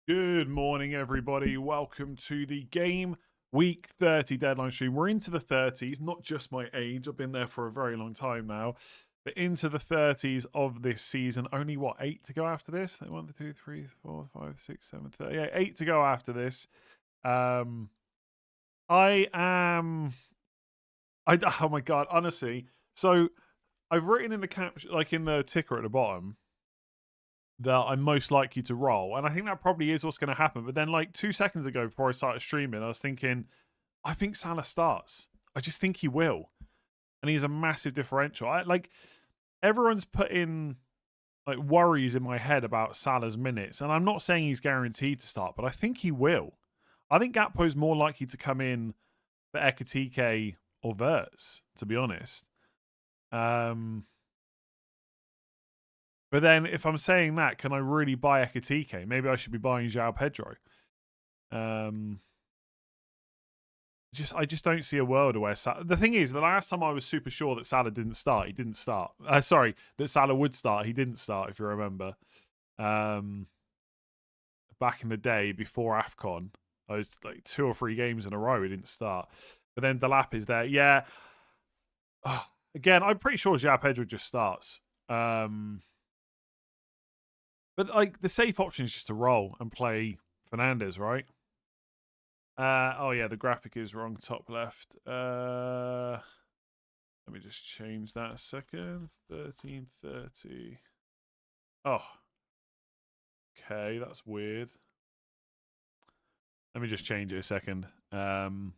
Good morning, everybody. Welcome to the Game Week 30 deadline stream. We're into the 30s, not just my age. I've been there for a very long time now, but into the 30s of this season. Only what, 8 to go after this? 1, 2, 3, 4, 5, 6, 7, 30. Yeah, 8 to go after this. Um, I am. Oh my god, honestly. So I've written in the caption, like in the ticker at the bottom, that I'm most likely to roll. And I think that probably is what's going to happen. But then, like 2 seconds ago, before I started streaming, I was thinking, I think Salah starts. I just think he will. And he's a massive differential. Everyone's put in like worries in my head about Salah's minutes. And I'm not saying he's guaranteed to start, but I think he will. I think Gakpo's more likely to come in for Ekatike or Verts, to be honest. But then, if I'm saying that, can I really buy Ekatike? Maybe I should be buying João Pedro. I just don't see a world where the thing is, the last time I was super sure that Salah didn't start, he didn't start. Sorry, that Salah would start, he didn't start. If you remember, back in the day before AFCON, I was like 2 or 3 games in a row he didn't start. But then the lap is there, yeah. Again, I'm pretty sure João Pedro just starts. But like the safe option is just to roll and play Fernandes, right? Oh yeah, the graphic is wrong, top left. Let me just change that a second. 1330. Oh. Okay, that's weird. Let me just change it a second. Even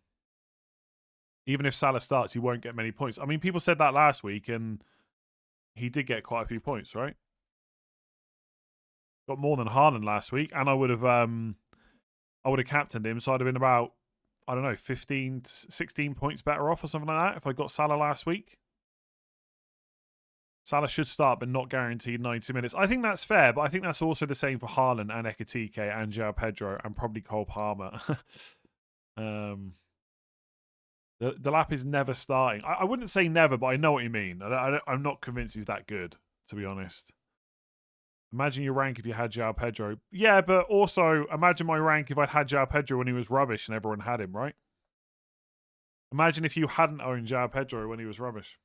if Salah starts, he won't get many points. I mean, people said that last week, and he did get quite a few points, right? Got more than Haaland last week, and I would have captained him, so I'd have been about, I don't know, 15 to 16 points better off or something like that if I got Salah last week. Salah should start, but not guaranteed 90 minutes. I think that's fair, but I think that's also the same for Haaland and Ekatike and João Pedro and probably Cole Palmer. The lap is never starting. I wouldn't say never, but I know what you mean. I'm not convinced he's that good, to be honest. Imagine your rank if you had João Pedro. Yeah, but also imagine my rank if I'd had João Pedro when he was rubbish and everyone had him, right? Imagine if you hadn't owned João Pedro when he was rubbish.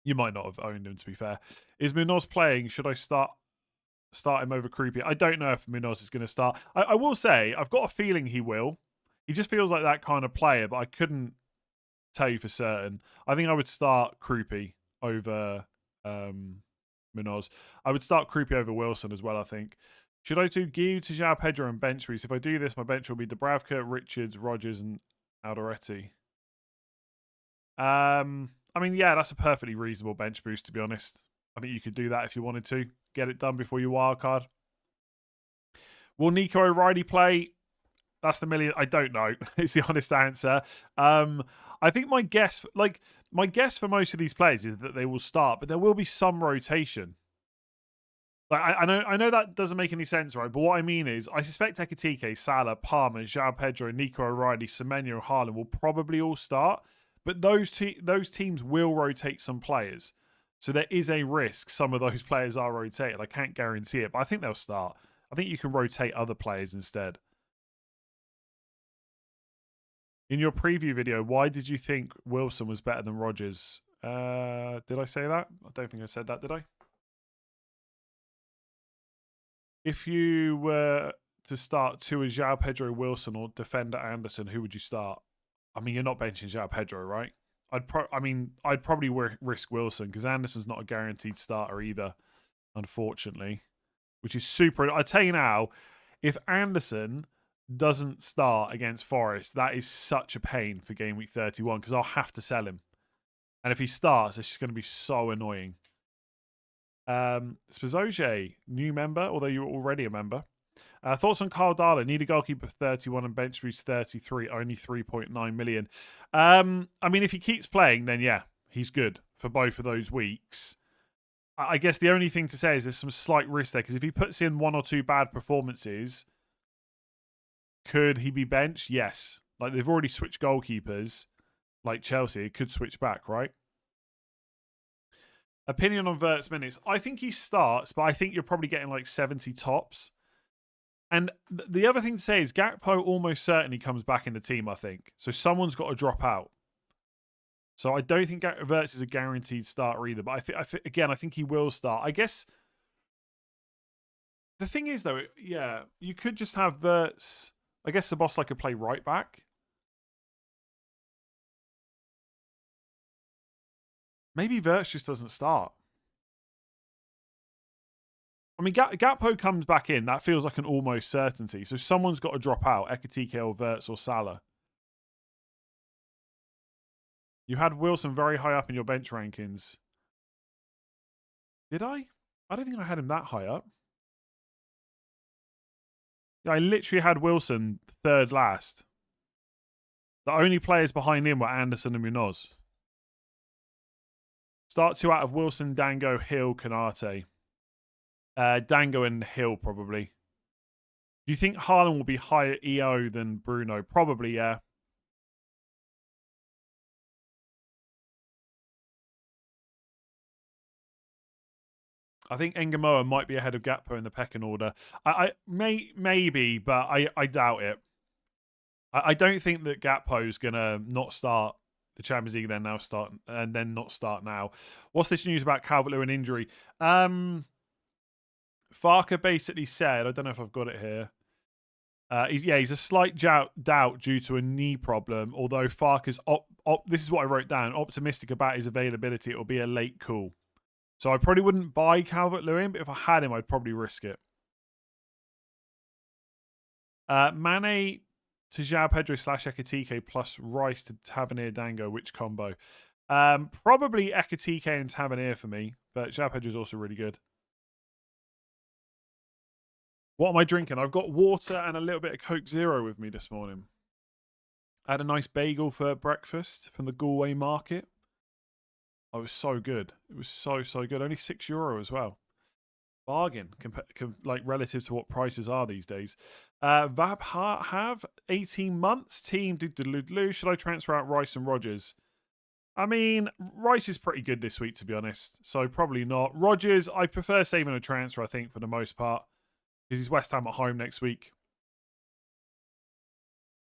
You might not have owned him, to be fair. Is Munoz playing? Should I start him over Creepy? I don't know if Munoz is going to start. I will say, I've got a feeling he will. He just feels like that kind of player, but I couldn't tell you for certain. I think I would start Creepy over Munoz. I would start Creepy over Wilson as well, I think. Should I do Guiu to João Pedro and bench boost? If I do this, my bench will be Dubravka, Richards, Rogers, and Alderete. I mean, yeah, that's a perfectly reasonable bench boost, to be honest. I think you could do that if you wanted to. Get it done before you wildcard. Will Nico O'Reilly play? That's the million. I don't know. It's the honest answer. I think my guess for most of these players is that they will start, but there will be some rotation. Like I know that doesn't make any sense, right? But what I mean is, I suspect Ekatike, Salah, Palmer, João Pedro, Nico O'Reilly, Semenyo, Haaland will probably all start. But those teams will rotate some players. So there is a risk some of those players are rotated. I can't guarantee it, but I think they'll start. I think you can rotate other players instead. In your preview video, why did you think Wilson was better than Rogers? Did I say that? I don't think I said that, did I? If you were to start two as João Pedro, Wilson, or defender Anderson, who would you start? I mean, you're not benching João Pedro, right? I'd probably risk Wilson because Anderson's not a guaranteed starter either, unfortunately, which is super. I tell you now, if Anderson doesn't start against Forest, that is such a pain for game week 31 because I'll have to sell him, and if he starts, it's just going to be so annoying. Spazoje, new member, although you were already a member. Thoughts on Carl Darlow? Need a goalkeeper 31 and bench boost 33, only 3.9 million. I mean, if he keeps playing, then yeah, he's good for both of those weeks. I guess the only thing to say is there's some slight risk there because if he puts in 1 or 2 bad performances, could he be benched? Yes. Like they've already switched goalkeepers, like Chelsea. It could switch back, right? Opinion on Vert's minutes. I think he starts, but I think you're probably getting like 70 tops. And the other thing to say is Gakpo almost certainly comes back in the team, I think. So someone's got to drop out. So I don't think Verts is a guaranteed starter either. But I think he will start. I guess the thing is, though, yeah, you could just have Verts. I guess Szoboszlai could play right back. Maybe Verts just doesn't start. I mean, Gakpo comes back in. That feels like an almost certainty. So someone's got to drop out. Ekitike or Verts or Salah. You had Wilson very high up in your bench rankings. Did I? I don't think I had him that high up. Yeah, I literally had Wilson third last. The only players behind him were Anderson and Munoz. Start 2 out of Wilson, Dango, Hill, Canate. Dango and Hill, probably. Do you think Haaland will be higher EO than Bruno? Probably, yeah. I think Engamoa might be ahead of Gakpo in the pecking order. Maybe, but I doubt it. I don't think that Gakpo's gonna not start the Champions League, then not start now. What's this news about Calvert-Lewin injury? Farker basically said, I don't know if I've got it here. He's a slight doubt due to a knee problem. Although Farker's this is what I wrote down. Optimistic about his availability. It'll be a late call. So I probably wouldn't buy Calvert-Lewin, but if I had him, I'd probably risk it. Mane to João Pedro / Ekitike plus Rice to Tavernier Dango. Which combo? Probably Ekitike and Tavernier for me, but João Pedro is also really good. What am I drinking? I've got water and a little bit of Coke Zero with me this morning. I had a nice bagel for breakfast from the Galway market. Oh, it was so good. It was so good. Only €6 as well. Bargain, like relative to what prices are these days. Vab have 18 months. Team should I transfer out Rice and Rodgers? I mean, Rice is pretty good this week, to be honest. So probably not. Rodgers, I prefer saving a transfer, I think, for the most part. Because he's West Ham at home next week.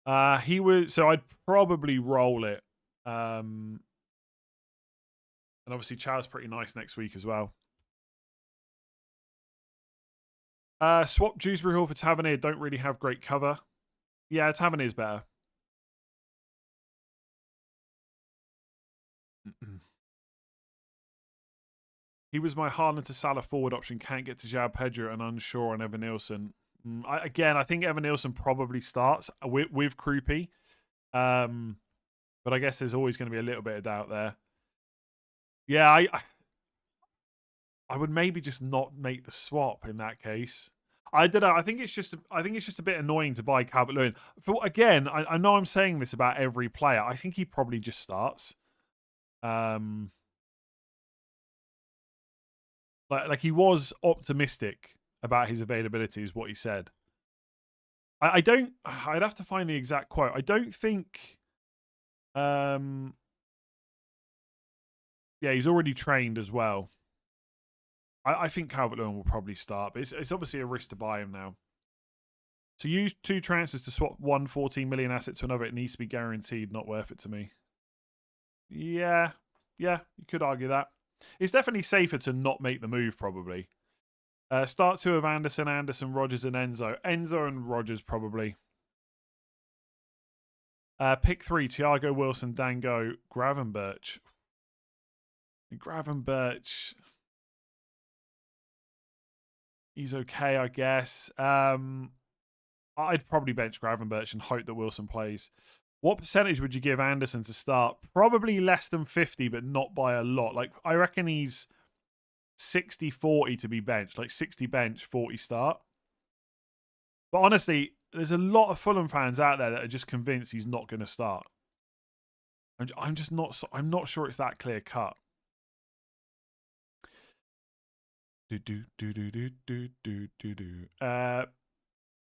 So I'd probably roll it. And obviously Chow's pretty nice next week as well. Swap Dewsbury Hall for Tavernier. Don't really have great cover. Yeah, Tavernier's better. He was my Haaland to Salah forward option. Can't get to João Pedro and unsure on Evan Nielsen. I think Evan Nielsen probably starts with Kroupy. But I guess there's always going to be a little bit of doubt there. Yeah, I would maybe just not make the swap in that case. I don't know. I think it's just a bit annoying to buy Calvert-Lewin. Again, I know I'm saying this about every player. I think he probably just starts. Like he was optimistic about his availability, is what he said. I'd have to find the exact quote. I don't think. Yeah, he's already trained as well. I think Calvert-Lewin will probably start, but it's obviously a risk to buy him now. To use 2 transfers to swap one 14 million asset to another, it needs to be guaranteed. Not worth it to me. Yeah, you could argue that. It's definitely safer to not make the move, probably. Start 2 of Anderson, Rodgers, and Enzo. Enzo and Rodgers, probably. Pick 3, Thiago Wilson, Dango, Gravenberch. Gravenberch. He's okay, I guess. I'd probably bench Gravenberch and hope that Wilson plays. What percentage would you give Anderson to start? Probably less than 50, but not by a lot. Like, I reckon he's 60-40 to be benched. Like 60 bench, 40 start. But honestly, there's a lot of Fulham fans out there that are just convinced he's not going to start. I'm just not. I'm not sure it's that clear cut.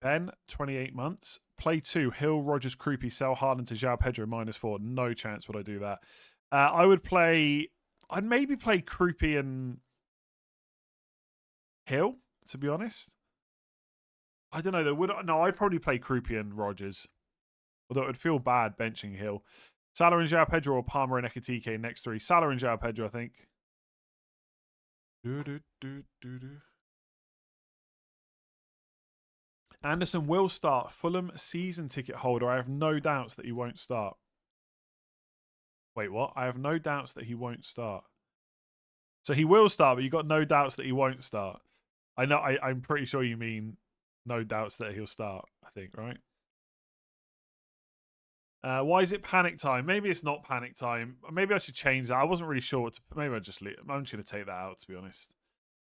Ben, 28 months. Play 2. Hill, Rodgers, Kroupy, sell Haaland to João Pedro -4. No chance would I do that. I'd maybe play Kroupy and Hill, to be honest. I don't know. No, I'd probably play Krupi and Rogers. Although it would feel bad benching Hill. Salah and João Pedro or Palmer and Ekitike next 3. Salah and João Pedro, I think. Anderson will start. Fulham season ticket holder. I have no doubts that he won't start. Wait, what? I have no doubts that he won't start. So he will start, but you've got no doubts that he won't start. I know. I'm pretty sure you mean no doubts that he'll start, I think, right? Why is it panic time? Maybe it's not panic time. Maybe I should change that. I wasn't really sure. Maybe I just leave. I'm just going to take that out, to be honest.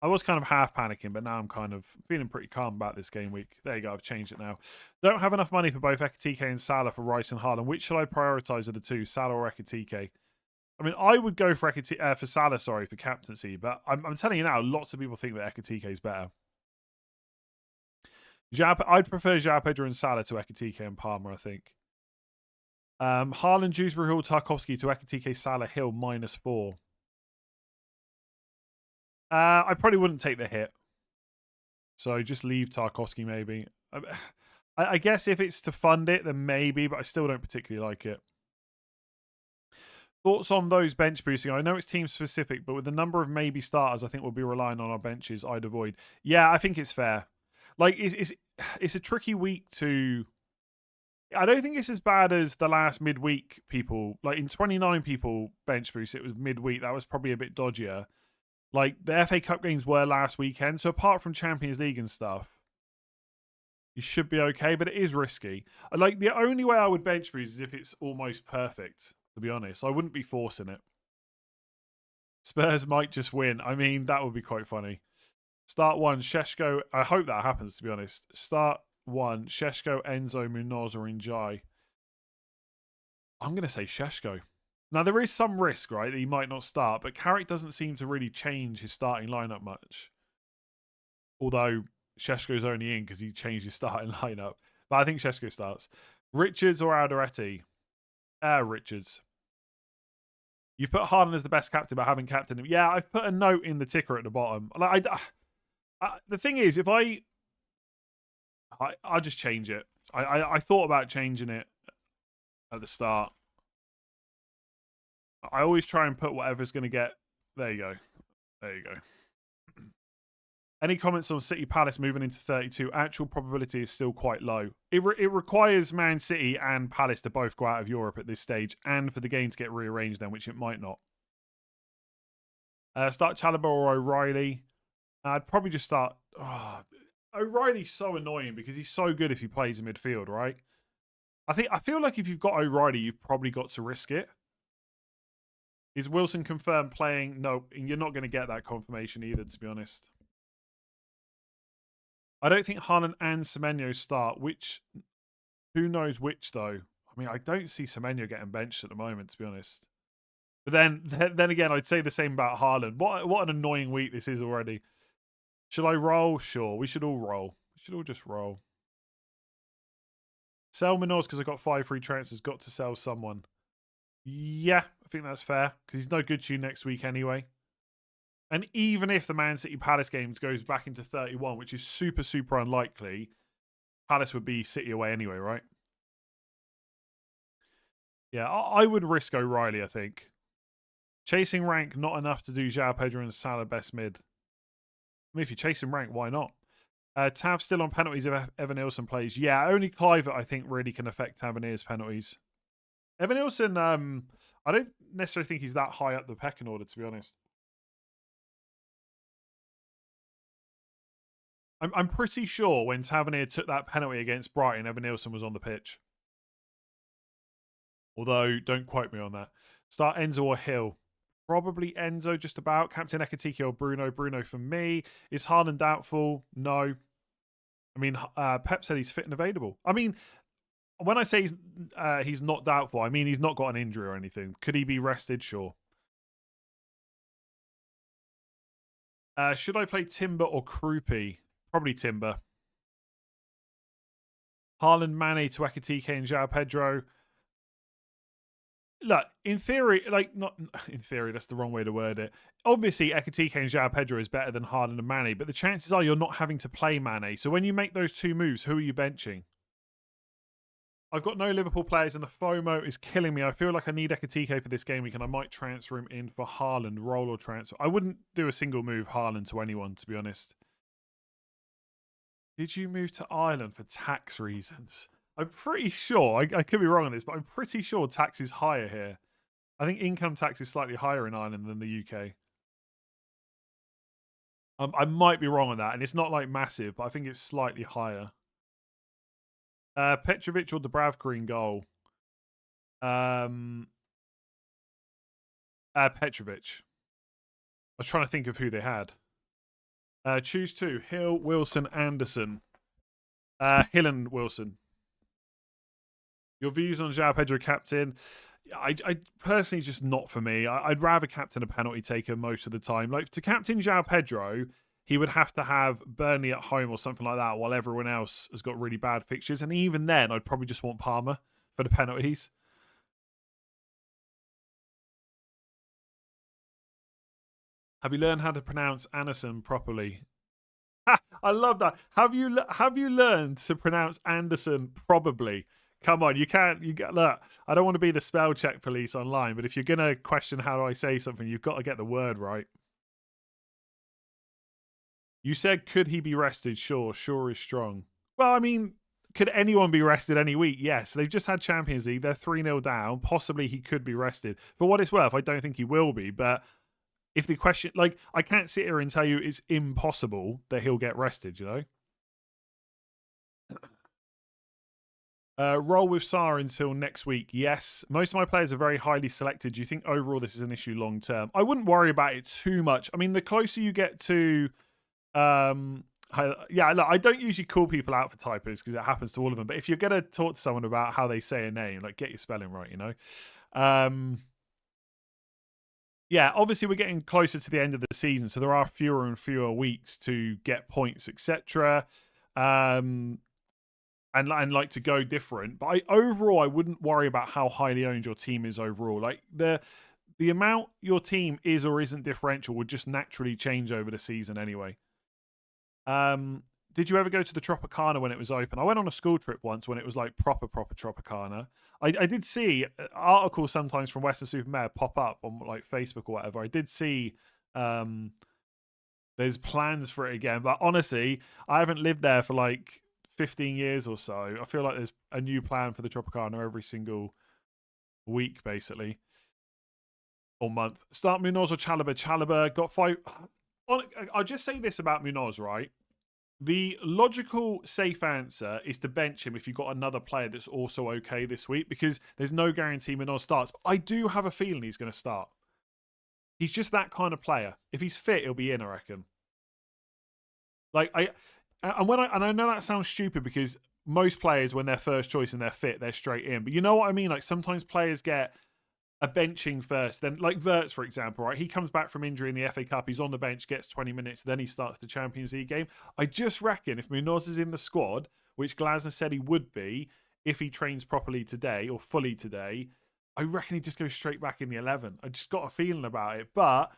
I was kind of half panicking, but now I'm kind of feeling pretty calm about this game week. There you go. I've changed it now. Don't have enough money for both Ekitike and Salah for Rice and Haaland. Which should I prioritise of the two, Salah or Ekitike? I mean, I would go for for Salah, sorry, for captaincy, but I'm telling you now, lots of people think that Ekitike is better. I'd prefer João Pedro and Salah to Ekitike and Palmer, I think. Haaland, Dewsbury Hall, Tarkowski to Ekitike, Salah, Hill, -4. I probably wouldn't take the hit. So just leave Tarkowski, maybe. I guess if it's to fund it, then maybe, but I still don't particularly like it. Thoughts on those bench boosting? I know it's team specific, but with the number of maybe starters, I think we'll be relying on our benches. I'd avoid. Yeah, I think it's fair. Like, it's a tricky week to... I don't think it's as bad as the last midweek people. Like, in 29 people bench boost, it was midweek. That was probably a bit dodgier. Like, the FA Cup games were last weekend, so apart from Champions League and stuff, you should be okay, but it is risky. Like, the only way I would bench boost is if it's almost perfect, to be honest. I wouldn't be forcing it. Spurs might just win. I mean, that would be quite funny. Start 1, Sheshko. I hope that happens, to be honest. Start 1, Sheshko, Enzo, Munoz, or Njai. I'm going to say Sheshko. Now, there is some risk, right, that he might not start, but Carrick doesn't seem to really change his starting lineup much. Although Sheshko's only in because he changed his starting lineup. But I think Sheshko starts. Richards or Alderete? Richards. You put Haaland as the best captain by having captain him. Yeah, I've put a note in the ticker at the bottom. Like, the thing is, if I'll just change it. I thought about changing it at the start. I always try and put whatever's going to get... There you go. There you go. Any comments on City Palace moving into 32? Actual probability is still quite low. It requires Man City and Palace to both go out of Europe at this stage and for the game to get rearranged then, which it might not. Start Chalobah or O'Reilly. I'd probably just start... Oh, O'Reilly's so annoying because he's so good if he plays in midfield, right? I feel like if you've got O'Reilly, you've probably got to risk it. Is Wilson confirmed playing? No, you're not going to get that confirmation either, to be honest. I don't think Haaland and Semenyo start. Who knows which, though? I mean, I don't see Semenyo getting benched at the moment, to be honest. But then again, I'd say the same about Haaland. What an annoying week this is already. Should I roll? Sure, we should all roll. We should all just roll. Sell Munoz because I got 5 free transfers. Got to sell someone. Yeah, I think that's fair because he's no good to you next week anyway. And even if the Man City Palace games goes back into 31, which is super, super unlikely, Palace would be City away anyway, right? Yeah, I would risk O'Reilly, I think. Chasing rank, not enough to do João Pedro and Salah best mid. I mean, if you're chasing rank, why not? Tav still on penalties if Evan Nilsson plays. Yeah, only Clive, I think, really can affect Tavernier's penalties. Evan Nilsson, I don't necessarily think he's that high up the pecking order, to be honest. I'm pretty sure when Tavernier took that penalty against Brighton, Evan Nilsson was on the pitch. Although, don't quote me on that. Start Enzo or Hill. Probably Enzo, just about. Captain Ekitike or Bruno. Bruno for me. Is Haaland doubtful? No. I mean, Pep said he's fit and available. I mean, when I say he's not doubtful, I mean he's not got an injury or anything. Could he be rested? Sure. Should I play Timber or Krupi? Probably Timber. Haaland, Mane to Ekitike and João Pedro. look, in theory, like, not in theory, that's the wrong way to word it. Obviously, Ekitike and João Pedro is better than Haaland and Mane, but the chances are you're not having to play Mane. So when you make those two moves, who are you benching? I've got no Liverpool players, and the FOMO is killing me. I feel like I need Ekitike for this game week, and I might transfer him in for Haaland, roll or transfer. I wouldn't do a single move Haaland to anyone, to be honest. Did you move to Ireland for tax reasons? I'm pretty sure, I could be wrong on this, but I'm pretty sure tax is higher here. I think income tax is slightly higher in Ireland than the UK. I might be wrong on that, and it's not like massive, but I think it's slightly higher. Petrovic or Dubravka in goal? Petrovic. I was trying to think of who they had. Choose two. Hill, Wilson, Anderson. Hill and Wilson. Your views on João Pedro captain? I personally, just not for me. I'd rather captain a penalty taker most of the time. Like, to captain João Pedro, he would have to have Burnley at home or something like that, while everyone else has got really bad fixtures. And even then, I'd probably just want Palmer for the penalties. Have you learned how to pronounce Anderson properly? I love that. Have you learned to pronounce Anderson probably? Come on, you can't. Look, I don't want to be the spell check police online, but if you're gonna question how do I say something, you've got to get the word right. You said, could he be rested? Sure is strong. Well, I mean, could anyone be rested any week? Yes. They've just had Champions League. They're 3-0 down. Possibly he could be rested. For what it's worth, I don't think he will be, but if the question, like, I can't sit here and tell you it's impossible that he'll get rested, you know? Roll with Salah until next week. Yes. Most of my players are very highly selected. Do you think overall this is an issue long term? I wouldn't worry about it too much. I mean, the closer you get to... yeah, look, I don't usually call people out for typos because it happens to all of them. But if you're going to talk to someone about how they say a name, like, get your spelling right, you know? Yeah, obviously we're getting closer to the end of the season, so there are fewer and fewer weeks to get points, etc. And like to go different. But overall, I wouldn't worry about how highly owned your team is overall. Like, the amount your team is or isn't differential would just naturally change over the season anyway. Did you ever go to the Tropicana when it was open? I went on a school trip once when it was like proper Tropicana. I did see articles sometimes from Western-super-Mare pop up on like Facebook or whatever. I did see there's plans for it again, but honestly, I haven't lived there for like 15 years or so. I feel like there's a new plan for the Tropicana every single week, basically, or month. Start Munoz or Chalobah? Chalobah got 5. I'll just say this about Munoz, right? The logical, safe answer is to bench him if you've got another player that's also okay this week, because there's no guarantee Munoz starts. But I do have a feeling he's going to start. He's just that kind of player. If he's fit, he'll be in, I reckon. Like, I know that sounds stupid because most players, when they're first choice and they're fit, they're straight in. But you know what I mean? Like, sometimes players get a benching first, then, like Wirtz, for example, right? He comes back from injury in the FA Cup, he's on the bench, gets 20 minutes, then he starts the Champions League game. I just reckon if Munoz is in the squad, which Glasner said he would be if he trains properly today or fully today, I reckon he'd just go straight back in the 11. I just got a feeling about it, but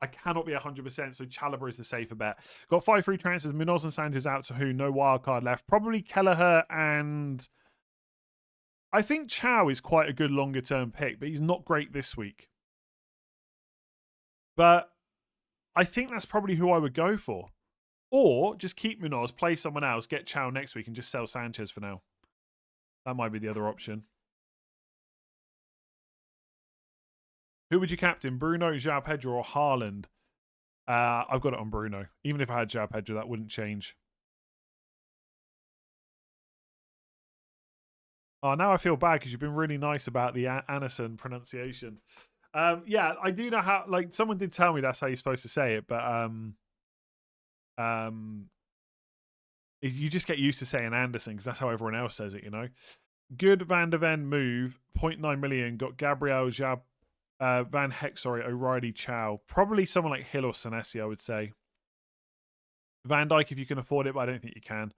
I cannot be 100%, so Chalobah is the safer bet. Got 5 free transfers. Munoz and Sanchez out to who? No wildcard left. Probably Kelleher and... I think Chow is quite a good longer-term pick, but he's not great this week. But I think that's probably who I would go for. Or just keep Munoz, play someone else, get Chow next week, and just sell Sanchez for now. That might be the other option. Who would you captain? Bruno, João Pedro, or Haaland? I've got it on Bruno. Even if I had João Pedro, that wouldn't change. Oh, now I feel bad because you've been really nice about the Anderson pronunciation. Yeah, I do know how. Like, someone did tell me that's how you're supposed to say it, but you just get used to saying Anderson because that's how everyone else says it, you know. Good Van der Ven move, 0.9 million. Got Gabriel, Van Heck, sorry, O'Reilly, Chow. Probably someone like Hill or Senesi, I would say. Van Dijk, if you can afford it, but I don't think you can.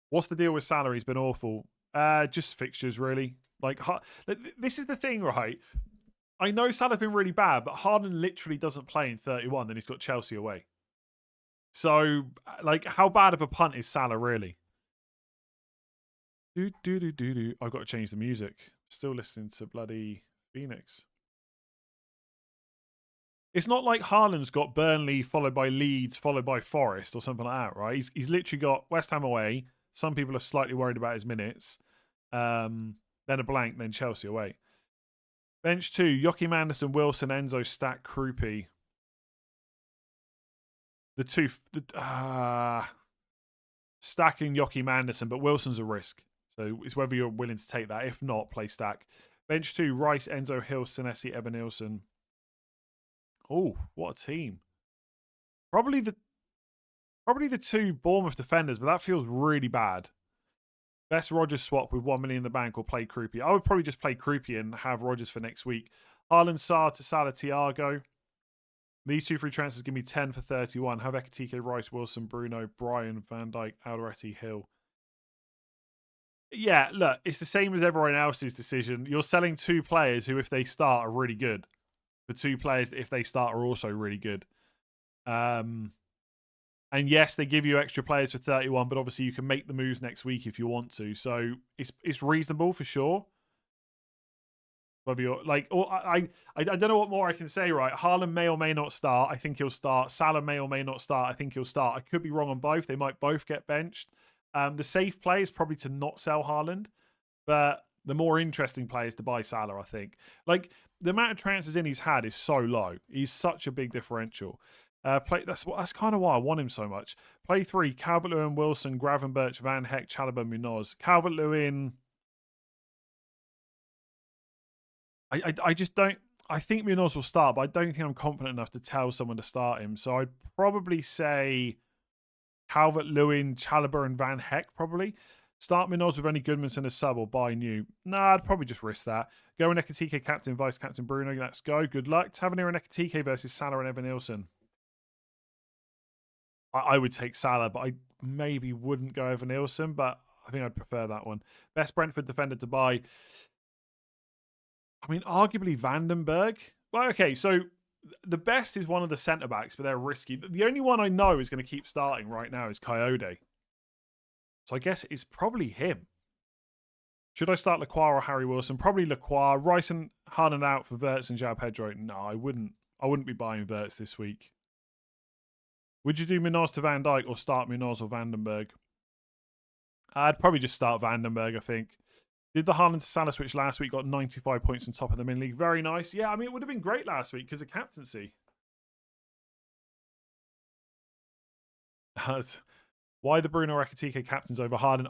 What's the deal with salaries? Been awful. Just fixtures, really. Like, this is the thing, right? I know Salah's been really bad, but Haaland literally doesn't play in 31. Then he's got Chelsea away. So, like, how bad of a punt is Salah really? I've got to change the music. Still listening to bloody Phoenix. It's not like Haaland's got Burnley followed by Leeds followed by Forest or something like that, right? He's literally got West Ham away. Some people are slightly worried about his minutes. Then a blank, then Chelsea away. Bench 2, Joachim Anderson, Wilson, Enzo, Stack, Krupi. Stacking Joachim Anderson, but Wilson's a risk. So it's whether you're willing to take that. If not, play Stack. Bench 2, Rice, Enzo, Hill, Senesi, Evan Nilsson. Oh, what a team. Probably the 2 Bournemouth defenders, but that feels really bad. Best Rodgers swap with 1 million in the bank or play Krupi. I would probably just play Krupi and have Rodgers for next week. Haaland, Sarr to Salah, Thiago. These 2 free transfers give me 10 for 31. Have Ekitike, Rice, Wilson, Bruno, Brian, Van Dijk, Alderete, Hill. Yeah, look, it's the same as everyone else's decision. You're selling 2 players who, if they start, are really good. For 2 players that, if they start, are also really good. And yes, they give you extra players for 31, but obviously you can make the moves next week if you want to. So it's reasonable for sure. Whether you're like, or I don't know what more I can say, right? Haaland may or may not start. I think he'll start. Salah may or may not start. I think he'll start. I could be wrong on both. They might both get benched. The safe play is probably to not sell Haaland, but the more interesting play is to buy Salah, I think. Like, the amount of transfers in he's had is so low. He's such a big differential. That's kind of why I want him so much. Play 3, Calvert-Lewin, Wilson, Gravenberch, Van Heck, Chalobah, Munoz. Calvert-Lewin, I just don't... I think Munoz will start, but I don't think I'm confident enough to tell someone to start him. So I'd probably say Calvert-Lewin, Chalobah, and Van Heck, probably. Start Munoz with any Goodmanson as sub or buy new. Nah, I'd probably just risk that. Go and Ekitike, captain, vice captain Bruno. Let's go. Good luck. Tavernier and Ekitike versus Salah and Evan Nilsson. I would take Salah, but I maybe wouldn't go Evan Nilsson, but I think I'd prefer that one. Best Brentford defender to buy. I mean, arguably Vandenberg. Well, okay, so the best is one of the centre-backs, but they're risky. The only one I know is going to keep starting right now is Coyote. So I guess it's probably him. Should I start Lacroix or Harry Wilson? Probably Lacroix. Rice and Haaland out for Wirtz and João Pedro. No, I wouldn't be buying Wirtz this week. Would you do Munoz to Van Dijk or start Munoz or Vandenberg? I'd probably just start Vandenberg, I think. Did the Haaland to Salah switch last week? Got 95 points on top of the min league. Very nice. Yeah, I mean, it would have been great last week because of captaincy. Why the Bruno Ekitike captains over Haaland?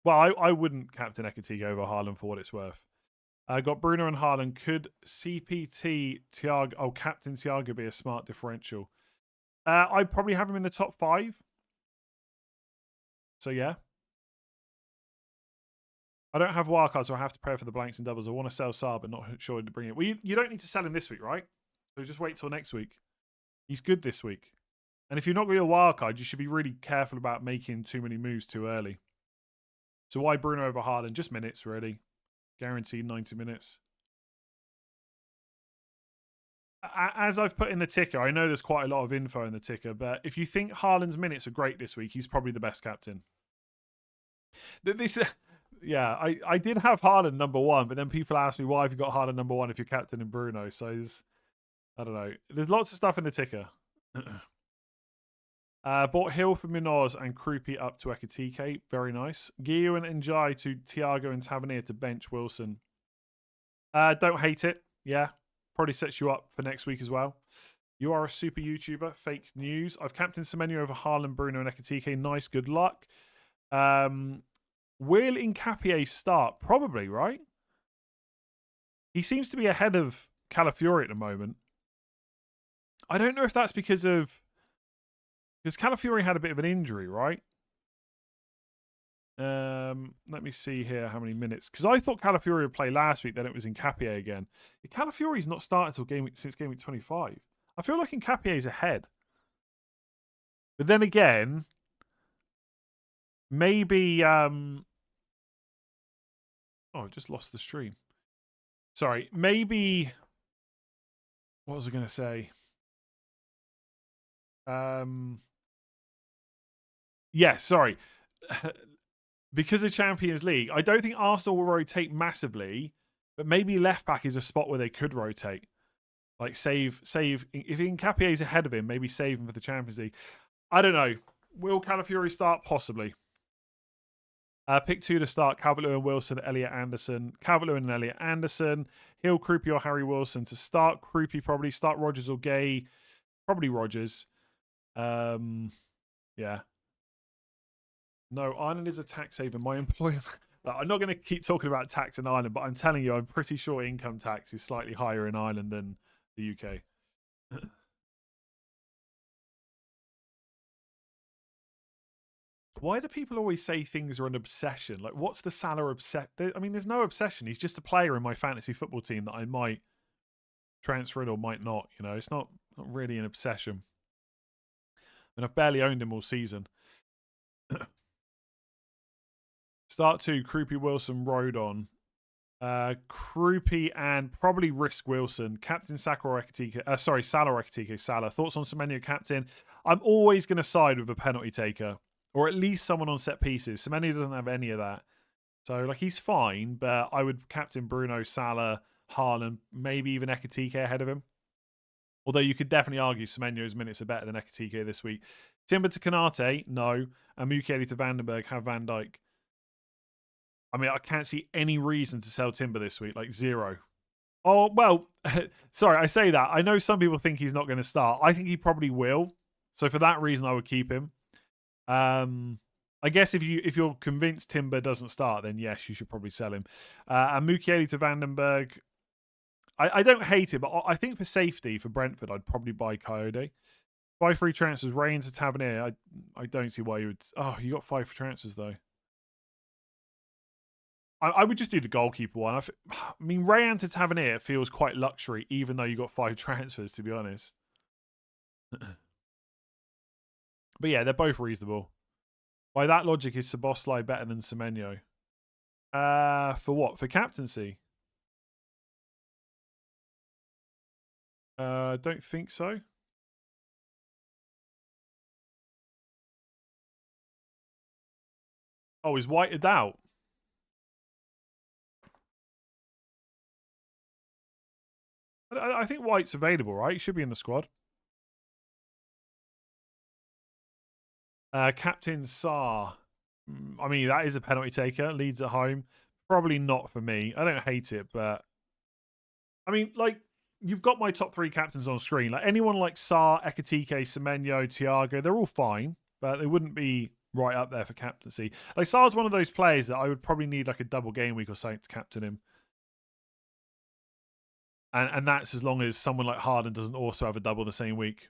I wouldn't captain Ekitike over Haaland for what it's worth. I got Bruno and Haaland. Could CPT Thiago, captain Thiago be a smart differential? I'd probably have him in the top 5. So yeah. I don't have wildcards, so I have to pray for the blanks and doubles. I want to sell Saar, but not sure to bring it. Well, you don't need to sell him this week, right? So just wait till next week. He's good this week. And if you're not got your wildcard, you should be really careful about making too many moves too early. So why Bruno over Haaland? Just minutes, really. Guaranteed 90 minutes. As I've put in the ticker, I know there's quite a lot of info in the ticker, but if you think Haaland's minutes are great this week, he's probably the best captain. Yeah, I did have Haaland number 1, but then people ask me, why have you got Haaland number 1 if you're captain in Bruno? So I don't know. There's lots of stuff in the ticker. Bought Hill for Munoz and Krupi up to Ekitike. Very nice. Guillaume and Njai to Thiago and Tavernier to bench Wilson. Don't hate it. Yeah. Probably sets you up for next week as well. You are a super YouTuber. Fake news. I've captained Semenyo over Haaland, Bruno, and Ekitike. Nice. Good luck. Will Nkapie start? Probably, right? He seems to be ahead of Calafiori at the moment. I don't know if that's because Calafiori had a bit of an injury, right? Let me see here how many minutes. Because I thought Calafiori would play last week, then it was Nkapie again. Calafiori's not started since game week 25. I feel like Nkapie's ahead. But then again, maybe oh, I just lost the stream. Sorry, maybe What was I going to say? Yeah, sorry. Because of Champions League, I don't think Arsenal will rotate massively, but maybe left back is a spot where they could rotate. Like save. If Nkapie is ahead of him, maybe save him for the Champions League. I don't know. Will Calafiori start? Possibly. Pick 2 to start: Calvert-Lewin, Wilson, Elliot Anderson. Calvert-Lewin and Elliot Anderson. Hill, Krupi, or Harry Wilson to start. Krupi probably start. Rogers or Gay. Probably Rogers. Yeah. No, Ireland is a tax haven. My employer. I'm not going to keep talking about tax in Ireland, but I'm telling you, I'm pretty sure income tax is slightly higher in Ireland than the UK. Why do people always say things are an obsession? Like, what's the Salah obsession? I mean, there's no obsession. He's just a player in my fantasy football team that I might transfer in or might not. You know, it's not really an obsession. I mean, I've barely owned him all season. Start 2, Krupi, Wilson, Rodon. Krupi and probably risk Wilson. Captain Saka or Ekitike. Salah or Ekitike. Salah. Thoughts on Semenyo captain? I'm always going to side with a penalty taker, or at least someone on set pieces. Semenyo doesn't have any of that. So, like, he's fine, but I would captain Bruno, Salah, Haaland, maybe even Ekitike ahead of him. Although you could definitely argue Semenyo's minutes are better than Ekitike this week. Timber to Kanate, no. And Mukiele to Vandenberg, have Van Dijk. I mean, I can't see any reason to sell Timber this week, like zero. Oh, well, sorry, I say that. I know some people think he's not going to start. I think he probably will. So for that reason, I would keep him. I guess if you're convinced Timber doesn't start, then yes, you should probably sell him. And Mukiele to Vandenberg. I don't hate it, but I think for safety for Brentford, I'd probably buy Coyote. Buy free transfers, Rain to Tavernier. I don't see why you would. Oh, you got 5 transfers though. I would just do the goalkeeper one. I mean, Rayan to Tavernier feels quite luxury, even though you got 5 transfers, to be honest. But yeah, they're both reasonable. By that logic, is Szoboszlai better than Semenyo? For what? For captaincy? Don't think so. Oh, is whited out? I think White's available, right? He should be in the squad. Captain Saar. I mean, that is a penalty taker. Leeds at home. Probably not for me. I don't hate it, but I mean, like, you've got my top 3 captains on screen. Like, anyone like Saar, Ekitike, Semenyo, Thiago, they're all fine, but they wouldn't be right up there for captaincy. Like, Saar's one of those players that I would probably need like a double game week or something to captain him. And that's as long as someone like Haaland doesn't also have a double the same week.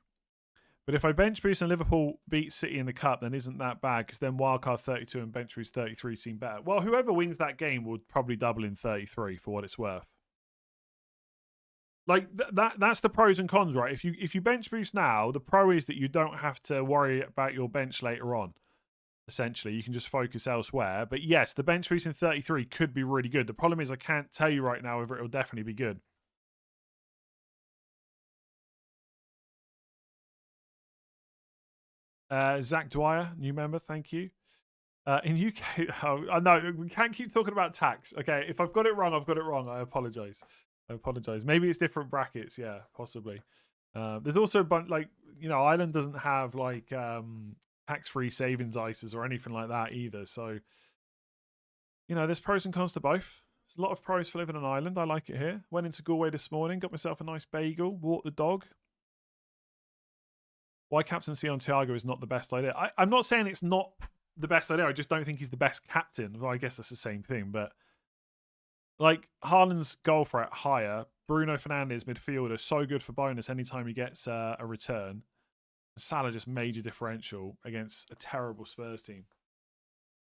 But if I bench boost and Liverpool beat City in the Cup, then isn't that bad? Because then wildcard 32 and bench boost 33 seem better. Well, whoever wins that game would probably double in 33 for what it's worth. Like that's the pros and cons, right? If you bench boost now, the pro is that you don't have to worry about your bench later on. Essentially, you can just focus elsewhere. But yes, the bench boost in 33 could be really good. The problem is I can't tell you right now whether it will definitely be good. Zach Dwyer, new member, thank you. In UK, oh, no, we can't keep talking about tax. Okay, if I've got it wrong, I've got it wrong. I apologize. Maybe it's different brackets. Yeah, possibly. There's also a bunch, like, Ireland doesn't have like tax-free savings ISAs or anything like that either. So, there's pros and cons to both. There's a lot of pros for living on Ireland. I like it here. Went into Galway this morning, got myself a nice bagel, walked the dog. Why captaincy on Thiago is not the best idea. I'm not saying it's not the best idea. I just don't think he's the best captain. Well, I guess that's the same thing. But like Haaland's goal threat higher, Bruno Fernandes midfielder, so good for bonus anytime he gets a return. Salah just major differential against a terrible Spurs team.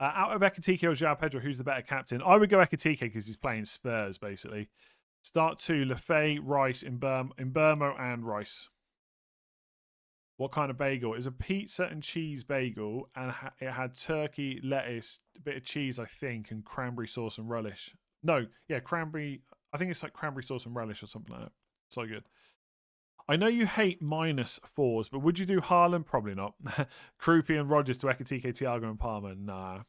Out of Ekitike or João Pedro, who's the better captain? I would go Ekitike because he's playing Spurs basically. Start 2, Lefay, Rice, Imbermo, and Rice. What kind of bagel? It's a pizza and cheese bagel, and it had turkey, lettuce, a bit of cheese, I think, and cranberry sauce and relish. No, yeah, cranberry. I think it's like cranberry sauce and relish or something like that. So good. I know you hate -4s, but would you do Haaland? Probably not. Krupi and Rogers to Ekatike, Thiago and Palmer? Nah.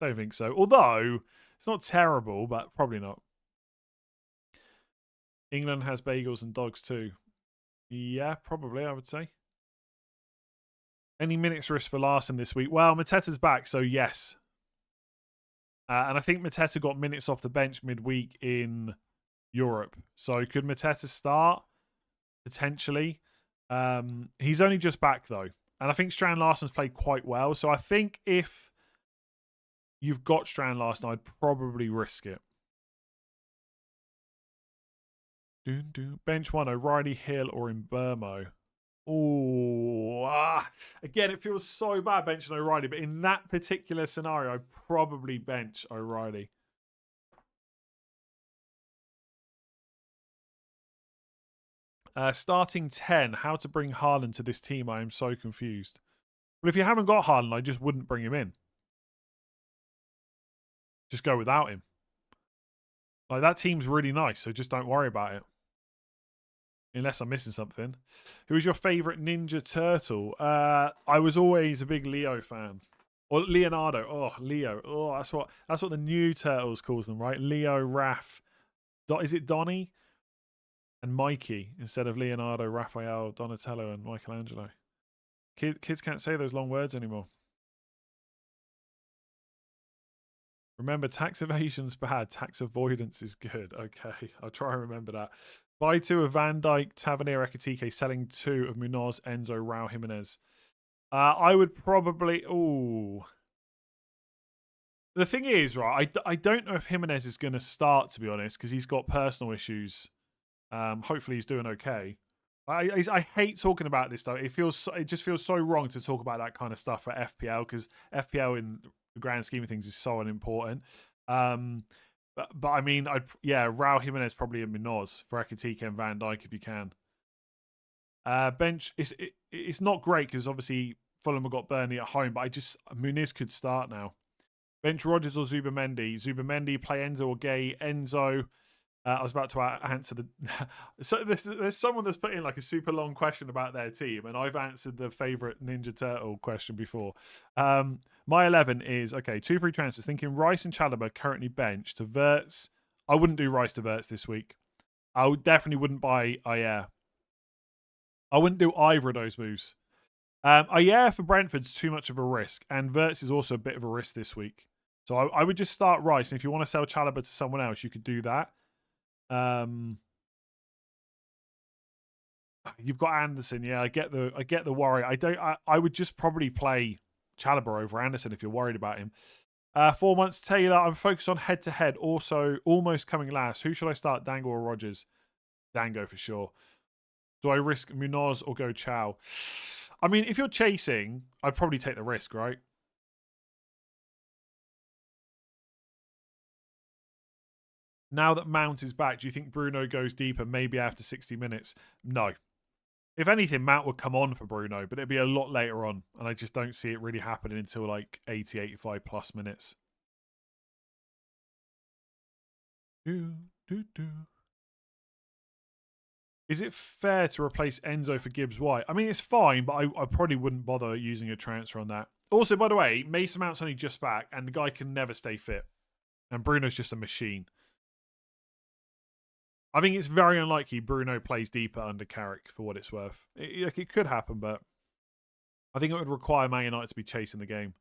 Don't think so. Although, it's not terrible, but probably not. England has bagels and dogs too. Yeah, probably, I would say. Any minutes risk for Larson this week? Well, Mateta's back, so yes. And I think Mateta got minutes off the bench midweek in Europe. So could Mateta start? Potentially. He's only just back, though. And I think Strand Larsen's played quite well. So I think if you've got Strand Larsen, I'd probably risk it. Bench 1, O'Reilly, Hill, or in Burmo. Oh, again, it feels so bad benching O'Reilly, but in that particular scenario, I'd probably bench O'Reilly. Starting 10, how to bring Haaland to this team? I am so confused. Well, if you haven't got Haaland, I just wouldn't bring him in. Just go without him. Like, that team's really nice, so just don't worry about it. Unless I'm missing something. Who is your favourite Ninja Turtle? I was always a big Leo fan. Or Leonardo. Oh, Leo. Oh, that's what the new Turtles calls them, right? Leo, Raph. Is it Donnie? And Mikey instead of Leonardo, Raphael, Donatello, and Michelangelo. Kids can't say those long words anymore. Remember, tax evasion's bad. Tax avoidance is good. Okay, I'll try and remember that. Buy 2 of Van Dijk, Tavernier, Ekatike, selling 2 of Munoz, Enzo, Raul Jimenez. I would probably... Ooh. The thing is, right, I don't know if Jimenez is going to start, to be honest, because he's got personal issues. Hopefully he's doing okay. I hate talking about this stuff. It just feels so wrong to talk about that kind of stuff for FPL, because FPL in the grand scheme of things is so unimportant. But I mean, Raul Jimenez probably in Munoz for Ekatike and Van Dijk if you can. Bench it's not great because obviously Fulham have got Burnley at home, but Muniz could start now. Bench Rogers or Zubamendi. Zubamendi, play Enzo or Gay. Enzo. I was about to answer the. So there's someone that's put in like a super long question about their team, and I've answered the favorite Ninja Turtle question before. My 11 is okay. 2 free transfers. Thinking Rice and Chalobah currently benched to Verts. I wouldn't do Rice to Verts this week. I definitely wouldn't buy Ayer. I wouldn't do either of those moves. Ayer for Brentford's too much of a risk, and Verts is also a bit of a risk this week. So I would just start Rice, and if you want to sell Chalobah to someone else, you could do that. You've got Anderson, yeah. I get the worry. I would just probably play Chalobah over Anderson if you're worried about him. 4 months, Taylor. I'm focused on head to head. Also, almost coming last. Who should I start, Dango or Rogers? Dango for sure. Do I risk Munoz or go Chow? I mean, if you're chasing, I'd probably take the risk, right? Now that Mount is back, do you think Bruno goes deeper maybe after 60 minutes? No. If anything, Mount would come on for Bruno, but it'd be a lot later on. And I just don't see it really happening until like 80, 85 plus minutes. Is it fair to replace Enzo for Gibbs White? I mean, it's fine, but I probably wouldn't bother using a transfer on that. Also, by the way, Mason Mount's only just back, and the guy can never stay fit. And Bruno's just a machine. I think it's very unlikely Bruno plays deeper under Carrick for what it's worth. It could happen, but I think it would require Man United to be chasing the game.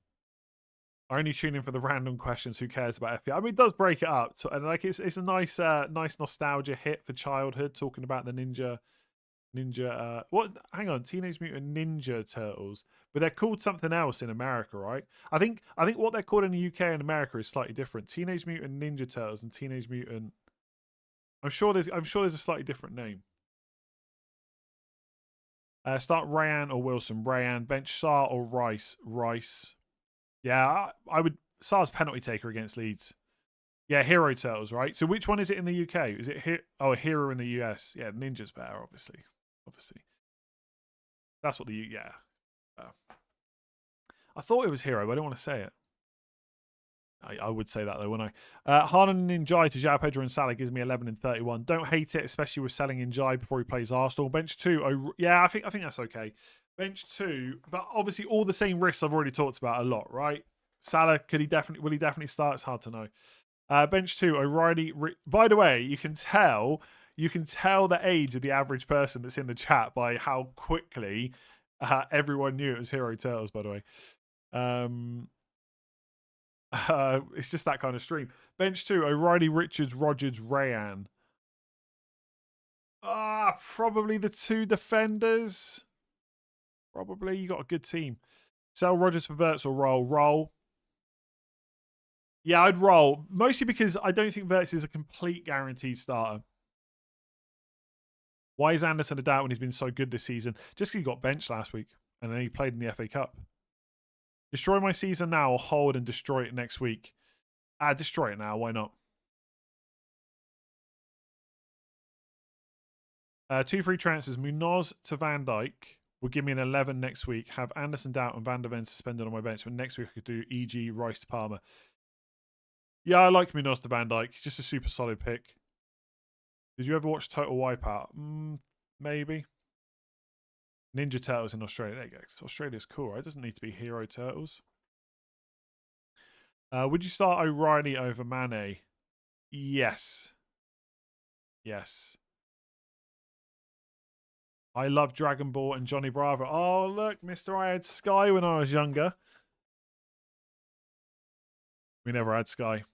I only tune in for the random questions. Who cares about FPL? I mean, it does break it up, and like it's a nice nostalgia hit for childhood. Talking about the ninja. What? Hang on, Teenage Mutant Ninja Turtles, but they're called something else in America, right? I think what they're called in the UK and America is slightly different. Teenage Mutant Ninja Turtles and Teenage Mutant. I'm sure there's a slightly different name. Start Rayan or Wilson. Rayan. Bench Sarr or Rice. Rice. Yeah, I would. Sarr's penalty taker against Leeds. Yeah, Hero Turtles, right? So which one is it in the UK? Is it a Hero in the US? Yeah, Ninja's better, obviously. That's what yeah. I thought it was Hero, but I don't want to say it. I would say that though, wouldn't I? Haaland and Njai to João Pedro and Salah gives me 11 and 31. Don't hate it, especially with selling Njai before he plays Arsenal. Bench 2, yeah, I think that's okay. Bench 2, but obviously all the same risks I've already talked about a lot, right? Salah, will he definitely start? It's hard to know. Bench 2, O'Reilly. By the way, you can tell the age of the average person that's in the chat by how quickly everyone knew it was Hero Turtles, by the way. It's just that kind of stream. Bench 2, O'Reilly, Richards, Rogers, Rayan. Probably the 2 defenders. Probably. You got a good team. Sell Rogers for Verts or roll? Roll. Yeah, I'd roll. Mostly because I don't think Verts is a complete guaranteed starter. Why is Anderson a doubt when he's been so good this season? Just because he got benched last week and then he played in the FA Cup. Destroy my season now or hold and destroy it next week? Destroy it now. Why not? 2 free transfers. Munoz to Van Dijk will give me an 11 next week. Have Anderson doubt and Van der Ven suspended on my bench. But next week I could do E.G. Rice to Palmer. Yeah, I like Munoz to Van Dijk. He's just a super solid pick. Did you ever watch Total Wipeout? Maybe. Ninja Turtles in Australia. There you go. Australia's cool, right? It doesn't need to be Hero Turtles. Would you start O'Reilly over Mane? Yes. Yes. I love Dragon Ball and Johnny Bravo. Oh, look, Mr. I had Sky when I was younger. We never had Sky.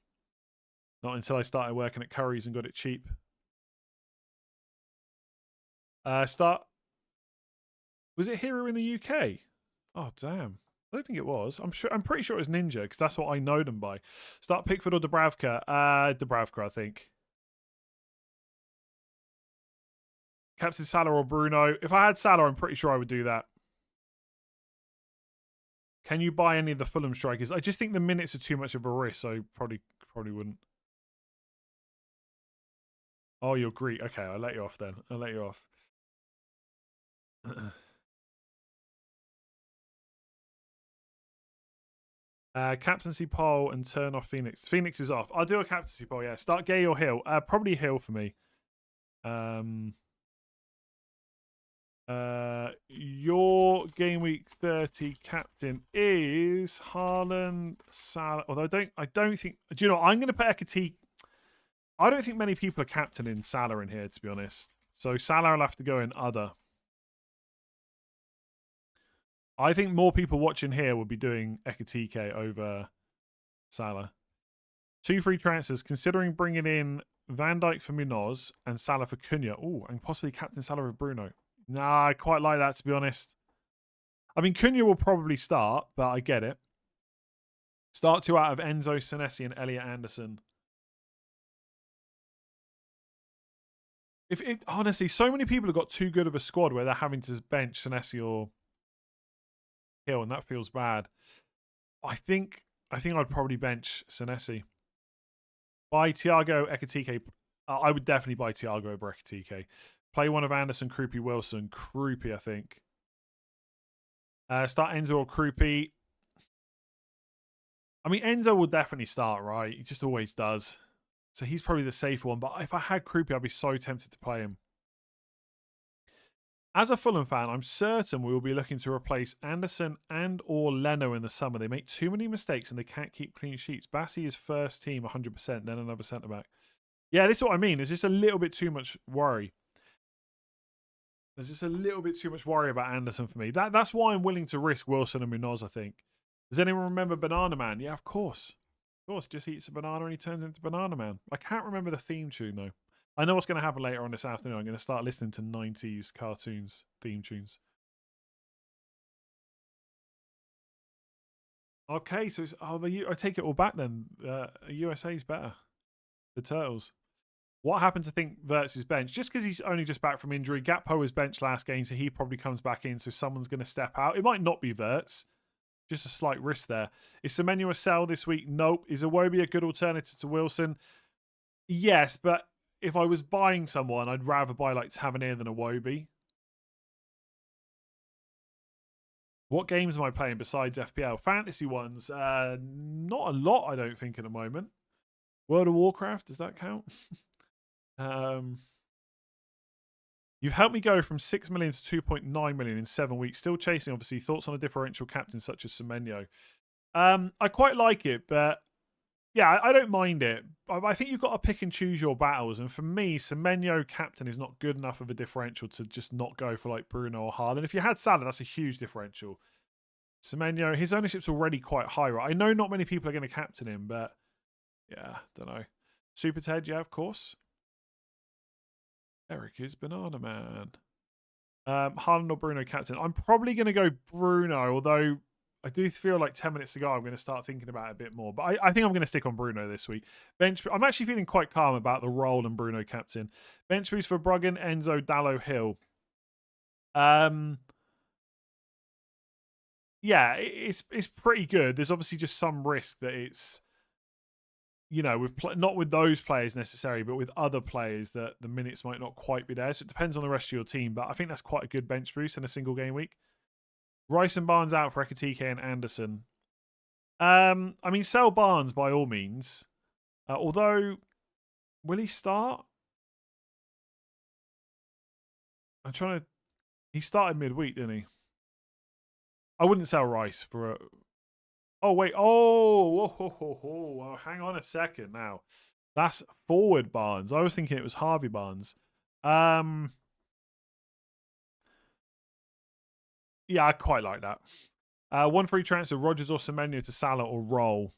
Not until I started working at Curry's and got it cheap. Was it Hero in the UK? Oh, damn. I don't think it was. I'm pretty sure it was Ninja because that's what I know them by. Start Pickford or Dubravka? Dubravka, I think. Captain Salah or Bruno? If I had Salah, I'm pretty sure I would do that. Can you buy any of the Fulham strikers? I just think the minutes are too much of a risk, so probably wouldn't. Oh, you're Greek. Okay, I'll let you off then. I'll let you off. Captaincy poll and turn off Phoenix. Phoenix is off. I'll do a captaincy poll, yeah. Start Gay or Hill? Probably Hill for me. Your game week 30 captain is Haaland, Salah. Although I don't think. Do you know? I'm going to put Ekatike. I don't think many people are captaining Salah in here, to be honest. So Salah will have to go in other. I think more people watching here will be doing Ekatike over Salah. 2 free transfers, considering bringing in Van Dijk for Munoz and Salah for Cunha. Oh, and possibly captain Salah with Bruno. Nah, I quite like that, to be honest. I mean, Cunha will probably start, but I get it. Start 2 out of Enzo, Senesi, and Elliot Anderson. Honestly, so many people have got too good of a squad where they're having to bench Senesi or Hill, and that feels bad. I think I'd probably bench Senesi. Buy Thiago Ekatike. I would definitely buy Thiago over Ekatike. Play one of Anderson, Krupi, Wilson. Krupi, I think. Start Enzo or Krupi. I mean, Enzo will definitely start, right? He just always does. So he's probably the safer one. But if I had Krupi, I'd be so tempted to play him. As a Fulham fan, I'm certain we will be looking to replace Anderson and or Leno in the summer. They make too many mistakes and they can't keep clean sheets. Bassey is first team 100%, then another centre-back. Yeah, this is what I mean. It's just a little bit too much worry. There's just a little bit too much worry about Anderson for me. That's why I'm willing to risk Wilson and Munoz, I think. Does anyone remember Banana Man? Yeah, of course. Of course, just eats a banana and he turns into Banana Man. I can't remember the theme tune, though. I know what's going to happen later on this afternoon. I'm going to start listening to 90s cartoons theme tunes. Okay, so it's... Oh, I take it all back then. USA's better. The Turtles. What happened to think Verts is bench? Just because he's only just back from injury. Gakpo was benched last game, so he probably comes back in, so someone's going to step out. It might not be Verts. Just a slight risk there. Is Semenyo a sell this week? Nope. Is Iwobi a good alternative to Wilson? Yes, but if I was buying someone, I'd rather buy like Tavernier than Iwobi. What games am I playing besides FPL? Fantasy ones? Not a lot, I don't think, at the moment. World of Warcraft, does that count? You've helped me go from 6 million to 2.9 million in 7 weeks. Still chasing, obviously. Thoughts on a differential captain such as Semenyo? I quite like it, but yeah, I don't mind it. I think you've got to pick and choose your battles. And for me, Semenyo captain is not good enough of a differential to just not go for like Bruno or Haaland. If you had Salah, that's a huge differential. Semenyo, his ownership's already quite high, right? I know not many people are going to captain him, but yeah, don't know. Super Ted, yeah, of course. Eric is Banana Man. Haaland or Bruno captain? I'm probably going to go Bruno, although I do feel like 10 minutes ago I'm going to start thinking about it a bit more. But I think I'm going to stick on Bruno this week. I'm actually feeling quite calm about the role and Bruno captain. Bench boost for Bruggen, Enzo, Dallo, Hill. Yeah, it's pretty good. There's obviously just some risk that it's, you know, with not with those players necessarily, but with other players that the minutes might not quite be there. So it depends on the rest of your team. But I think that's quite a good bench boost in a single game week. Rice and Barnes out for Ekatike and Anderson. I mean, sell Barnes by all means. Although, will he start? I'm trying to. He started midweek, didn't he? I wouldn't sell Rice for a. Oh wait! Oh, hang on a second now. That's forward Barnes. I was thinking it was Harvey Barnes. Yeah, I quite like that. 1 free transfer: Rodgers or Semenyo to Salah or Roll.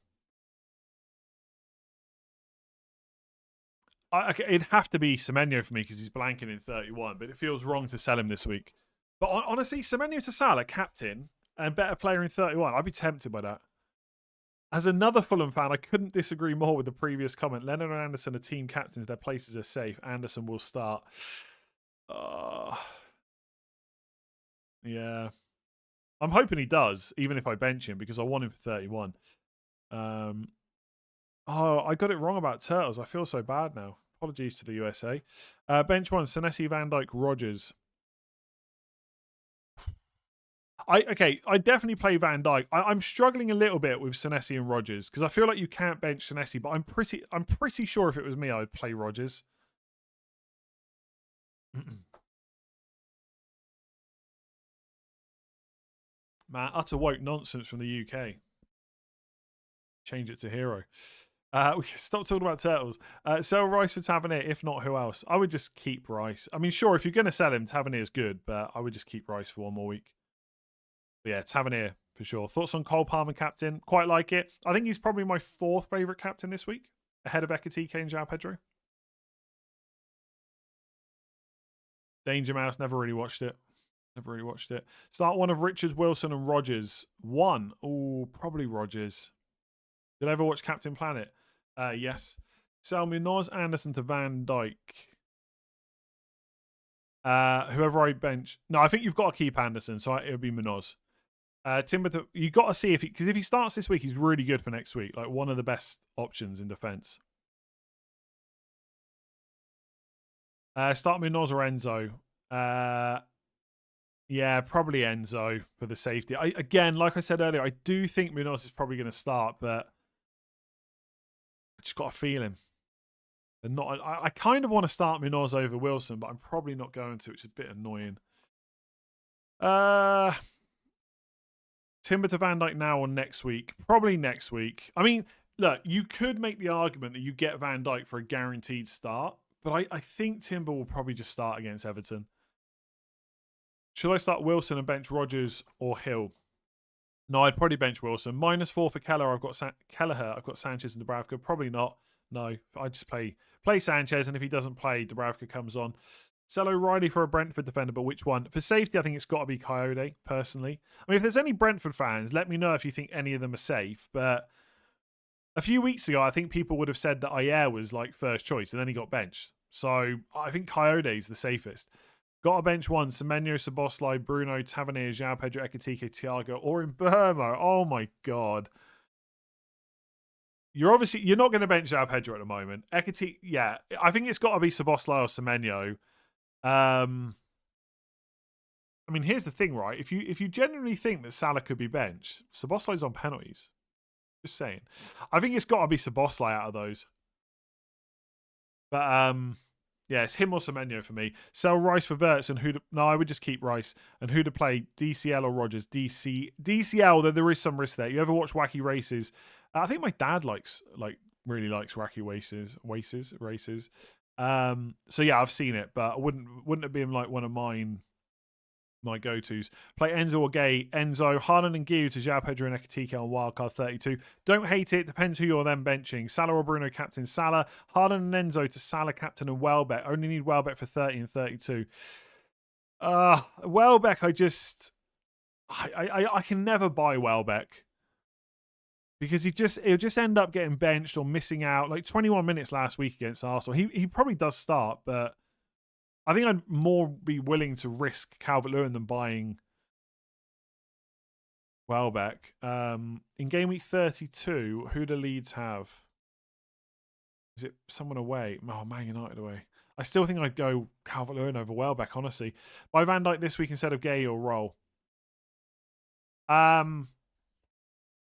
Okay, it'd have to be Semenyo for me because he's blanking in 31, but it feels wrong to sell him this week. But honestly, Semenyo to Salah, captain and better player in 31. I'd be tempted by that. As another Fulham fan, I couldn't disagree more with the previous comment. Leonard and Anderson are team captains. Their places are safe. Anderson will start. Yeah. I'm hoping he does, even if I bench him, because I want him for 31. I got it wrong about Turtles. I feel so bad now. Apologies to the USA. Bench 1, Senesi, Van Dijk, Rodgers. I definitely play Van Dijk. I'm struggling a little bit with Senesi and Rodgers because I feel like you can't bench Senesi, but I'm pretty sure if it was me, I would play Rodgers. Man, utter woke nonsense from the UK. Change it to hero. We can stop talking about Turtles. Sell Rice for Tavernier. If not, who else? I would just keep Rice. I mean, sure, if you're going to sell him, Tavernier's good, but I would just keep Rice for 1 more week. But yeah, Tavernier for sure. Thoughts on Cole Palmer captain? Quite like it. I think he's probably my 4th favourite captain this week, ahead of Ekatike and João Pedro. Danger Mouse, never really watched it. Start one of Richards, Wilson, and Rodgers. 1. Oh, probably Rodgers. Did I ever watch Captain Planet? Yes. Sell Munoz, Anderson to Van Dijk. Whoever I bench. No, I think you've got to keep Anderson, so it would be Munoz. Timber, you got to see because if he starts this week, he's really good for next week. Like one of the best options in defense. Start Munoz or Enzo. Yeah, probably Enzo for the safety. Again, like I said earlier, I do think Munoz is probably going to start, but I just got a feeling. I kind of want to start Munoz over Wilson, but I'm probably not going to, which is a bit annoying. Timber to Van Dijk now or next week? Probably next week. I mean, look, you could make the argument that you get Van Dijk for a guaranteed start, but I think Timber will probably just start against Everton. Should I start Wilson and bench Rodgers or Hill? No, I'd probably bench Wilson. -4 for Kelleher. I've got Kelleher. I've got Sanchez and Dubravka. Probably not. No, I just play Sanchez, and if he doesn't play, Dubravka comes on. Sell O'Reilly for a Brentford defender, but which one? For safety, I think it's got to be Coyote, personally. I mean, if there's any Brentford fans, let me know if you think any of them are safe. But a few weeks ago, I think people would have said that Ayer was like first choice, and then he got benched. So I think Coyote is the safest. Got a bench 1, Semenyo, Szoboszlai, Bruno, Tavernier, João Pedro, Ekatike, Thiago, or in Burma. Oh my God. You're not going to bench João Pedro at the moment. Ekatike, yeah. I think it's got to be Szoboszlai or Semenyo. I mean, here's the thing, right? If you genuinely think that Salah could be benched, Szoboszlai's on penalties. Just saying. I think it's got to be Szoboszlai out of those. But yeah, it's him or Semenyo for me. Sell Rice for Verts and who? No, I would just keep Rice. And who to play? DCL or Rogers? DCL. Though there is some risk there. You ever watch Wacky Races? I think my dad really likes Wacky races. So yeah, I've seen it, but I wouldn't have been like one of my go-tos. Play Enzo or Gay. Enzo, Haaland and Giu to João Pedro and Ekitike on wildcard 32. Don't hate it. Depends who you're then benching. Salah or Bruno captain Salah. Haaland and Enzo to Salah captain and Welbeck. Only need Welbeck for 30 and 32. Welbeck, I can never buy Welbeck. Because he'll just end up getting benched or missing out. Like 21 minutes last week against Arsenal. He probably does start, but I think I'd more be willing to risk Calvert-Lewin than buying Welbeck. In game week 32, who do Leeds have? Is it someone away? Oh, Man United away. I still think I'd go Calvert-Lewin over Welbeck, honestly. Buy Van Dijk this week instead of Gay or Roll.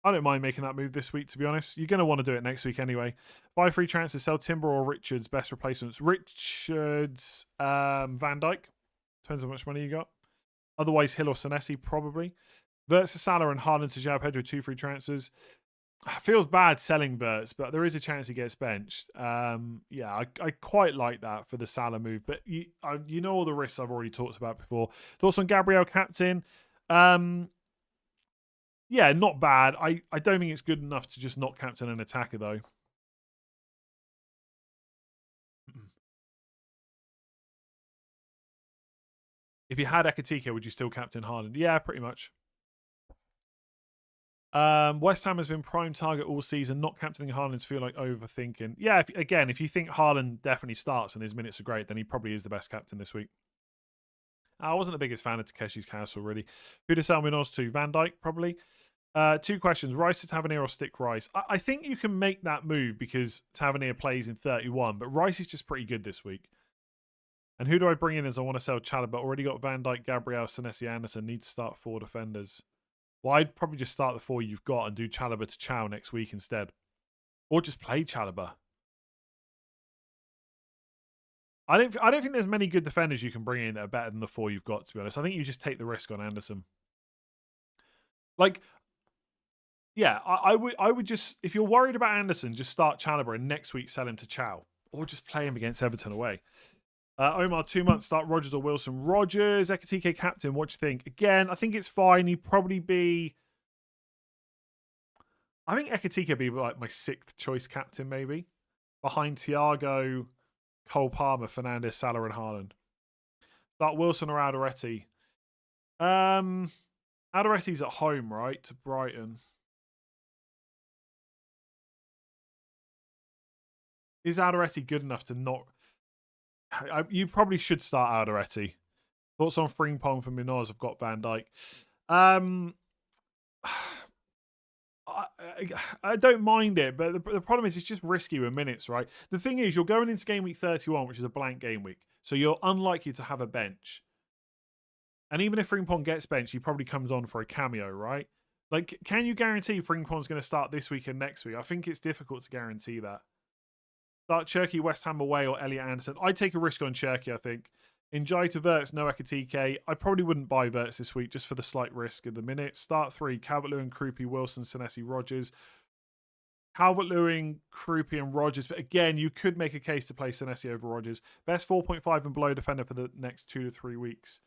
I don't mind making that move this week, to be honest. You're going to want to do it next week anyway. Buy free transfers, sell Timber or Richards, best replacements. Richards, Van Dijk. Depends how much money you got. Otherwise, Hill or Senesi, probably. Verts to Salah and Haaland to João Pedro, 2 free transfers. Feels bad selling Verts, but there is a chance he gets benched. Yeah, I quite like that for the Salah move. But you know all the risks I've already talked about before. Thoughts on Gabriel captain? Yeah, not bad. I don't think it's good enough to just not captain an attacker, though. If you had Ekitike, would you still captain Haaland? Yeah, pretty much. West Ham has been prime target all season. Not captaining Haaland feel like overthinking. Yeah, if you think Haaland definitely starts and his minutes are great, then he probably is the best captain this week. I wasn't the biggest fan of Takeshi's Castle, really. Who to sell Minos to? Van Dijk, probably. 2 questions. Rice to Tavernier or stick Rice? I think you can make that move because Tavernier plays in 31, but Rice is just pretty good this week. And who do I bring in as I want to sell Chalobah? Already got Van Dijk, Gabriel, Senesi, Anderson. Need to start 4 defenders. Well, I'd probably just start the 4 you've got and do Chalobah to Chow next week instead. Or just play Chalobah. I don't think there's many good defenders you can bring in that are better than the 4 you've got, to be honest. I think you just take the risk on Anderson. Like, yeah, I would just, if you're worried about Anderson, just start Chalobah and next week sell him to Chow. Or just play him against Everton away. Omar, 2 months, start Rogers or Wilson. Rogers, Ekitike captain, what do you think? Again, I think it's fine. He'd probably be... I think Ekitike would be like my 6th choice captain, maybe. Behind Thiago, Cole Palmer, Fernandes, Salah and Haaland. Start Wilson or Alderete. Alderete's at home, right? To Brighton. Is Alderete good enough to not... You probably should start Alderete. Thoughts on Frimpong for Munoz? I've got Van Dijk. I don't mind it, but the problem is it's just risky with minutes, right? The thing is, you're going into game week 31, which is a blank game week. So you're unlikely to have a bench. And even if Frimpong gets benched, he probably comes on for a cameo, right? Like, can you guarantee Frimpong's going to start this week and next week? I think it's difficult to guarantee that. Start Cherky, West Ham away, or Elliot Anderson. I'd take a risk on Cherky, I think. Njai to Verts, no Ekitike. I probably wouldn't buy Verts this week just for the slight risk of the minute. Start 3, Calvert-Lewin, Krupi, Wilson, Senesi, Rogers. Calvert-Lewin, Krupi and Rogers. But again, you could make a case to play Senesi over Rogers. Best 4.5 and below defender for the next 2 to 3 weeks.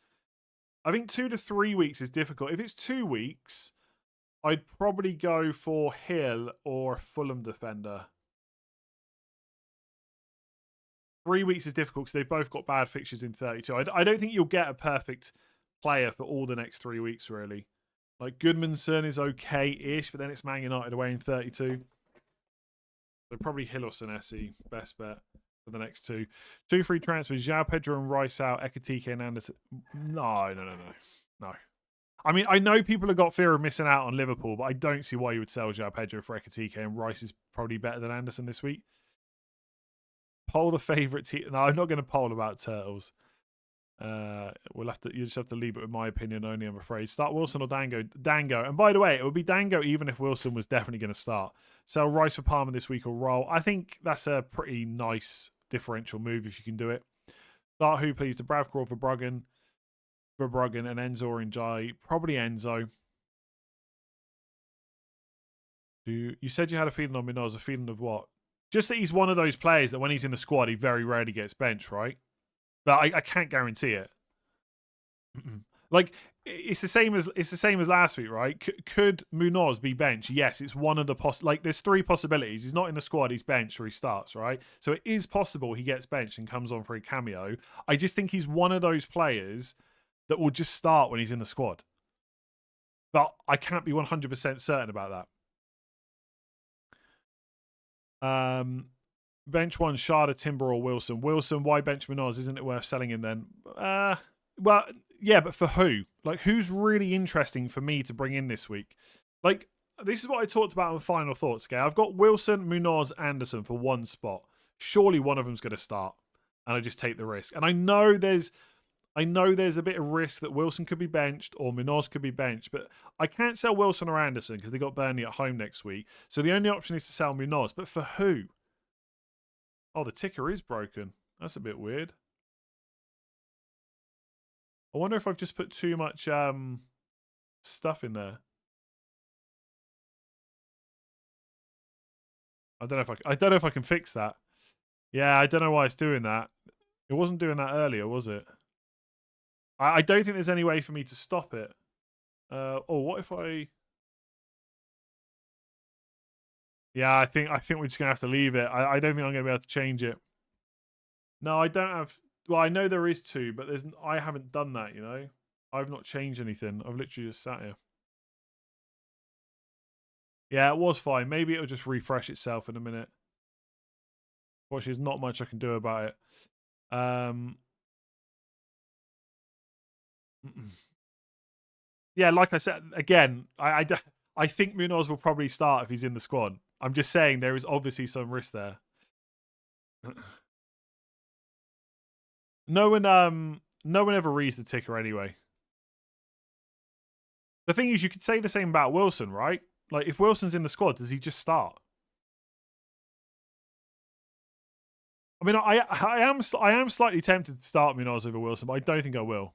I think 2 to 3 weeks is difficult. If it's 2 weeks, I'd probably go for Hill or Fulham defender. 3 weeks is difficult because they've both got bad fixtures in 32. I don't think you'll get a perfect player for all the next 3 weeks, really. Like, Goodmanson is okay-ish, but then it's Man United away in 32. So probably Hill or Senesi, best bet for the next 2. 2 free transfers, João Pedro and Rice out, Ekitike and Anderson. No. I mean, I know people have got fear of missing out on Liverpool, but I don't see why you would sell João Pedro for Ekitike, and Rice is probably better than Anderson this week. Poll the favourite team. No, I'm not going to poll about Turtles. We'll have to. You just have to leave it with my opinion only, I'm afraid. Start Wilson or Dango. Dango. And by the way, it would be Dango even if Wilson was definitely going to start. Sell Rice for Palmer this week or roll. I think that's a pretty nice differential move if you can do it. Start who please? Dubravka or Verbruggen and Enzo or Njai. Probably Enzo. You said you had a feeling on Minoz. A feeling of what? Just that he's one of those players that when he's in the squad, he very rarely gets benched, right? But I can't guarantee it. Like it's the same as last week, right? Could Munoz be benched? Yes, it's one of the there's 3 possibilities. He's not in the squad, he's benched, or he starts, right? So it is possible he gets benched and comes on for a cameo. I just think he's one of those players that will just start when he's in the squad. But I can't be 100% certain about that. Bench one, Sharda, Timber, or Wilson. Wilson, why bench Munoz? Isn't it worth selling him then? Well, yeah, but for who? Like, who's really interesting for me to bring in this week? Like, this is what I talked about in Final Thoughts, okay? I've got Wilson, Munoz, Anderson for one spot. Surely one of them's going to start, and I just take the risk. And I know there's a bit of risk that Wilson could be benched or Munoz could be benched, but I can't sell Wilson or Anderson because they got Burnley at home next week. So the only option is to sell Munoz. But for who? Oh, the ticker is broken. That's a bit weird. I wonder if I've just put too much stuff in there. I don't know if I can fix that. Yeah, I don't know why it's doing that. It wasn't doing that earlier, was it? I don't think there's any way for me to stop it. What if I? Yeah, I think we're just gonna have to leave it. I don't think I'm gonna be able to change it. No, I don't have. Well, I know there is 2, but I haven't done that. You know, I've not changed anything. I've literally just sat here. Yeah, it was fine. Maybe it'll just refresh itself in a minute. Which there's not much I can do about it. Yeah, like I said, again, I think Munoz will probably start if he's in the squad. I'm just saying there is obviously some risk there. No one ever reads the ticker anyway. The thing is, you could say the same about Wilson, right? Like, if Wilson's in the squad, does he just start? I mean, I am slightly tempted to start Munoz over Wilson, but I don't think I will.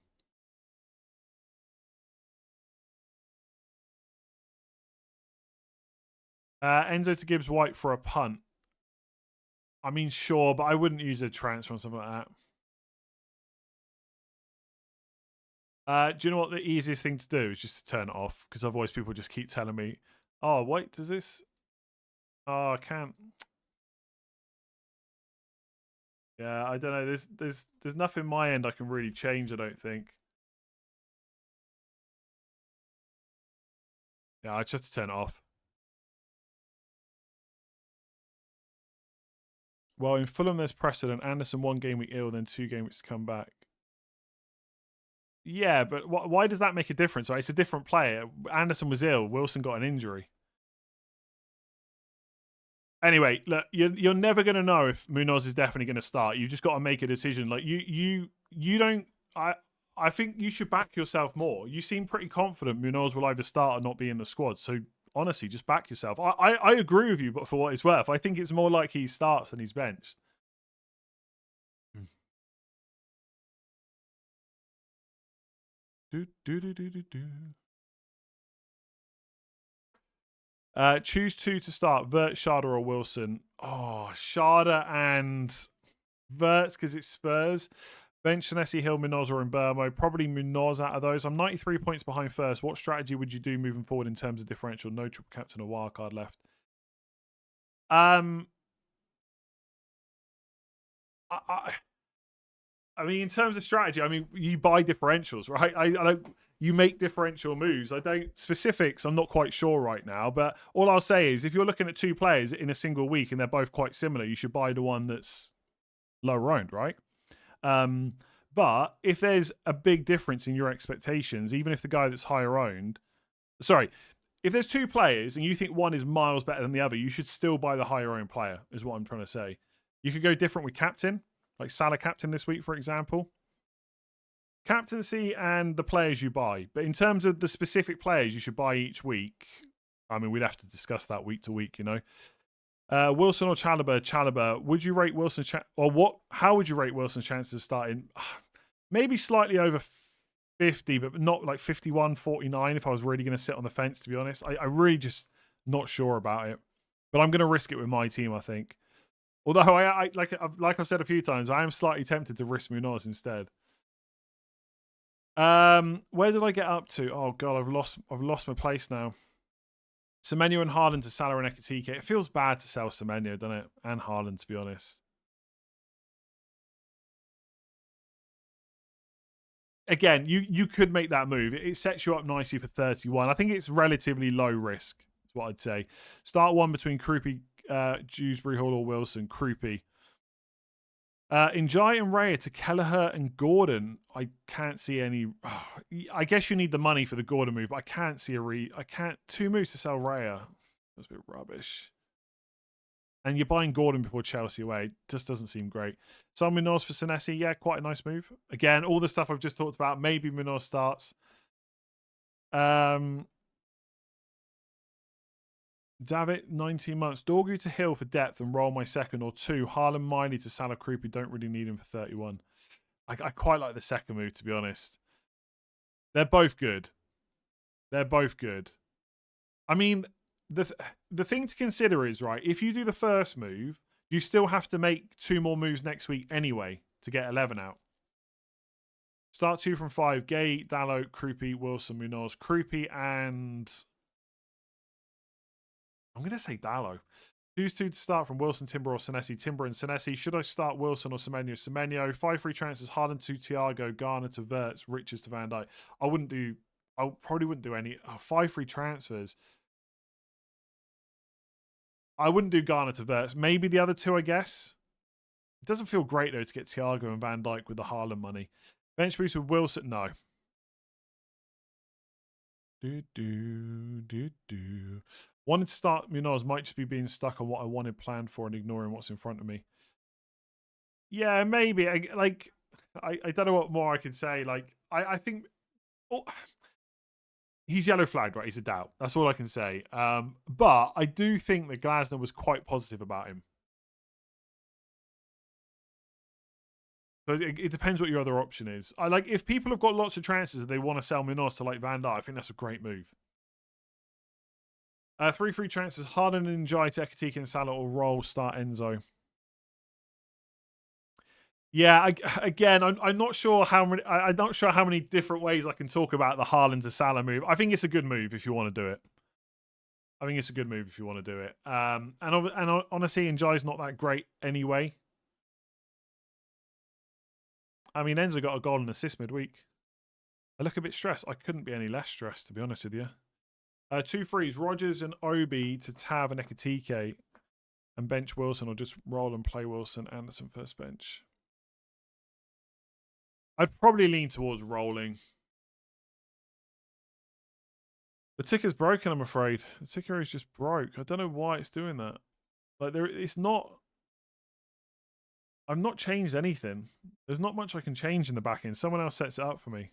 Enzo to Gibbs White for a punt. I mean, sure, but I wouldn't use a transfer or something like that. Do you know what the easiest thing to do is just to turn it off? Because otherwise people just keep telling me, oh, wait, does this? Oh, I can't. Yeah, I don't know. There's nothing my end I can really change, I don't think. Yeah, I just have to turn it off. Well, in Fulham, there's precedent. Anderson 1 game week ill, then 2 game weeks to come back. Yeah, but why does that make a difference? Right? It's a different player. Anderson was ill. Wilson got an injury. Anyway, look, you're never going to know if Munoz is definitely going to start. You've just got to make a decision. Like you don't. I think you should back yourself more. You seem pretty confident Munoz will either start or not be in the squad. So honestly, just back yourself. I agree with you, but for what it's worth, I think it's more like he starts than he's benched. Choose 2 to start. Vert, Sharda, or Wilson. Oh, Sharda and Verts because it's Spurs. Bench Senesi, Hill, Munoz, or Mbermo. Probably Munoz out of those. I'm 93 points behind first. What strategy would you do moving forward in terms of differential? No triple captain or wildcard left. I mean, in terms of strategy, I mean, you buy differentials, right? I don't. You make differential moves. I don't specifics. I'm not quite sure right now, but all I'll say is, if you're looking at 2 players in a single week and they're both quite similar, you should buy the one that's lower owned, right? But if there's a big difference in your expectations, even if the guy that's higher owned, if there's 2 players and you think one is miles better than the other, you should still buy the higher owned player. Is what I'm trying to say. You could go different with captain. Like Salah captain this week, for example. Captaincy and the players you buy. But in terms of the specific players you should buy each week, I mean, we'd have to discuss that week to week, you know. Wilson or Chalobah? Chalobah. Would you rate Wilson's or what? How would you rate Wilson's chances of starting? Maybe slightly over 50, but not like 51, 49 if I was really going to sit on the fence, to be honest. I really just not sure about it. But I'm going to risk it with my team, I think. Although, like I've said a few times, I am slightly tempted to risk Munoz instead. Where did I get up to? Oh, God, I've lost my place now. Semenyo and Haaland to Salah and Ekitike. It feels bad to sell Semenyo, doesn't it? And Haaland, to be honest. Again, you could make that move. It sets you up nicely for 31. I think it's relatively low risk, is what I'd say. Start one between Kroupy, Dewsbury Hall or Wilson. Kroupy. Njai and Raya to Kelleher and Gordon. I can't see any. Oh, I guess you need the money for the Gordon move, but I can't see I can't. 2 moves to sell Raya. That's a bit rubbish. And you're buying Gordon before Chelsea away. Just doesn't seem great. Some Munoz for Senesi. Yeah, quite a nice move. Again, all the stuff I've just talked about. Maybe Munoz starts. David, 19 months. Dorgu to Hill for depth and roll my second or 2. Haaland, Miley to Salah, Kroupy. Don't really need him for 31. I quite like the second move, to be honest. They're both good. They're both good. I mean, the thing to consider is, right, if you do the first move, you still have to make 2 more moves next week anyway to get 11 out. Start 2 from 5. Gay, Dalot, Kroupy, Wilson, Munoz. Kroupy and... I'm going to say Dalot. Choose 2 to start from Wilson, Timber or Senesi. Timber and Senesi. Should I start Wilson or Semenyo? Semenyo. 5 free transfers. Haaland to Thiago. Garner to Wirtz. Richards to Van Dijk. I probably wouldn't do any. 5 free transfers. I wouldn't do Garner to Wirtz. Maybe the other 2, I guess. It doesn't feel great, though, to get Thiago and Van Dijk with the Haaland money. Bench boost with Wilson. No. Wanted to start Munoz might just be being stuck on what I wanted planned for and ignoring what's in front of me. Yeah, maybe. I don't know what more I could say. Like, I think he's yellow flagged, right? He's a doubt. That's all I can say. But I do think that Glasner was quite positive about him. So it depends what your other option is. If people have got lots of transfers and they want to sell Munoz to like Van Dijk, I think that's a great move. 3 free transfers: Haaland and Njai to Ekitike and Salah or roll start Enzo. Yeah, I'm not sure how many. I'm not sure how many different ways I can talk about the Haaland to Salah move. I think it's a good move if you want to do it. And honestly, Njai's not that great anyway. I mean, Enzo got a goal and assist midweek. I look a bit stressed. I couldn't be any less stressed, to be honest with you. 2 frees: Rodgers and Obi to Tav and Ekitike, and bench Wilson, or just roll and play Wilson. Anderson first bench. I'd probably lean towards rolling. The ticker's broken, I'm afraid. The ticker is just broke. I don't know why it's doing that. Like, it's not... I've not changed anything. There's not much I can change in the back end. Someone else sets it up for me.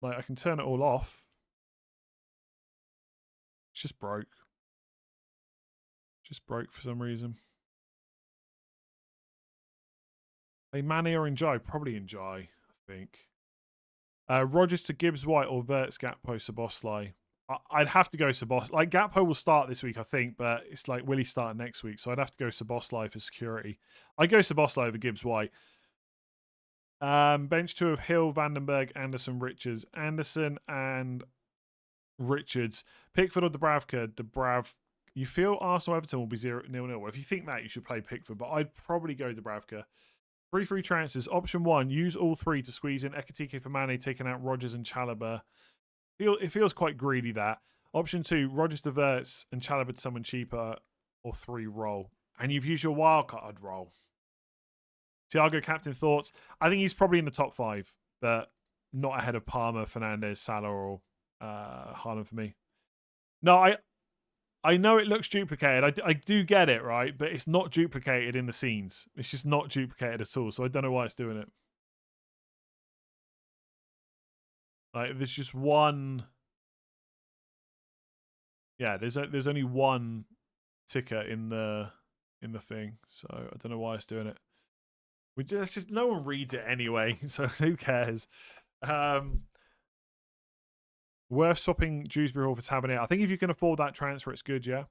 Like, I can turn it all off. It's just broke. Just broke for some reason. Hey, Manny or Njai? Probably Njai, I think. Rodgers to Gibbs White or Wirtz, Gakpo, Szoboszlai. I'd have to go Szoboszlai. Like, Gakpo will start this week, I think, but it's like, will he start next week? So I'd have to go Szoboszlai for security. I go Szoboszlai over Gibbs White. Bench 2 of Hill, Vandenberg, Anderson, Richards. Anderson and Richards. Pickford or Dubravka? You feel Arsenal Everton will be 0-0. If you think that, you should play Pickford, but I'd probably go Dubravka. 3 free transfers. Option 1, use all 3 to squeeze in Ekitike for Mane, taking out Rodgers and Chalobah. It feels quite greedy, that. Option 2, Rodgers to Wirtz and Chalobah to someone cheaper, or 3 roll. And you've used your wildcard, I'd roll. Thiago, captain thoughts? I think he's probably in the top 5, but not ahead of Palmer, Fernandes, Salah, or Haaland for me. No, I know it looks duplicated. I do get it, right? But it's not duplicated in the scenes. It's just not duplicated at all. So I don't know why it's doing it. Like, there's just one. Yeah, there's only one ticker in the thing. So I don't know why it's doing it. It's just no one reads it anyway. So who cares? Worth swapping Dewsbury Hall for Tavernier. I think if you can afford that transfer, it's good, yeah?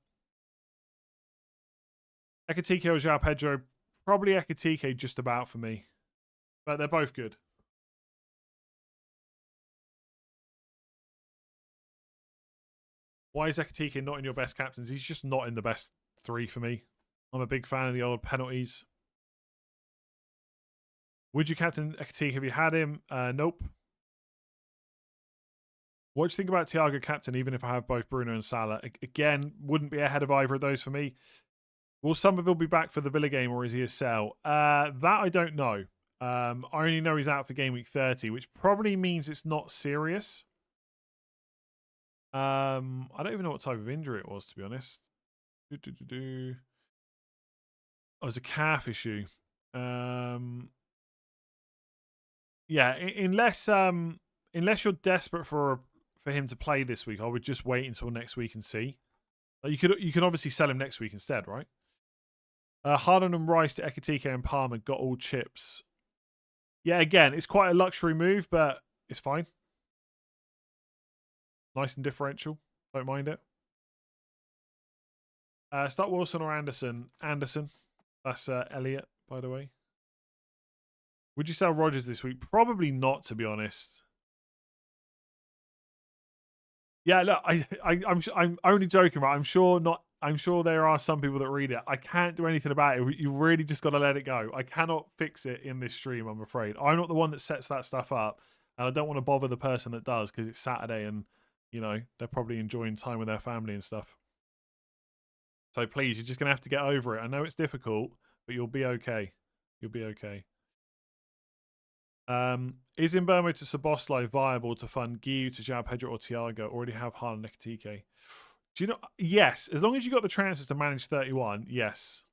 Ekitike or João Pedro? Probably Ekitike just about for me. But they're both good. Why is Ekitike not in your best captains? He's just not in the best 3 for me. I'm a big fan of the old penalties. Would you captain Ekitike? Have you had him? Nope. What do you think about Thiago captain, even if I have both Bruno and Salah? Again, wouldn't be ahead of either of those for me. Will Somerville be back for the Villa game, or is he a sell? That I don't know. I only know he's out for game week 30, which probably means it's not serious. I don't even know what type of injury it was, to be honest. It was a calf issue. Yeah, unless you're desperate for him to play this week, I would just wait until next week and see. Like, you can obviously sell him next week instead, right? Haaland and Rice to Ekitike and Palmer got all chips. Yeah, again, it's quite a luxury move, but it's fine. Nice and differential. Don't mind it. Start Wilson or Anderson? Anderson. That's Elliot, by the way. Would you sell Rodgers this week? Probably not, to be honest. Yeah, look, I'm only joking, right? I'm sure there are some people that read it. I can't do anything about it. You really just got to let it go. I cannot fix it in this stream, I'm afraid. I'm not the one that sets that stuff up, and I don't want to bother the person that does because it's Saturday and, you know, they're probably enjoying time with their family and stuff. So please, you're just going to have to get over it. I know it's difficult, but you'll be okay. You'll be okay. Is Mbeumo to Szoboszlai viable to fund Guiu to João Pedro or Thiago? Already have Haaland and Ekitike. Do you know? Yes, as long as you got the transfers to manage 31, yes.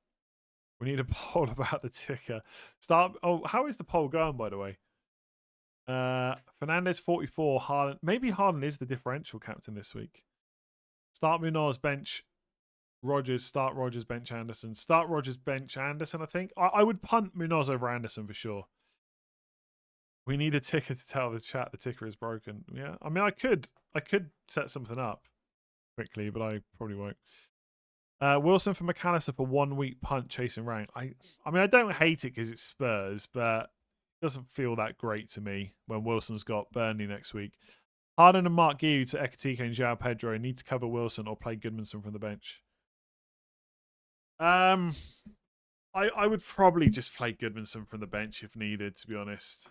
We need a poll about the ticker. Start. Oh, how is the poll going, by the way? Fernandez 44. Haaland. Maybe Haaland is the differential captain this week. Start Munoz, bench Rodgers. Start Rodgers, bench Anderson. Start Rodgers, bench Anderson. I think I would punt Munoz over Anderson for sure. We need a ticker to tell the chat the ticker is broken. Yeah, I mean, I could set something up quickly, but I probably won't. Wilson for McAllister for 1 week punt chasing rank. I mean, I don't hate it because it's Spurs, but it doesn't feel that great to me when Wilson's got Burnley next week. Harden and Mark Guiu to Ekitike and João Pedro need to cover Wilson or play Goodmanson from the bench. I would probably just play Goodmanson from the bench if needed, to be honest.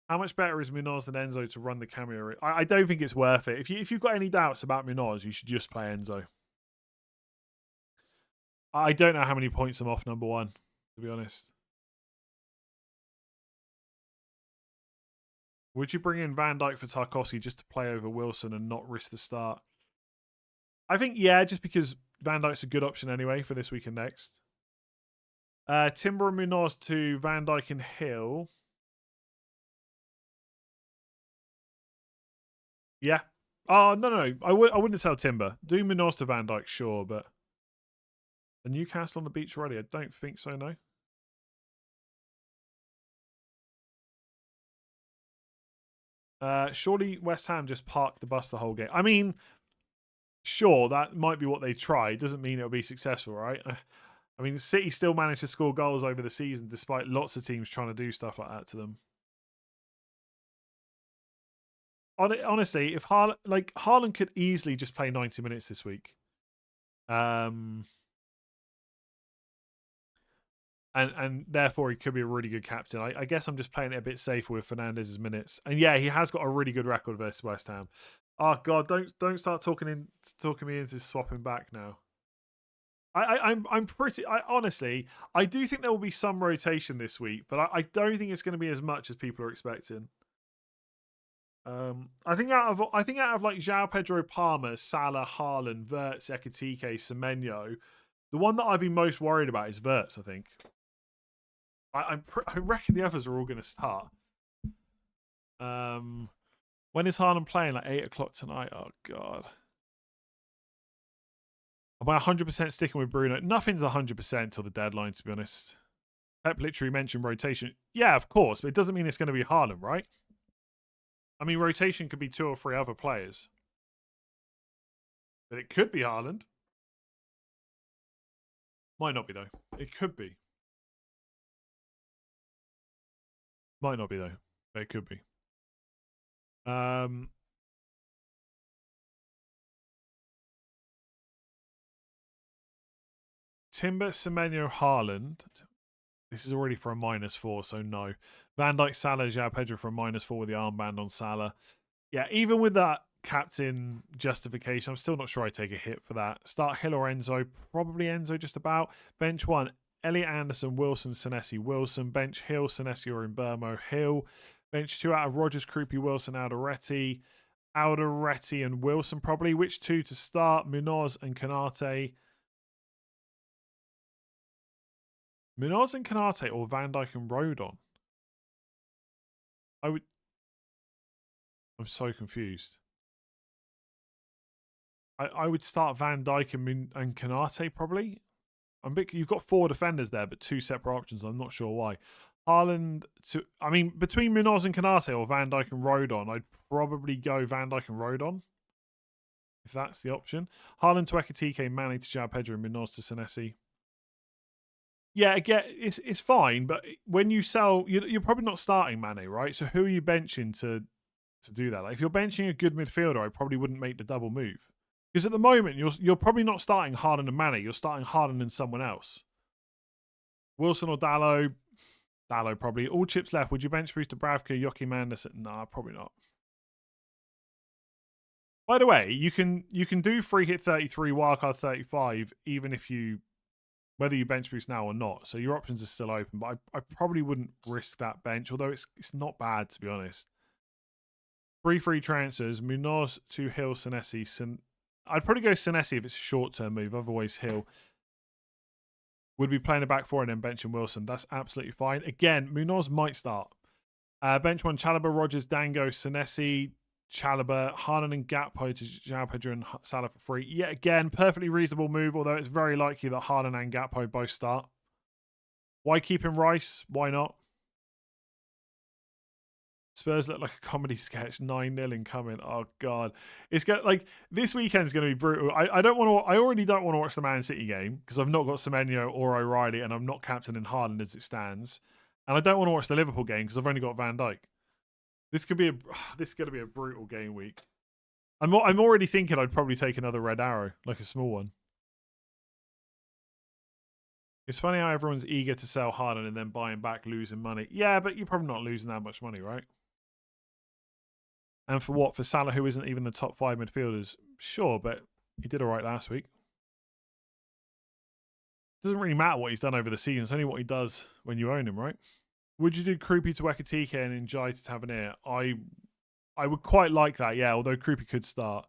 How much better is Munoz than Enzo to run the cameo? I don't think it's worth it. If you've got any doubts about Munoz, you should just play Enzo. I don't know how many points I'm off number 1, to be honest. Would you bring in Van Dijk for Tarkowski just to play over Wilson and not risk the start? I think, yeah, just because Van Dijk's a good option anyway for this week and next. Timber and Munoz to Van Dijk and Hill. Yeah. Oh, no. I wouldn't sell Timber. Do Munoz to Van Dijk, sure, but a Newcastle on the beach already? I don't think so, no. Surely West Ham just parked the bus the whole game. I mean, sure, that might be what they try. Doesn't mean it'll be successful, right? I mean, City still managed to score goals over the season despite lots of teams trying to do stuff like that to them. Honestly, if Haaland could easily just play 90 minutes this week. And therefore he could be a really good captain. I guess I'm just playing it a bit safer with Fernandez's minutes. And yeah, he has got a really good record versus West Ham. Oh God, don't start talking me into swapping back now. I'm pretty. Honestly, I do think there will be some rotation this week, but I don't think it's going to be as much as people are expecting. I think out of like João Pedro, Palmer, Salah, Haaland, Wirtz, Ekitike, Semenyo, the one that I'd be most worried about is Wirtz. I think. I reckon the others are all going to start. When is Haaland playing? Like 8 o'clock tonight. Oh god. Am I 100% sticking with Bruno? Nothing's 100% till the deadline, to be honest. Pep literally mentioned rotation. Yeah, of course, but it doesn't mean it's going to be Haaland, right? I mean, rotation could be 2 or 3 other players. But it could be Haaland. Might not be, though. It could be. Might not be, though. But it could be. Timber, Semenyo, Haaland. This is already for a -4, so no. Van Dijk, Salah, João Pedro for a -4 with the armband on Salah. Yeah, even with that captain justification, I'm still not sure I take a hit for that. Start Hill or Enzo. Probably Enzo just about. Bench 1, Elliot Anderson, Wilson, Senesi, Wilson. Bench Hill, Senesi or Mbermo, Hill. Bench 2 out of Rogers, Creepy, Wilson, Alderete. Alderete and Wilson probably. Which 2 to start? Munoz and Kanate. Munoz and Kanate or Van Dijk and Rodon? I'm so confused. I would start Van Dijk and Kanate probably. You've got 4 defenders there, but 2 separate options. I'm not sure why. Haaland between Munoz and Kanate or Van Dijk and Rodon, I'd probably go Van Dijk and Rodon. If that's the option. Haaland to Ekitike, Manny to João Pedro, and Munoz to Senesi. Yeah, again, it's fine, but when you sell, you're probably not starting Mane, right? So who are you benching to do that? Like if you're benching a good midfielder, I probably wouldn't make the double move because at the moment you're probably not starting Haaland and Mane. You're starting Haaland and someone else. Wilson or Dallo. Dallo probably. All chips left. Would you bench Bruce Dubravka, Joachim Anderson? Nah, probably not. By the way, you can do free hit 33, wildcard 35, even if whether you bench boost now or not. So your options are still open, but I probably wouldn't risk that bench, although it's not bad, to be honest. 3 free transfers, Munoz to Hill, Senesi. I'd probably go Senesi if it's a short-term move, otherwise Hill. Would be playing a back 4 and then benching Wilson. That's absolutely fine. Again, Munoz might start. Bench 1, Chalobah, Rogers, Dango, Senesi, Chalobah, Haaland and Gakpo to João Pedro and Salah for free. Yet again, perfectly reasonable move, although it's very likely that Haaland and Gakpo both start. Why keep him Rice? Why not? Spurs look like a comedy sketch. 9-0 incoming. Oh god, it's like this weekend's going to be brutal. I don't want to. I already don't want to watch the Man City game because I've not got Semenyo or O'Reilly, and I'm not captaining Haaland as it stands. And I don't want to watch the Liverpool game because I've only got Van Dijk. This is going to be a brutal game week. I'm already thinking I'd probably take another red arrow, like a small one. It's funny how everyone's eager to sell Haaland and then buying back, losing money. Yeah, but you're probably not losing that much money, right? And for what? For Salah, who isn't even the top 5 midfielders? Sure, but he did all right last week. Doesn't really matter what he's done over the season. It's only what he does when you own him, right? Would you do Krupi to Ekitike and Njai to Tavernier? I would quite like that, yeah, although Krupi could start.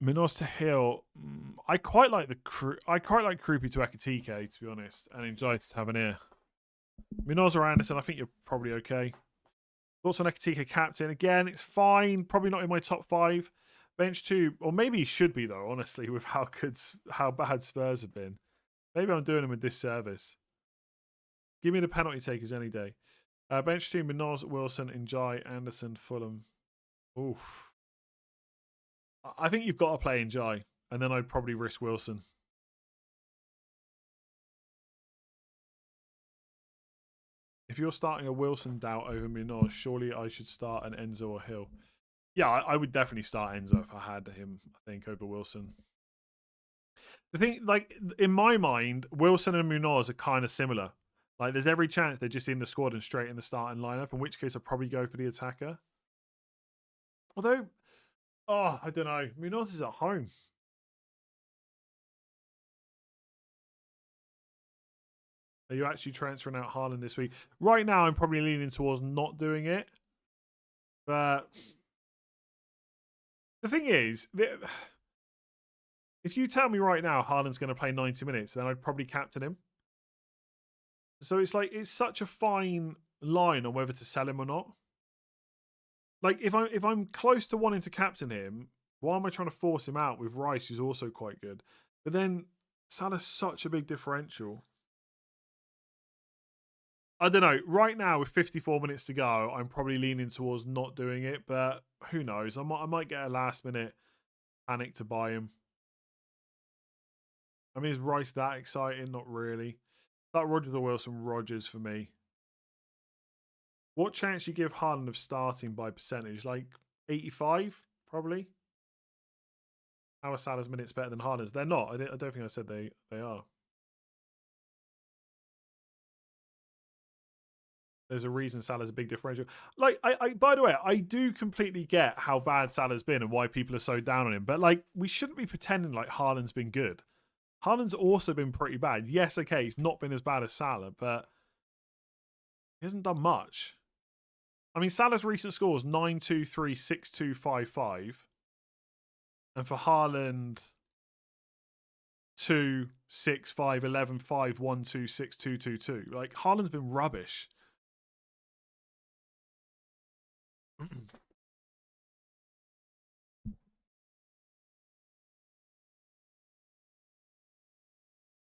Munoz to Hill. I quite like Krupi to Ekitike, to be honest, and Njai to Tavernier. Munoz or Anderson, I think you're probably okay. Thoughts on Ekitike captain? Again, it's fine. Probably not in my top 5. Bench 2, or maybe he should be though, honestly, with how bad Spurs have been. Maybe I'm doing him a disservice. Give me the penalty takers any day. Bench 2, Munoz, Wilson, Njai, Anderson, Fulham. Oof. I think you've got to play Njai, and then I'd probably risk Wilson. If you're starting a Wilson doubt over Munoz, surely I should start an Enzo or Hill. Yeah, I would definitely start Enzo if I had him, I think, over Wilson. The thing, like, in my mind, Wilson and Munoz are kind of similar. Like, there's every chance they're just in the squad and straight in the starting lineup, in which case I'd probably go for the attacker. Although, I don't know. Munoz is at home. 1 Are you actually transferring out Haaland this week? Right now, I'm probably leaning towards not doing it. But the thing is, if you tell me right now Haaland's going to play 90 minutes, then I'd probably captain him. So it's like, it's such a fine line on whether to sell him or not. Like, if I'm close to wanting to captain him, why am I trying to force him out with Rice, who's also quite good? But then Salah's such a big differential. I don't know. Right now, with 54 minutes to go, I'm probably leaning towards not doing it. But who knows? I might get a last minute panic to buy him. I mean, is Rice that exciting? Not really. That Rodgers or Wilson? Rodgers for me. What chance you give Haaland of starting by percentage? Like 85, probably. How are Salah's minutes better than Haaland's? They're not. I don't think I said they are. There's a reason Salah's a big differential. Like, I by the way, I do completely get how bad Salah's been and why people are so down on him. But like, we shouldn't be pretending like Haaland's been good. Haaland's also been pretty bad. Yes, okay, he's not been as bad as Salah, but he hasn't done much. I mean, Salah's recent scores 9-2-3, 6-2, 5-5. And for Haaland, 2, 6, 5, 11, 5, 1, 2, 6, 2, 2, 2. Like, Haaland's been rubbish.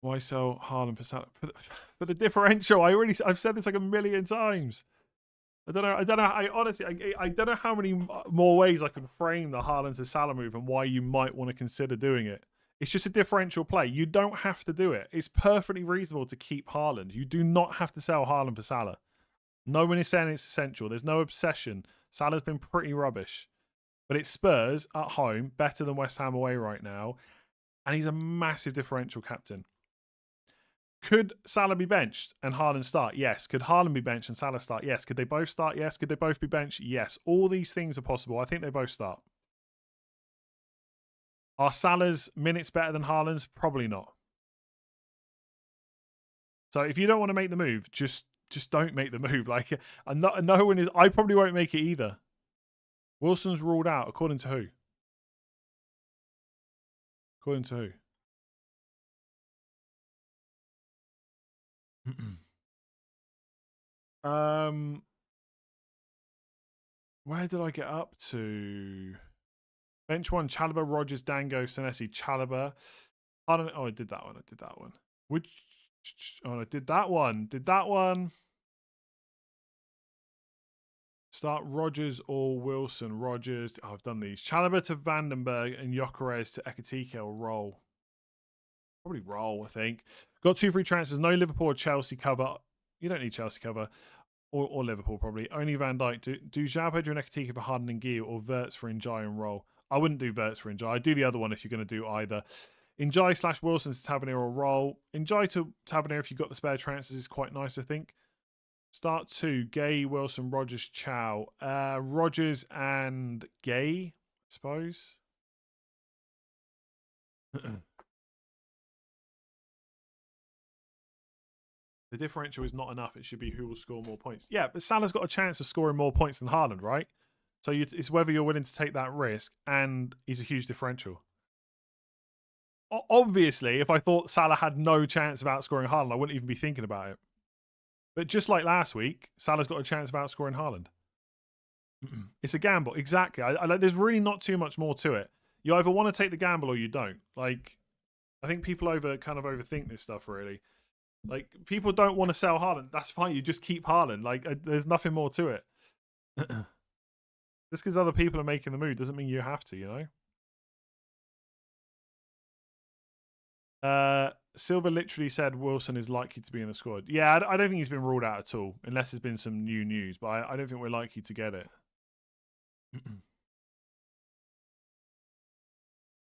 Why sell Haaland for Salah? For the differential. I've said this like a million times. I don't know. I honestly, I don't know how many more ways I can frame the Haaland to Salah move and why you might want to consider doing it. It's just a differential play. You don't have to do it. It's perfectly reasonable to keep Haaland. You do not have to sell Haaland for Salah. No one is saying it's essential. There's no obsession. Salah's been pretty rubbish. But it's Spurs at home, better than West Ham away right now. And he's a massive differential captain. Could Salah be benched and Haaland start? Yes. Could Haaland be benched and Salah start? Yes. Could they both start? Yes. Could they both be benched? Yes. All these things are possible. I think they both start. Are Salah's minutes better than Haaland's? Probably not. So if you don't want to make the move, just don't make the move. Like, no one is. I probably won't make it either. Wilson's ruled out. According to who? According to who? Where did I get up to? Bench one: Chalobah, Rodgers, Dango, Senesi, Chalobah. I don't know. Oh, I did that one. I did that one. Which? Oh, I did that one. Did that one? Start Rodgers or Wilson. Rodgers. Oh, I've done these. Chalobah to Vandenberg and Gyökeres to Ekitike or Roll. Probably Roll, I think. Got 2 free transfers. No Liverpool or Chelsea cover. You don't need Chelsea cover. Or Liverpool, probably. Only Van Dijk. Do João Pedro and Ekitike for Haaland and Gio or Wirtz for Njai and Roll? I wouldn't do Wirtz for Njai. I'd do the other one if you're going to do either. Njai / Wilson to Tavernier or Roll. Njai to Tavernier if you've got the spare transfers is quite nice, I think. Start 2. Gay, Wilson, Rodgers, Chow. Rodgers and Gay, I suppose. The differential is not enough. It should be who will score more points. Yeah, but Salah's got a chance of scoring more points than Haaland, right? So it's whether you're willing to take that risk, and he's a huge differential. Obviously, if I thought Salah had no chance of outscoring Haaland, I wouldn't even be thinking about it. But just like last week, Salah's got a chance of outscoring Haaland. It's a gamble. Exactly. There's really not too much more to it. You either want to take the gamble or you don't. Like, I think people overthink this stuff, really. Like, people don't want to sell Haaland. That's fine. You just keep Haaland. Like, there's nothing more to it. Just because other people are making the move doesn't mean you have to, you know? Silver literally said Wilson is likely to be in the squad. Yeah, I don't think he's been ruled out at all, unless there's been some new news. But I don't think we're likely to get it.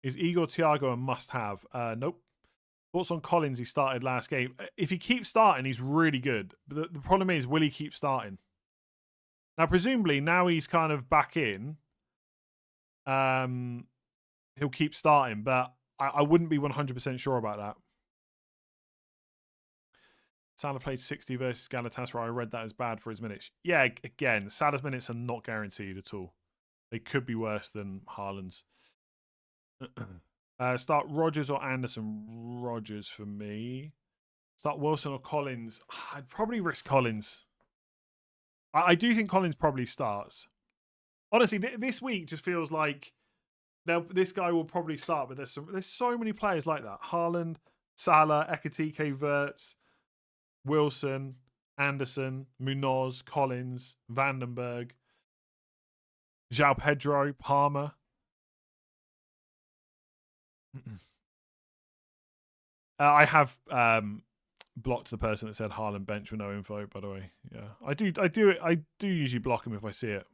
Is Igor Thiago a must-have? Nope. Thoughts on Collins? He started last game. If he keeps starting, he's really good. But the problem is, will he keep starting? Now, presumably, now he's kind of back in. He'll keep starting, but I wouldn't be 100% sure about that. Salah played 60 versus Galatasaray. I read that as bad for his minutes. Yeah, again, Salah's minutes are not guaranteed at all. They could be worse than Haaland's. Start Rodgers or Anderson? Rodgers for me. Start Wilson or Collins? I'd probably risk Collins. I do think Collins probably starts. Honestly, this week just feels like this guy will probably start, but there's so many players like that. Haaland, Salah, Ekitike, Wirtz, Wilson, Anderson, Munoz, Collins, Vandenberg, João Pedro, Palmer. I have blocked the person that said Haaland bench with no info, by the way. Yeah. I do usually block him if I see it.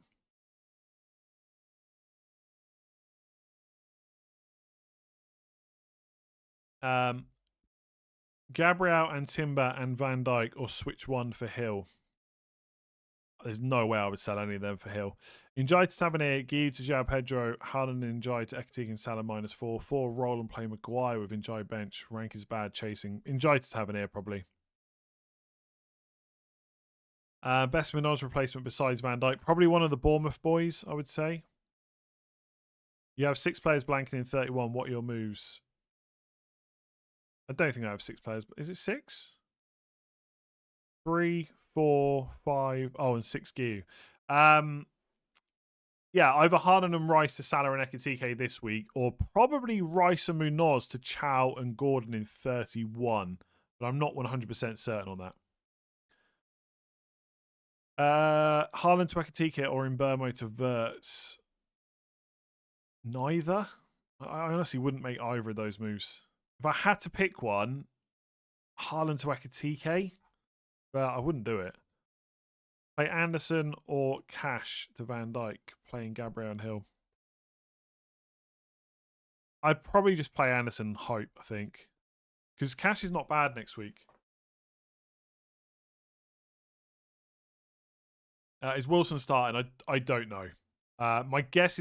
Gabriel and Timber and Van Dijk, or switch one for Hill. There's no way I would sell any of them for Hill. Njai to Tavernier, Guy to João Pedro, Haaland and Njai to Ekitike and Salah -4. 4 roll and play Maguire with Njai bench. Rank is bad chasing. Njai to Tavernier probably. Best Munoz replacement besides Van Dijk. Probably one of the Bournemouth boys, I would say. You have 6 players blanking in 31. What are your moves? I don't think I have 6 players. Is it 6? 3, 4, 5. Oh, and 6 Gu. Yeah, either Haaland and Rice to Salah and Ekitike this week, or probably Rice and Munoz to Chow and Gordon in 31. But I'm not 100% certain on that. Haaland to Ekitike or Mbermo to Wirtz? Neither. I honestly wouldn't make either of those moves. If I had to pick one, Haaland to Ekitike, but I wouldn't do it. Play Anderson or Cash to Van Dijk, playing Gabriel and Hill. I'd probably just play Anderson and hope, I think. Because Cash is not bad next week. Is Wilson starting? I don't know. My guess,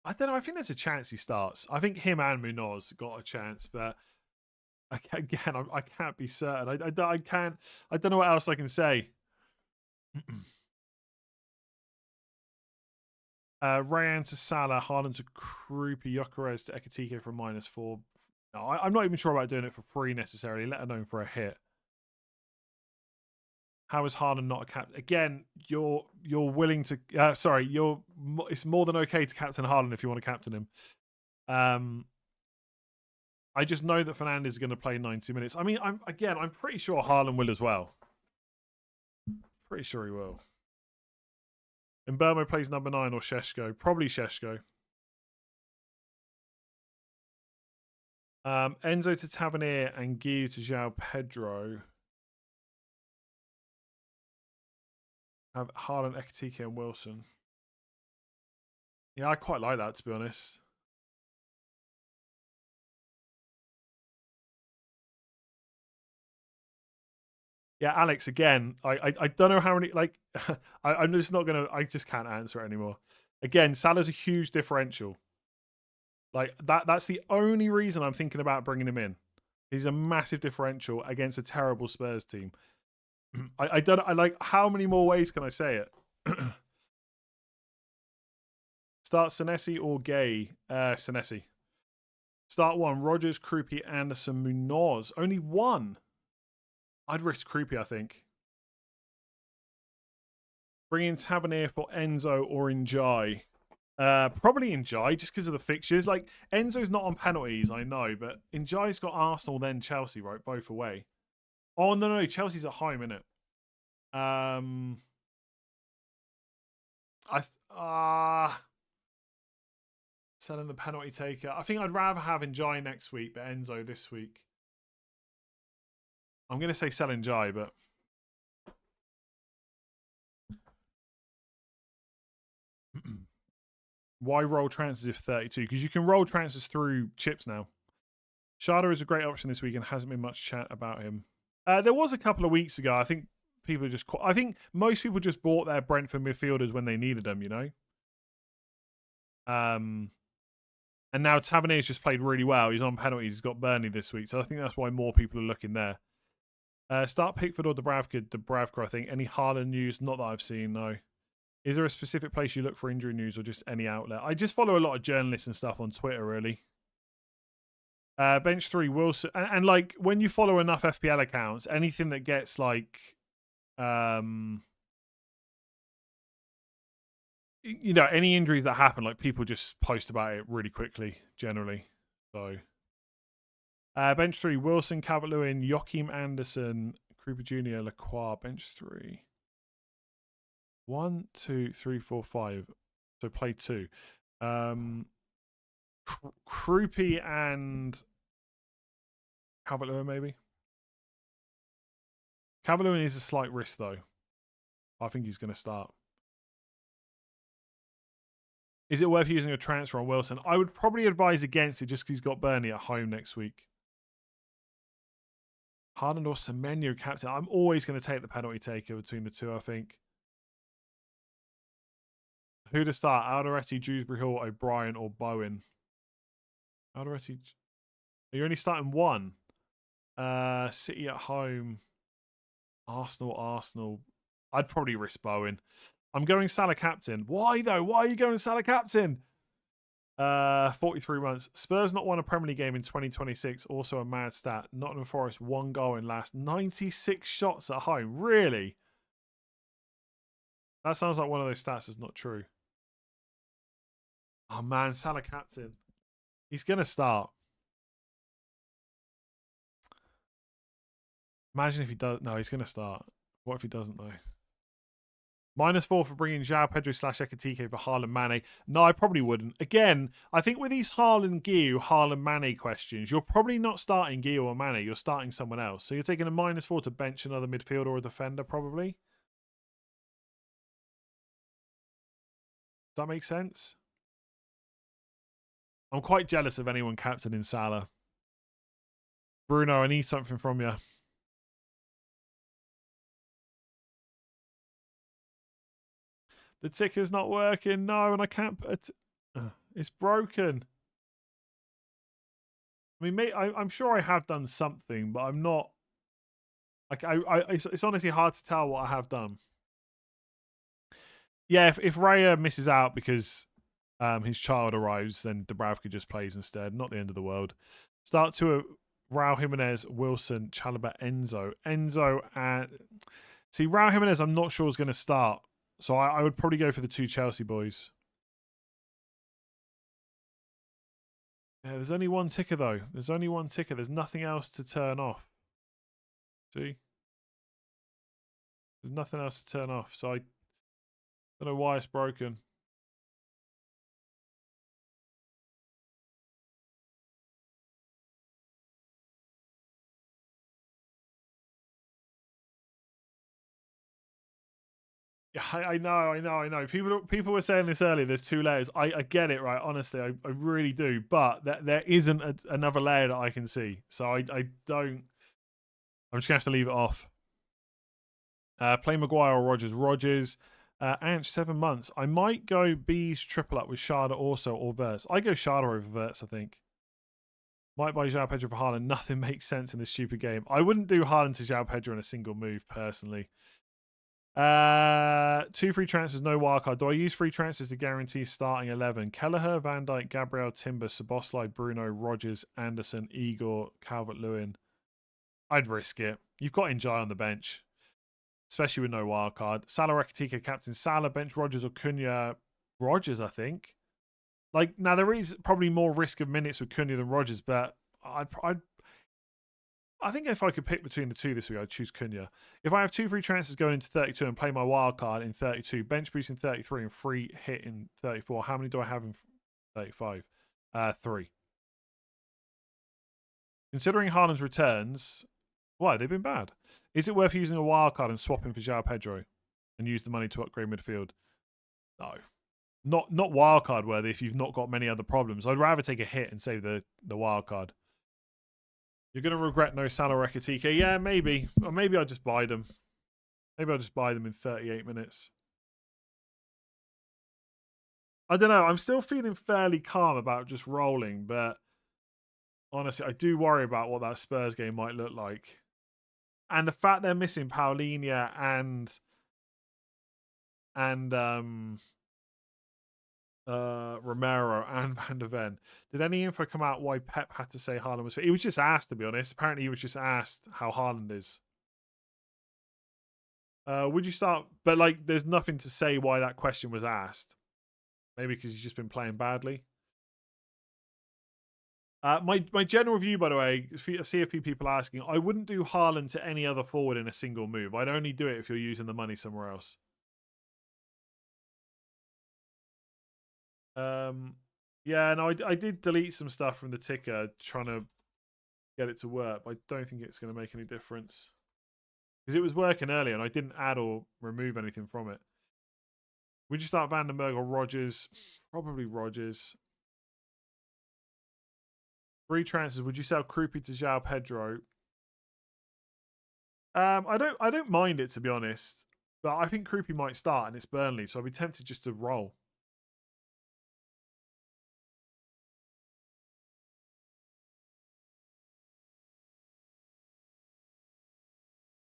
I don't know. I think there's a chance he starts. I think him and Munoz got a chance, but I can't be certain. I don't know what else I can say. Rayan to Salah, Haaland to Krupi, Gyökeres to Ekitike for -4. No, I'm not even sure about doing it for free necessarily, let alone for a hit. How is Haaland not a captain? Again, you're willing to. It's more than okay to captain Haaland if you want to captain him. I just know that Fernandes is going to play 90 minutes. I mean, I'm pretty sure Haaland will as well. Pretty sure he will. Mbermo plays number 9 or Sheshko. Probably Sheshko. Enzo to Tavernier and Guy to João Pedro. Have Haaland, Ekitike and Wilson. Yeah, I quite like that, to be honest. Yeah, Alex, again, I don't know how many, like, I'm just not going to, I just can't answer it anymore. Again, Salah's a huge differential. Like, that's the only reason I'm thinking about bringing him in. He's a massive differential against a terrible Spurs team. I like, how many more ways can I say it? Start Senesi or Gay? Senesi. Start 1, Rodgers, Krupi, Anderson, Munoz. Only 1. I'd risk Krupi, I think. Bring in Tavernier for Enzo or Njai. Probably Njai, just because of the fixtures. Like, Enzo's not on penalties, I know, but Njai's got Arsenal, then Chelsea, right? Both away. Oh, no, Chelsea's at home, innit? Selling the penalty taker. I think I'd rather have Njai next week, but Enzo this week. I'm going to say sell Njai, but... Why roll transfers if 32? Because you can roll transfers through chips now. Sharda is a great option this week and hasn't been much chat about him. There was a couple of weeks ago. I think I think most people just bought their Brentford midfielders when they needed them, you know? And now Tavernier's just played really well. He's on penalties. He's got Burnley this week. So I think that's why more people are looking there. Start Pickford or Dubravka, I think. Any Haaland news? Not that I've seen, no. Is there a specific place you look for injury news or just any outlet? I just follow a lot of journalists and stuff on Twitter, really. Bench 3, Wilson. And like, when you follow enough FPL accounts, anything that gets like... you know, any injuries that happen, like people just post about it really quickly, generally. So, bench 3, Wilson, Calvert-Lewin, Joachim Anderson, Krupa Jr., Lacroix. Bench 3. 1, 2, 3, 4, 5. So play 2. Krupi and Calvert-Lewin, maybe. Calvert-Lewin is a slight risk, though. I think he's going to start. Is it worth using a transfer on Wilson? I would probably advise against it just because he's got Burnley at home next week. Haaland or Semenyo captain? I'm always going to take the penalty taker between the two, I think. Who to start? Alderete, Dewsbury Hall, O'Brien, or Bowen? Alderete. Are you only starting one? City at home. Arsenal. I'd probably risk Bowen. I'm going Salah captain. Why though? Why are you going Salah captain? 43 months. Spurs not won a Premier League game in 2026. Also a mad stat. Nottingham Forest 1 goal in last 96 shots at home. Really? That sounds like one of those stats that's not true. Oh man, Salah captain. He's going to start. Imagine if he does. No, he's going to start. What if he doesn't though? -4 for bringing João Pedro / Ekitike for Haaland Mane. No, I probably wouldn't. Again, I think with these Haaland Guiu, Haaland Mane questions, you're probably not starting Guiu or Mane. You're starting someone else. So you're taking a -4 to bench another midfielder or a defender, probably. Does that make sense? I'm quite jealous of anyone captaining Salah. Bruno, I need something from you. The ticker's not working. No, and I can't put it. It's broken. I mean, I'm sure I have done something, but I'm not. Like, it's honestly hard to tell what I have done. Yeah, if Raya misses out because his child arrives, then Dubravka just plays instead. Not the end of the world. Start to Raul Jimenez, Wilson, Chalobah, Enzo. And see, Raul Jimenez, I'm not sure is going to start. So I would probably go for the 2 Chelsea boys. Yeah, there's only one ticker, though. There's only one ticker. There's nothing else to turn off. See? There's nothing else to turn off. So I don't know why it's broken. Yeah, I know. People were saying this earlier. There's 2 layers. I get it, right? Honestly, I really do. But there isn't another layer that I can see. So I don't. I'm just going to have to leave it off. Play Maguire or Rodgers. Rodgers. Anch, 7 months. I might go B's triple up with Sharda also or Verts. I go Sharda over Verts, I think. Might buy João Pedro for Haaland. Nothing makes sense in this stupid game. I wouldn't do Haaland to João Pedro in a single move, personally. 2 free transfers, no wildcard. Do I use free transfers to guarantee starting 11? Kelleher, Van Dijk, Gabriel, Timber, Szoboszlai, Bruno, Rodgers, Anderson, Igor, Calvert-Lewin. I'd risk it. You've got Njai on the bench, especially with no wildcard. Salah, Rakitic, captain Salah, bench Rodgers or Cunha. Rodgers, I think. Like, now there is probably more risk of minutes with Cunha than Rodgers, but I think if I could pick between the two this week, I'd choose Cunha. If I have 2 free transfers going into 32 and play my wild card in 32, bench boost in 33 and free hit in 34, how many do I have in 35? 3. Considering Haaland's returns, why? They've been bad. Is it worth using a wild card and swapping for João Pedro and use the money to upgrade midfield? No. Not wild card worthy if you've not got many other problems. I'd rather take a hit and save the wild card. You're going to regret no Salah or Ekitike. Yeah, maybe. Or maybe I'll just buy them. Maybe I'll just buy them in 38 minutes. I don't know. I'm still feeling fairly calm about just rolling, but honestly, I do worry about what that Spurs game might look like. And the fact they're missing Paulinho and Romero and Van der Ven. Did any info come out why Pep had to say Haaland was fit? He was just asked, to be honest. Apparently, he was just asked how Haaland is. Would you start? But like, there's nothing to say why that question was asked. Maybe because he's just been playing badly. My general view, by the way, I see a few people asking. I wouldn't do Haaland to any other forward in a single move. I'd only do it if you're using the money somewhere else. Yeah, no, I did delete some stuff from the ticker trying to get it to work. But I don't think it's going to make any difference because it was working earlier and I didn't add or remove anything from it. Would you start Vandenberg or Rogers? Probably Rogers. Free transfers. Would you sell Krupi to João Pedro? I don't mind it, to be honest, but I think Krupi might start and it's Burnley, so I'd be tempted just to roll.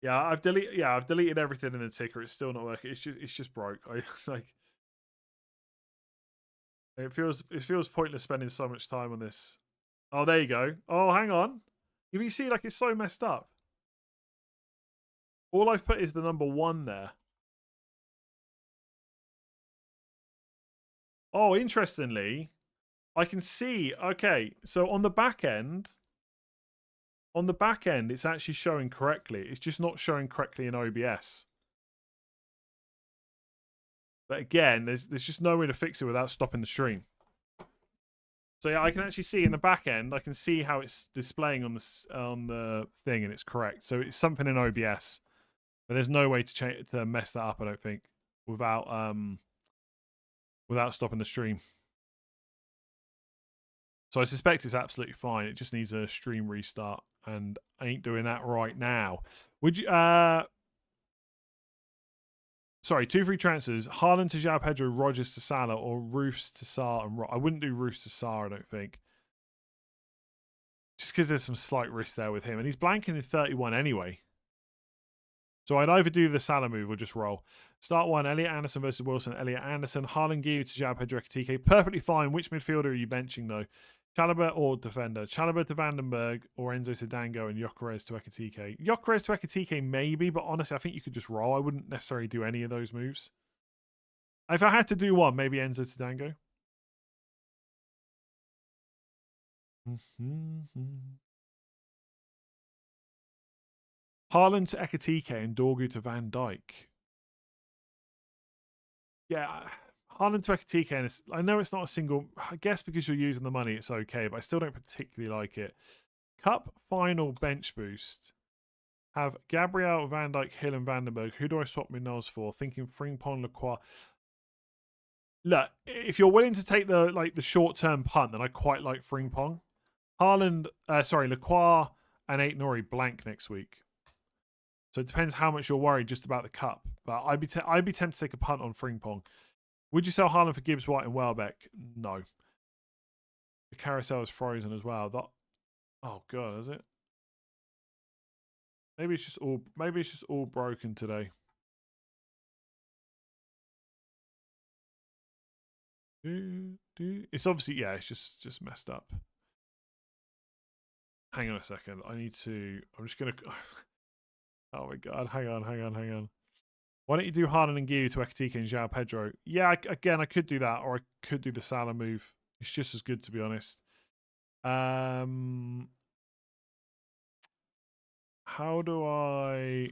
I've deleted everything in the ticker. It's still not working. It's just broke. I like it feels pointless spending so much time on this. Oh, there you go. Oh, hang on. You see, like it's so messed up. All I've put is the number 1 there. Oh, interestingly, I can see. Okay, so on the back end, it's actually showing correctly. It's just not showing correctly in OBS. But again, there's just no way to fix it without stopping the stream. So yeah, I can actually see in the back end. I can see how it's displaying on the thing, and it's correct. So it's something in OBS, but there's no way to mess that up. I don't think without stopping the stream. So I suspect it's absolutely fine. It just needs a stream restart, and I ain't doing that right now. Would you? Sorry, 2 free transfers. Haaland to João Pedro, Rogers to Salah, or Roofs to Sarr and I wouldn't do Roofs to Sarr, I don't think. Just because there's some slight risk there with him. And he's blanking in 31 anyway. So I'd either do the Salah move or just roll. Start 1, Elliot Anderson versus Wilson. Elliot Anderson, Haaland Guiu to João Pedro Ekitike. Perfectly fine. Which midfielder are you benching, though? Chalobah or defender? Chalobah to Vandenberg or Enzo to Dango and Gyökeres to Ekitike? Gyökeres to Ekitike maybe, but honestly, I think you could just roll. I wouldn't necessarily do any of those moves. If I had to do one, maybe Enzo to Dango. Haaland to Ekitike and Dorgu to Van Dijk. Yeah, Haaland to Ekitike, and I know it's not a single. I guess because you're using the money, it's okay, but I still don't particularly like it. Cup final bench boost. Have Gabriel, Van Dijk, Hill, and Vandenberg. Who do I swap Minoz for? Thinking Frimpong, Lacroix. Look, if you're willing to take the short term punt, then I quite like Frimpong. Haaland, Lacroix and Aït-Nouri blank next week. So it depends how much you're worried just about the cup. But I'd be tempted to take a punt on Frimpong. Would you sell Haaland for Gibbs, White, and Welbeck? No. The carousel is frozen as well. Oh god, is it? Maybe it's just all broken today. It's obviously it's just messed up. Hang on a second. I'm just gonna. Oh my god! Hang on. Why don't you do Haaland and Guiu to Ekitike and João Pedro? Yeah, again, I could do that, or I could do the Salah move. It's just as good, to be honest. How do I...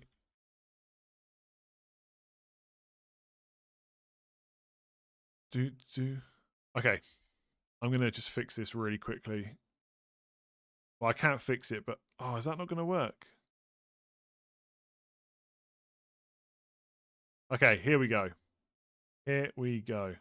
Okay, I'm going to just fix this really quickly. Well, I can't fix it, but... Oh, is that not going to work? Okay, here we go. Here we go.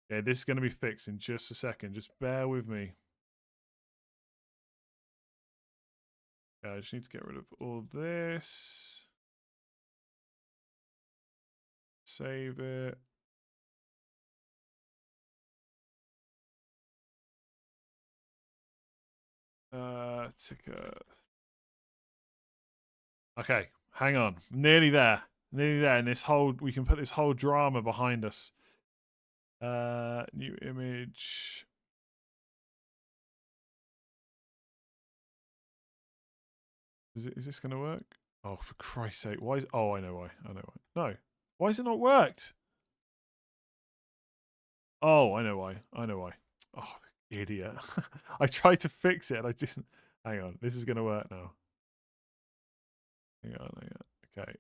Yeah, this is going to be fixed in just a second. Just bear with me. Yeah, I just need to get rid of all this. Save it. Ticket. Okay, hang on. Nearly there. Nearly there. And this whole we can put this whole drama behind us. New image. Is this gonna work? Oh, for Christ's sake. Why is oh I know why. I know why. No. Why has it not worked? Oh, I know why. I know why. Oh, idiot. I tried to fix it and I didn't. Hang on. This is gonna work now. Hang on, hang on. Okay.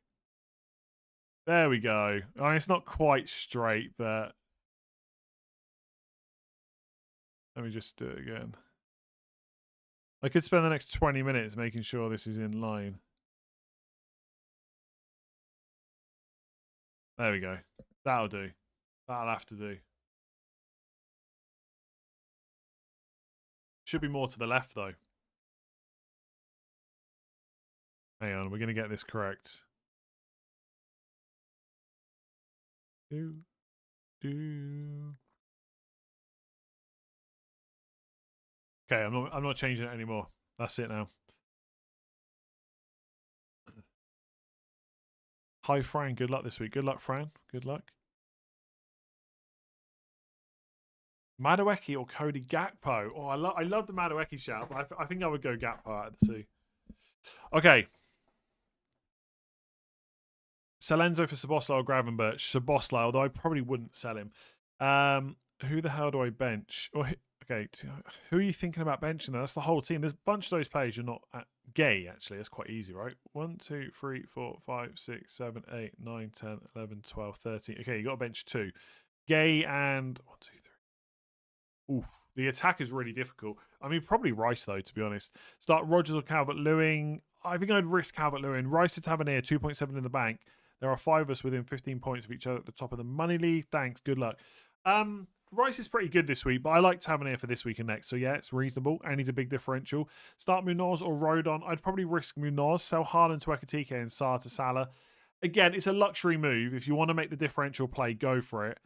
There we go. I mean, it's not quite straight, but let me just do it again. I could spend the next 20 minutes making sure this is in line. There we go. That'll do. That'll have to do. Should be more to the left, though. Hang on. We're going to get this correct. Do, do. Okay, I'm not changing it anymore. That's it now. Hi, Fran. Good luck this week. Good luck, Fran. Good luck. Madueke or Cody Gakpo? Oh, I love the Madueke shout, but I think I would go Gakpo out of the two. Okay. Salenzo for Sabosla or Gravenberch. Sabosla, although I probably wouldn't sell him. Who the hell do I bench? Or okay, who are you thinking about benching? That's the whole team. There's a bunch of those players you're not gay. Actually, that's quite easy, right? 1, 2, 3, 4, 5, 6, 7, 8, 9, 10, 11, 12, 13. Okay, you got to bench 2. Gay and 1, 2, 3. Oof. The attack is really difficult. I mean, probably Rice, though, to be honest. Start Rogers or Calvert-Lewin. I think I'd risk Calvert-Lewin. Rice to Tavernier, 2.7 in the bank. There are 5 of us within 15 points of each other at the top of the money league. Thanks. Good luck. Rice is pretty good this week, but I like Tavernier for this week and next. So, yeah, it's reasonable. And he's a big differential. Start Munoz or Rodon. I'd probably risk Munoz. Sell Haaland to Ekatike and Sarr to Salah. Again, it's a luxury move. If you want to make the differential play, go for it.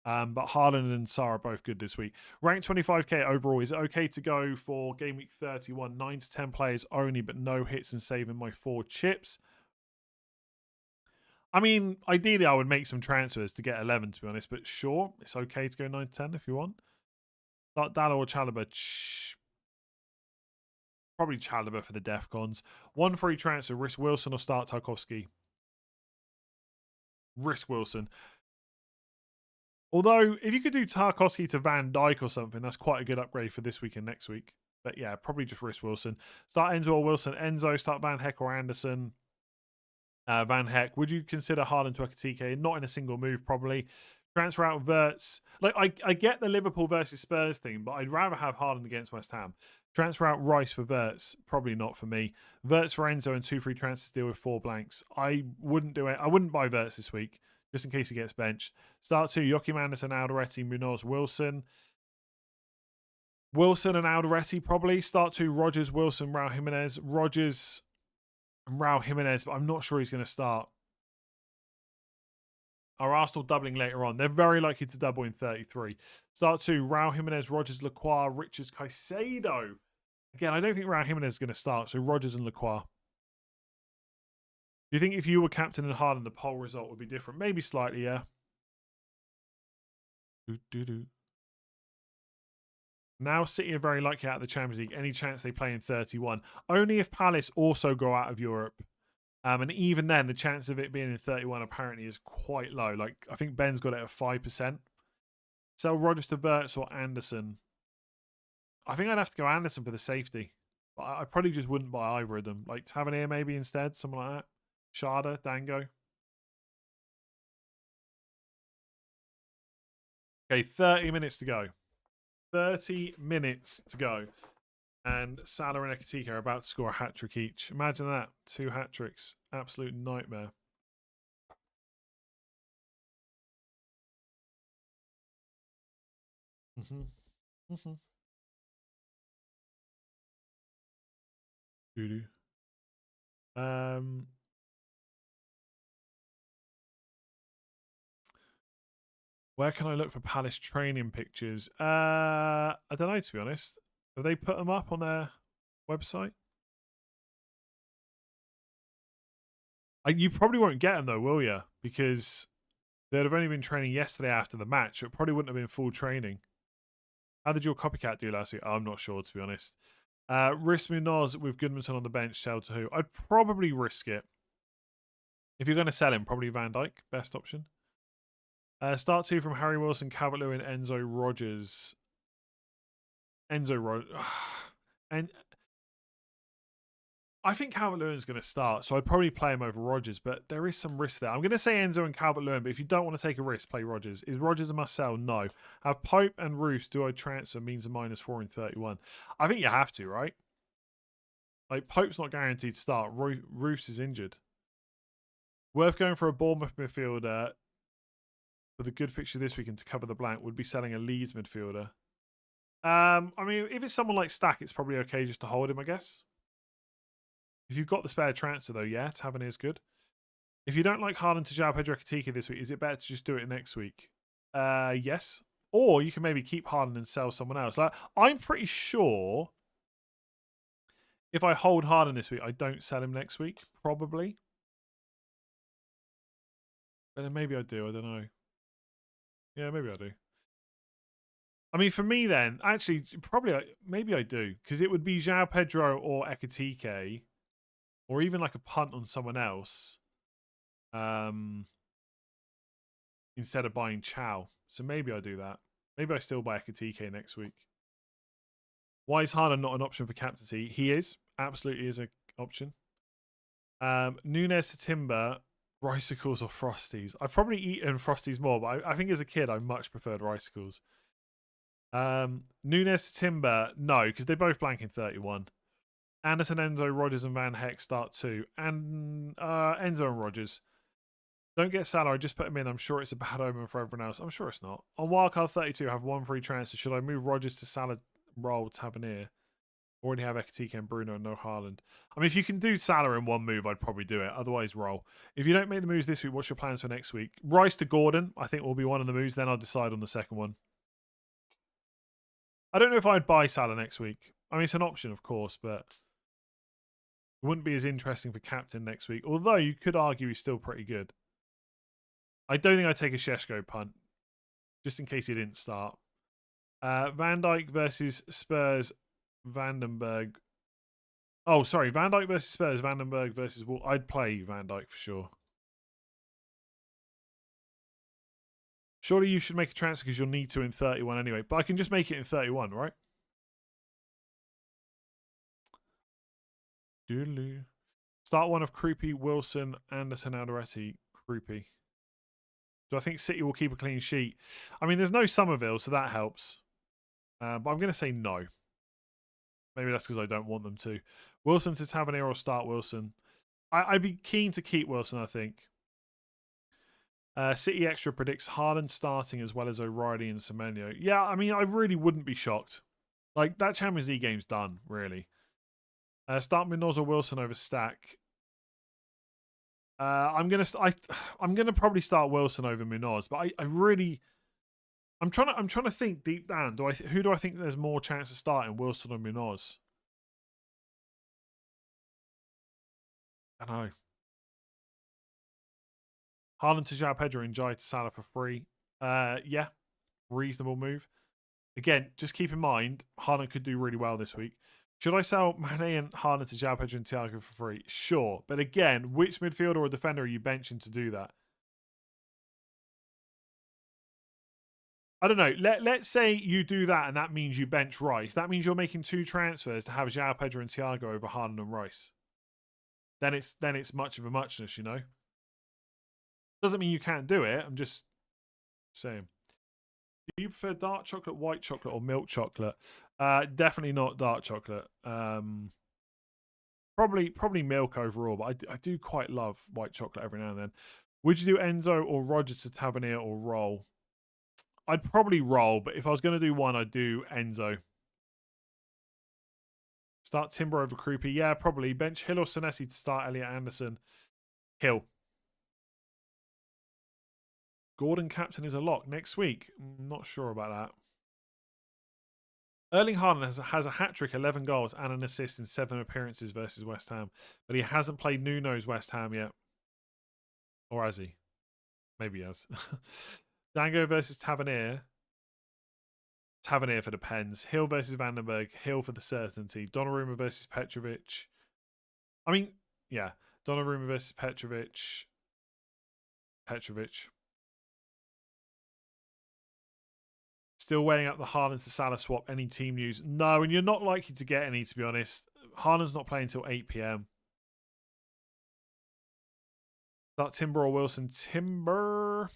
But Haaland and Sarr are both good this week. Rank 25k overall. Is it okay to go for game week 31? 9 to 10 players only, but no hits and saving my 4 chips. I mean, ideally, I would make some transfers to get 11, to be honest. But sure, it's okay to go 9 to 10 if you want. Start Dallo or Chalobah. Probably Chalobah for the Defcons. 1 free transfer. Risk Wilson or start Tarkowski. Risk Wilson. Although, if you could do Tarkowski to Van Dijk or something, that's quite a good upgrade for this week and next week. But yeah, probably just risk Wilson. Start Enzo or Wilson. Enzo, start Van Heck or Anderson. Van Heck. Would you consider Haaland to Ekatike? Not in a single move, probably. Transfer out Verts. Like, I get the Liverpool versus Spurs thing, but I'd rather have Haaland against West Ham. Transfer out Rice for Verts. Probably not for me. Verts for Enzo and 2 free transfers deal with 4 blanks. I wouldn't do it. I wouldn't buy Verts this week, just in case he gets benched. Start 2, Joachim Anderson, Alderete, Munoz, Wilson. Wilson and Alderete probably. Start 2, Rogers, Wilson, Raul Jimenez. Rogers and Raul Jimenez, but I'm not sure he's going to start. Are Arsenal doubling later on? They're very likely to double in 33. Start 2, Raul Jimenez, Rogers, Lacroix, Richards, Caicedo. Again, I don't think Raul Jimenez is going to start, so Rogers and Lacroix. Do you think if you were captain and Haaland, the poll result would be different? Maybe slightly, yeah. Now City are very likely out of the Champions League. Any chance they play in 31? Only if Palace also go out of Europe. And even then, the chance of it being in 31 apparently is quite low. Like, I think Ben's got it at 5%. Sell Rogers to Verts or Anderson. I think I'd have to go Anderson for the safety. But I probably just wouldn't buy either of them. Like Tavernier maybe instead, something like that. Sharda, Dango. Okay, 30 minutes to go. 30 minutes to go. And Salah and Ekatike are about to score a hat-trick each. Imagine that. 2 hat-tricks. Absolute nightmare. Doo-doo. Where can I look for Palace training pictures? I don't know, to be honest. Have they put them up on their website? You probably won't get them though, will you? Because they'd have only been training yesterday after the match. So it probably wouldn't have been full training. How did your copycat do last week? I'm not sure, to be honest. Risk Munoz with Goodmanson on the bench, sell to who? I'd probably risk it. If you're going to sell him, probably Van Dijk, best option. Start two from Harry Wilson, Calvert-Lewin, Enzo Rogers. Enzo Rogers. And I think Calvert-Lewin's going to start, so I'd probably play him over Rogers, but there is some risk there. I'm going to say Enzo and Calvert-Lewin, but if you don't want to take a risk, play Rogers. Is Rogers a must-sell? No. Have Pope and Roos do I transfer means a -4 in 31? I think you have to, right? Like, Pope's not guaranteed to start. Roos is injured. Worth going for a Bournemouth midfielder with a good fixture this weekend to cover the blank would be selling a Leeds midfielder. I mean, if it's someone like Stack, it's probably okay just to hold him, I guess. If you've got the spare transfer, though, yeah, Tavernier is good. If you don't like Haaland to João Pedro Katika this week, is it better to just do it next week? Yes. Or you can maybe keep Haaland and sell someone else. Like, I'm pretty sure if I hold Haaland this week, I don't sell him next week. Probably. But then maybe I do. I don't know. Yeah, maybe I do. I mean, for me then, actually, probably, maybe I do. Because it would be João Pedro or Ekitike. Or even like a punt on someone else. Instead of buying Chow. So maybe I do that. Maybe I still buy Ekitike next week. Why is Haaland not an option for captaincy? He is. Absolutely is an option. Nunes to Timber. Ricicles or Frosties? I've probably eaten Frosties more, but I think as a kid I much preferred Ricicles. Nunes to Timber. No, because they both blank in 31. Anderson, Enzo, Rogers, and Van Heck start two. And Enzo and Rogers. Don't get Salah. I just put him in. I'm sure it's a bad omen for everyone else. I'm sure it's not. On wildcard 32, I have one free transfer. Should I move Rogers to Salah, roll Tavernier? Already have Ekitike and Bruno and no Haaland. I mean, if you can do Salah in one move, I'd probably do it. Otherwise, roll. If you don't make the moves this week, what's your plans for next week? Rice to Gordon, I think will be one of the moves. Then I'll decide on the second one. I don't know if I'd buy Salah next week. I mean, it's an option, of course, but it wouldn't be as interesting for captain next week. Although you could argue he's still pretty good. I don't think I'd take a Sheshko punt, just in case he didn't start. Van Dijk versus Spurs, Vandenberg. Oh, sorry. Van Dijk versus Spurs, Vandenberg versus Wolves. I'd play Van Dijk for sure. Surely you should make a transfer because you'll need to in 31 anyway. But I can just make it in 31, right? Doodaloo. Start one of Creepy, Wilson, Anderson, Alderete. Creepy. Do I think City will keep a clean sheet? I mean, there's no Somerville, so that helps. But I'm going to say no. Maybe that's because I don't want them to. Wilson to Tavernier or start Wilson. I'd be keen to keep Wilson, I think. City Extra predicts Haaland starting as well as O'Reilly and Semenyo. Yeah, I mean, I really wouldn't be shocked. Like, that Champions League game's done, really. Start Munoz or Wilson over Stack. I'm gonna probably start Wilson over Munoz, but I'm trying to think deep down. Who do I think there's more chance of starting, Wilson or Munoz? I don't know. Haaland to João Pedro and Jai to Salah for free. Yeah, reasonable move. Again, just keep in mind, Haaland could do really well this week. Should I sell Mane and Haaland to João Pedro and Thiago for free? Sure. But again, which midfielder or defender are you benching to do that? I don't know. Let's say you do that and that means you bench Rice. That means you're making two transfers to have João Pedro and Thiago over Haaland and Rice. Then it's much of a muchness, you know? Doesn't mean you can't do it. I'm just saying. Do you prefer dark chocolate, white chocolate, or milk chocolate? Definitely not dark chocolate. Probably milk overall, but I do quite love white chocolate every now and then. Would you do Enzo or Rogers to Tavernier or roll? I'd probably roll, but if I was going to do one, I'd do Enzo. Start Timber over Krupi. Yeah, probably. Bench Hill or Senesi to start Elliot Anderson. Hill. Gordon captain is a lock next week. Not sure about that. Erling Haaland has a hat-trick, 11 goals and an assist in 7 appearances versus West Ham. But he hasn't played Nuno's West Ham yet. Or has he? Maybe he has. Dango versus Tavernier. Tavernier for the pens. Hill versus Vandenberg. Hill for the certainty. Donnarumma versus Petrovic. I mean, yeah. Donnarumma versus Petrovic. Petrovic. Still weighing up the Haaland to Salah swap. Any team news? No, and you're not likely to get any, to be honest. Haaland's not playing until 8 p.m. Start Timber or Wilson? Timber.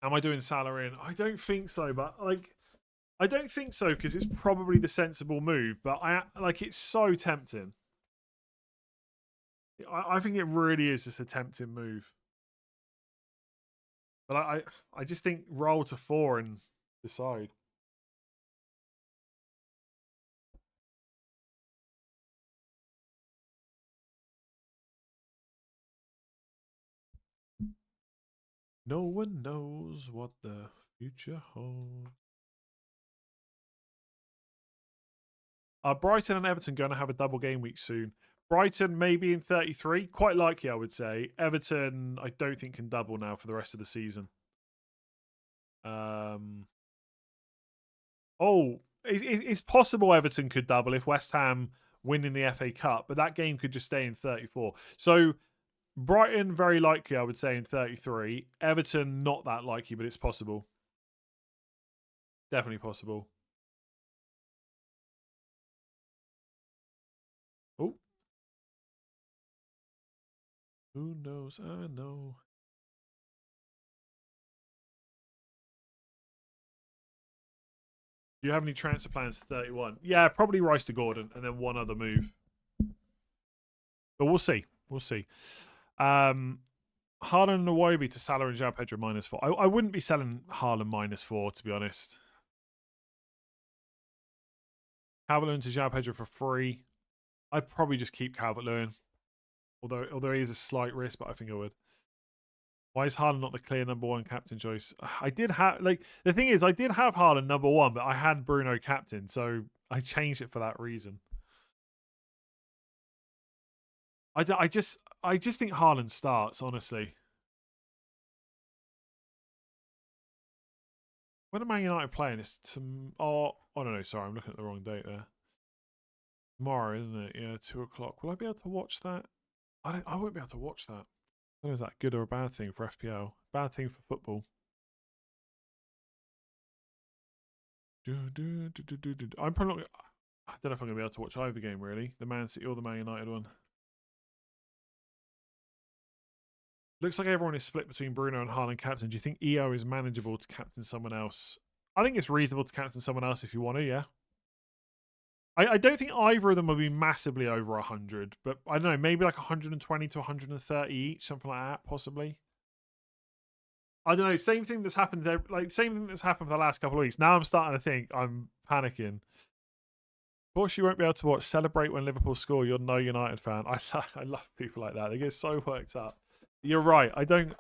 Am I doing Salah in? I don't think so, but I don't think so because it's probably the sensible move. But it's so tempting. I think it really is just a tempting move. But I just think roll to 4 and decide. No one knows what the future holds. Are Brighton and Everton going to have a double game week soon? Brighton maybe in 33. Quite likely, I would say. Everton, I don't think can double now for the rest of the season. It's possible Everton could double if West Ham win in the FA Cup, but that game could just stay in 34. So Brighton, very likely, I would say, in 33. Everton, not that likely, but it's possible. Definitely possible. Oh. Who knows? I know. Do you have any transfer plans for 31? Yeah, probably Rice to Gordon and then one other move. But we'll see. We'll see. Haaland and Iwobi to Salah and João Pedro -4. I wouldn't be selling Haaland -4, to be honest. Calvert-Lewin to João Pedro for free. I'd probably just keep Calvert-Lewin. Although he is a slight risk, but I think I would. Why is Haaland not the clear #1 captain choice? I did have the thing is I did have Haaland #1, but I had Bruno captain, so I changed it for that reason. I just think Haaland starts, honestly. When are Man United playing? It's oh no, sorry, I'm looking at the wrong date there. Tomorrow, isn't it? Yeah, 2 o'clock. Will I be able to watch that? I won't be able to watch that. I don't know, is that good or a bad thing for FPL? Bad thing for football. I'm probably not. I don't know if I'm gonna be able to watch either game really. The Man City or the Man United one. Looks like everyone is split between Bruno and Haaland captain. Do you think EO is manageable to captain someone else? I think it's reasonable to captain someone else if you want to, yeah. I don't think either of them will be massively over 100, but I don't know, maybe like 120 to 130 each, something like that, possibly. I don't know, same thing that's happened same thing that's happened for the last couple of weeks. Now I'm starting to think I'm panicking. Of course, you won't be able to watch Celebrate when Liverpool score. You're no United fan. I love people like that. They get so worked up. You're right. I don't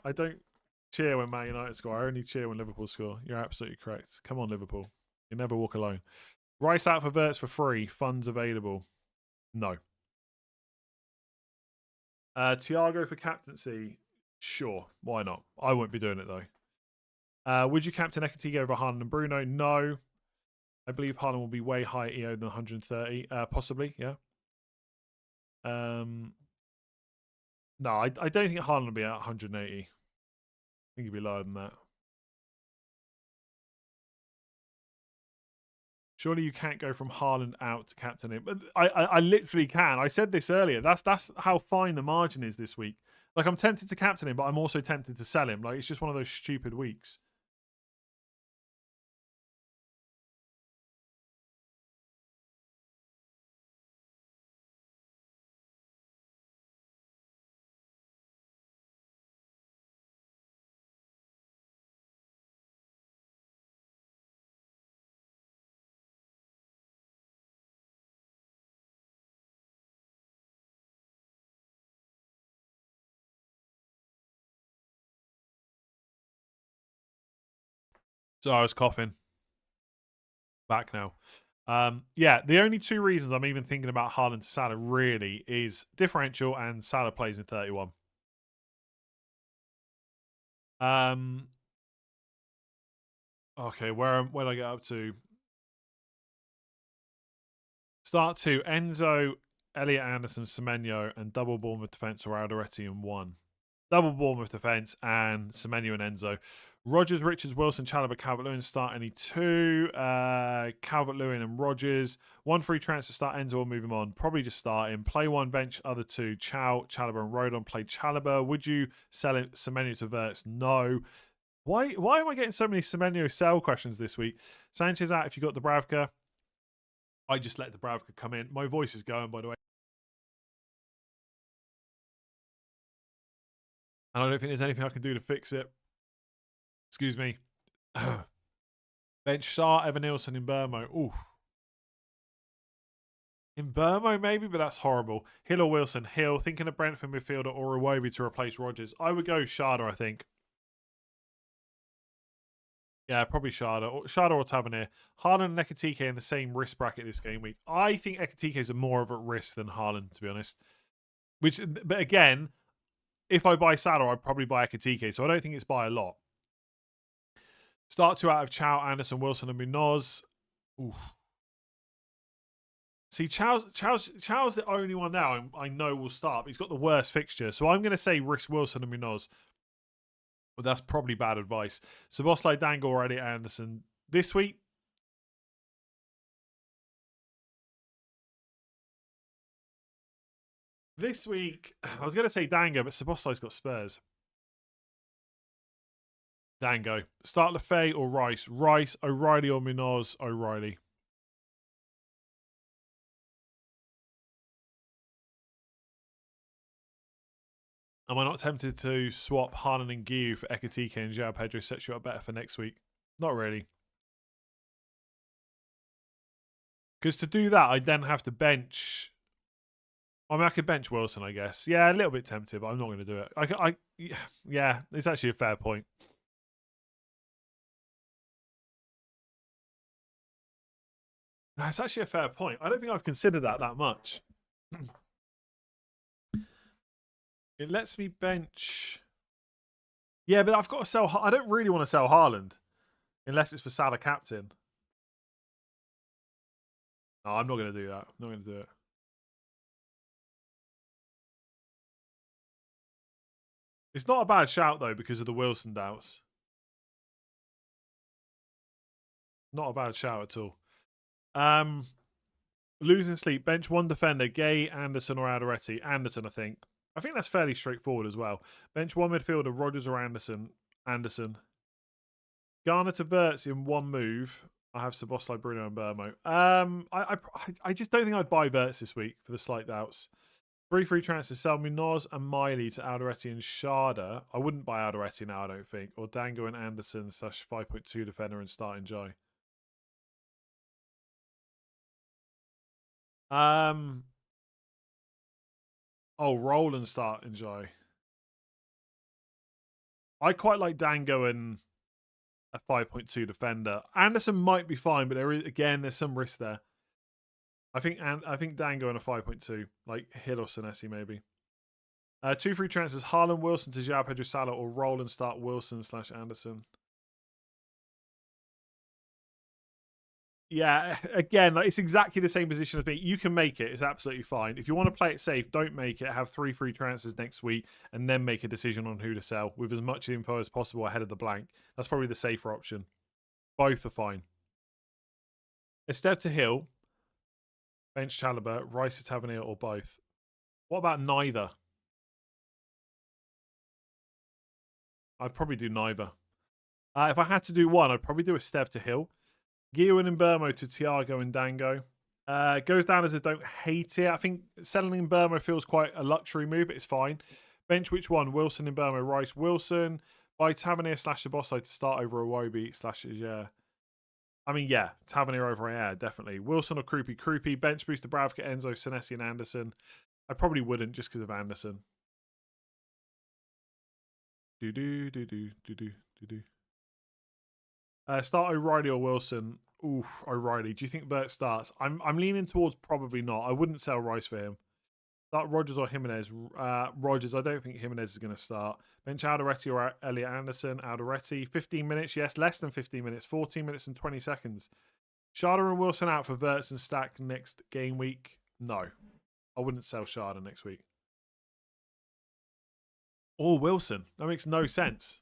cheer when Man United score. I only cheer when Liverpool score. You're absolutely correct. Come on, Liverpool. You never walk alone. Rice out for Verts for free. Funds available. No. Thiago for captaincy. Sure. Why not? I won't be doing it though. Would you captain Ekatike over Haaland and Bruno? No. I believe Haaland will be way higher EO than 130. Possibly, yeah. No, I don't think Haaland will be at 180. I think he'll be lower than that. Surely you can't go from Haaland out to captain him. But I literally can. I said this earlier. That's how fine the margin is this week. Like, I'm tempted to captain him, but I'm also tempted to sell him. Like, it's just one of those stupid weeks. So I was coughing. Back now. Yeah, the only two reasons I'm even thinking about Haaland to Salah really is differential and Salah plays in 31. Okay, where do I get up to? Start 2, Enzo, Elliot Anderson, Semenyo, and double Bournemouth defence or Alderete in 1. Double Bournemouth defence and Semenyo and Enzo. Rodgers, Richards, Wilson, Chalobah, Calvert-Lewin start any 2. Calvert-Lewin and Rodgers. 1 free transfer start Enzo or move him on. Probably just start him. Play 1 bench, other 2. Chalobah and Rodon. Play Chalobah. Would you sell it, Semenyo to Verts? No. Why am I getting so many Semenyo sell questions this week? Sanchez out if you got Dubravka. I just let Dubravka come in. My voice is going, by the way. And I don't think there's anything I can do to fix it. Excuse me. Bench Shah, Evan Nielsen in Burmo. Ooh. In Burmo, maybe, but that's horrible. Hill or Wilson? Hill. Thinking of Brentford midfielder or Iwobi to replace Rodgers. I would go Shada, I think. Yeah, probably Shada. Shada or Tavernier. Haaland and Ekitike in the same risk bracket this game week. I think Ekitike is more of a risk than Haaland, to be honest. But again, if I buy Salah, I'd probably buy Ekitike, so I don't think it's by a lot. Start 2 out of Chow, Anderson, Wilson, and Munoz. Oof. See, Chow's the only one now I know will start. But he's got the worst fixture, so I'm going to say risk Wilson and Munoz. But that's probably bad advice. Szoboszlai, Dangle, or Elliot Anderson this week. This week, I was going to say Dango, but Szoboszlai's got Spurs. Dango. Start Lefay or Rice. Rice, O'Reilly or Munoz. O'Reilly. Am I not tempted to swap Haaland and Guiu for Ekitike and João Pedro sets you up better for next week? Not really. Because to do that, I then have to bench. I mean, I could bench Wilson, I guess. Yeah, a little bit tempted, but I'm not going to do it. Yeah, it's actually a fair point. That's actually a fair point. I don't think I've considered that much. It lets me bench. Yeah, but I've got to sell. I don't really want to sell Haaland unless it's for Salah captain. No, I'm not going to do that. I'm not going to do it. It's not a bad shout, though, because of the Wilson doubts. Not a bad shout at all. Losing sleep. Bench 1 defender. Gay, Anderson, or Alderete. Anderson, I think. I think that's fairly straightforward as well. Bench 1 midfielder. Rodgers or Anderson. Anderson. Garner to Verts in 1 move. I have Szoboszlai, Bruno, and Burmo. I just don't think I'd buy Verts this week for the slight doubts. 3 free transfers. Sell Munoz and Miley to Alderete and Sharda. I wouldn't buy Alderete now, I don't think. Or Dango and Anderson / 5.2 defender and start Enjoy. Oh, roll and start Enjoy. I quite like Dango and a 5.2 defender. Anderson might be fine, but there's some risk there. I think Dango and a 5.2, like Hill or Senesi maybe. 2 free transfers: Haaland, Wilson to João Pedro, Salah, or roll and start Wilson / Anderson. Yeah, again, like it's exactly the same position as me. You can make it; it's absolutely fine. If you want to play it safe, don't make it. Have 3 free transfers next week, and then make a decision on who to sell with as much info as possible ahead of the blank. That's probably the safer option. Both are fine. Esteve to Hill, bench Chalobah, Rice to Tavernier, or both. What about neither? I'd probably do neither. If I had to do one, I'd probably do Esteve to Hill. Guiu and Burmo to Thiago and Dango. Goes down as I don't hate it. I think selling in Burmo feels quite a luxury move, but it's fine. Bench which one? Wilson in Burmo, Rice, Wilson. Buy Tavernier / Szoboszlai to start over Iwobi / yeah. I mean, yeah, Tavernier over Air, definitely. Wilson or Kroopy. Bench boost to Bravka, Enzo, Senesi, and Anderson. I probably wouldn't just because of Anderson. Start O'Reilly or Wilson. Oof, O'Reilly. Do you think Bert starts? I'm leaning towards probably not. I wouldn't sell Rice for him. Start Rogers or Jimenez. Rogers. I don't think Jimenez is going to start. Bench Alderete or Elliot Anderson. Alderete. 15 minutes. Yes, less than 15 minutes. 14 minutes and 20 seconds. Sharda and Wilson out for Verts and Stack next game week. No, I wouldn't sell Sharda next week. Or Wilson. That makes no sense.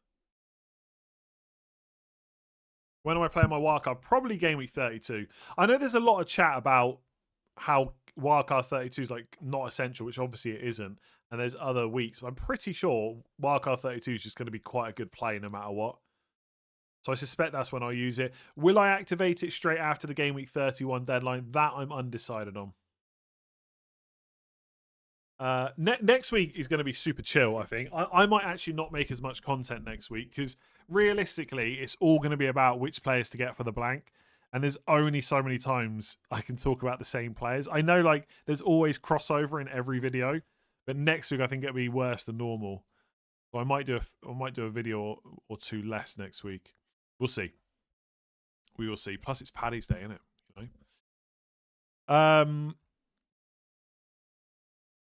When am I playing my wildcard? Probably game week 32. I know there's a lot of chat about how wildcard 32 is like not essential, which obviously it isn't. And there's other weeks, but I'm pretty sure wildcard 32 is just going to be quite a good play no matter what. So I suspect that's when I'll use it. Will I activate it straight after the game week 31 deadline? That I'm undecided on. Next week is going to be super chill, I think. I might actually not make as much content next week because realistically, it's all going to be about which players to get for the blank. And there's only so many times I can talk about the same players. I know like there's always crossover in every video, but next week I think it'll be worse than normal. So I might do a video or two less next week. We'll see. We will see. Plus it's Paddy's Day, isn't it? You know?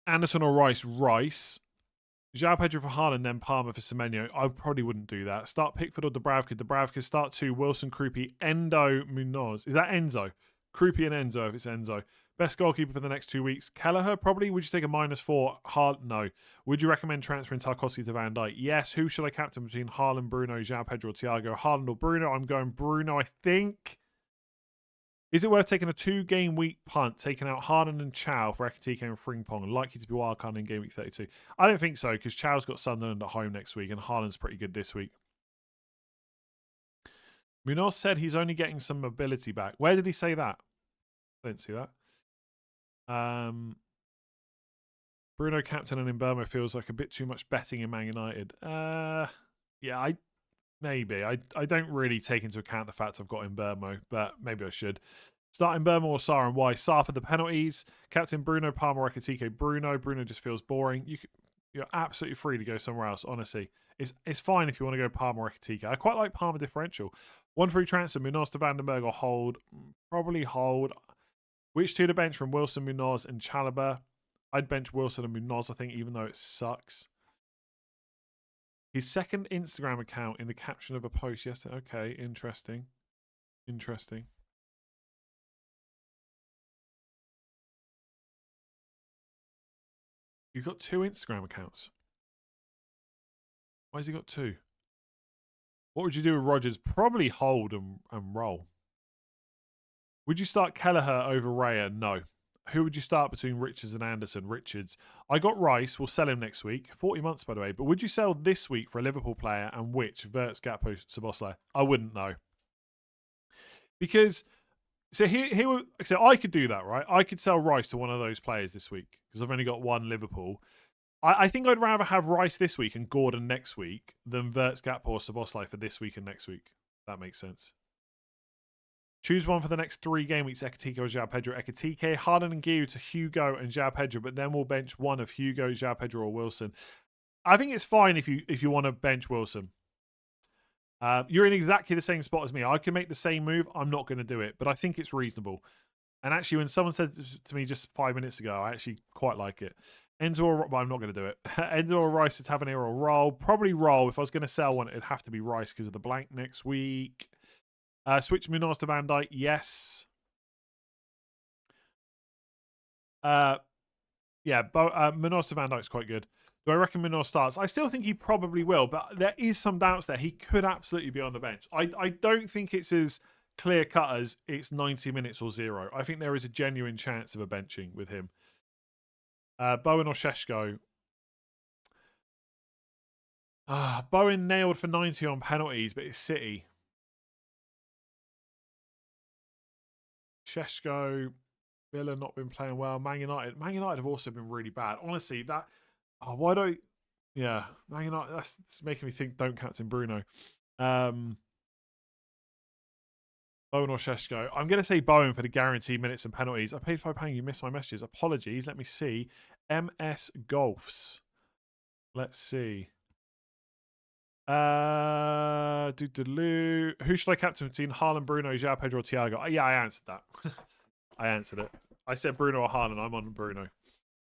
Anderson or Rice? Rice. João Pedro for Haaland, then Palmer for Semenyo. I probably wouldn't do that. Start Pickford or Dubravka. Dubravka. Start 2. Wilson, Krupi, Endo, Munoz. Is that Enzo? Krupi and Enzo if it's Enzo. Best goalkeeper for the next 2 weeks. Kelleher, probably. Would you take a -4? No. Would you recommend transferring Tarkowski to Van Dijk? Yes. Who should I captain between Haaland, Bruno, João Pedro, or Thiago? Haaland or Bruno? I'm going Bruno, I think. Is it worth taking a 2-game week punt, taking out Haaland and Chow for Ekitike and Frimpong, likely to be wildcard in game week 32? I don't think so, because Chow's got Sunderland at home next week, and Haaland's pretty good this week. Munoz said he's only getting some mobility back. Where did he say that? I didn't see that. Bruno captain and Mbeumo feels like a bit too much betting in Man United. Yeah, maybe. I don't really take into account the fact I've got Mbeumo, but maybe I should. Start Mbeumo or Sarr and why? Sarr for the penalties. Captain Bruno, Palmer, or Ekitike. Bruno just feels boring. You're absolutely free to go somewhere else, honestly. It's fine if you want to go Palmer or Ekitike. I quite like Palmer differential. 1 free transfer, Munoz to Vandenberg or hold. Probably hold. Which two to bench from Wilson, Munoz, and Chalobah? I'd bench Wilson and Munoz, I think, even though it sucks. His second Instagram account in the caption of a post yesterday. Okay, interesting. Interesting. You've got 2 Instagram accounts. Why has he got 2? What would you do with Rogers? Probably hold and roll. Would you start Kelleher over Raya? No. Who would you start between Richards and Anderson? Richards. I got Rice. We'll sell him next week. 40 months, by the way. But would you sell this week for a Liverpool player and which? Verts, Gakpo, Szoboszlai? I wouldn't know. Because, so I could do that, right? I could sell Rice to one of those players this week because I've only got 1 Liverpool. I think I'd rather have Rice this week and Gordon next week than Verts, Gakpo, or Szoboszlai for this week and next week. That makes sense. Choose one for the next 3 game weeks, Ekitike or João Pedro. Ekitike, Haaland and Giroud to Hugo and João Pedro, but then we'll bench one of Hugo, João Pedro, or Wilson. I think it's fine if you want to bench Wilson. You're in exactly the same spot as me. I can make the same move. I'm not going to do it, but I think it's reasonable. And actually, when someone said to me just 5 minutes ago, I actually quite like it. Enzo, but I'm not going to do it. Enzo or Rice to Tavernier or Roll. Probably Roll. If I was going to sell one, it'd have to be Rice because of the blank next week. Switch Munoz to Van Dijk. Yes. Yeah, Munoz to Van Dijk's quite good. Do I reckon Munoz starts? I still think he probably will, but there is some doubts there. He could absolutely be on the bench. I don't think it's as clear cut as it's 90 minutes or 0. I think there is a genuine chance of a benching with him. Bowen or Sheshko? Bowen nailed for 90 on penalties, but it's City. Sheshko, Villa not been playing well. Man United have also been really bad. Honestly, that why don't Man United, that's making me think don't captain Bruno. Bowen or Sheshko. I'm going to say Bowen for the guaranteed minutes and penalties. I paid £5. You missed my messages. Apologies. Let me see. MS Golfs. Let's see. Who should I captain between Haaland, Bruno, João Pedro, or Thiago? Yeah, I answered that. I answered it. I said Bruno or Haaland. I'm on Bruno.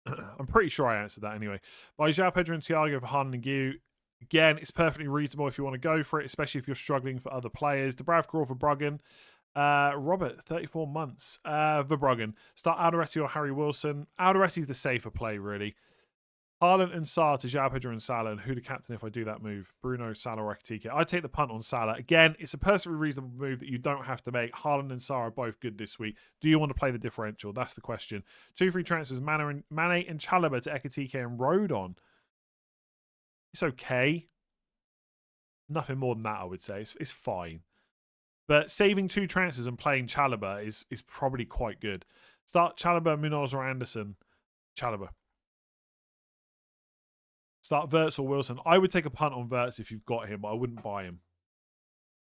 I'm pretty sure I answered that anyway. By João Pedro and Thiago for Haaland and Guiu. Again, it's perfectly reasonable if you want to go for it, especially if you're struggling for other players. Dubravka for Bruggen. Robert, 34 months. Verbruggen. Start Alderete or Harry Wilson. Alderete's the safer play, really. Haaland and Salah to João Pedro and Salah. And who to captain if I do that move? Bruno, Salah, or Ekitike? I'd take the punt on Salah. Again, it's a perfectly reasonable move that you don't have to make. Haaland and Salah are both good this week. Do you want to play the differential? That's the question. 2 free transfers, Mane and Chalobah to Ekitike and Rodon. It's okay. Nothing more than that, I would say. It's fine. But saving 2 transfers and playing Chalobah is probably quite good. Start Chalobah, Munoz, or Anderson. Chalobah. Start Wirtz or Wilson. I would take a punt on Wirtz if you've got him, but I wouldn't buy him.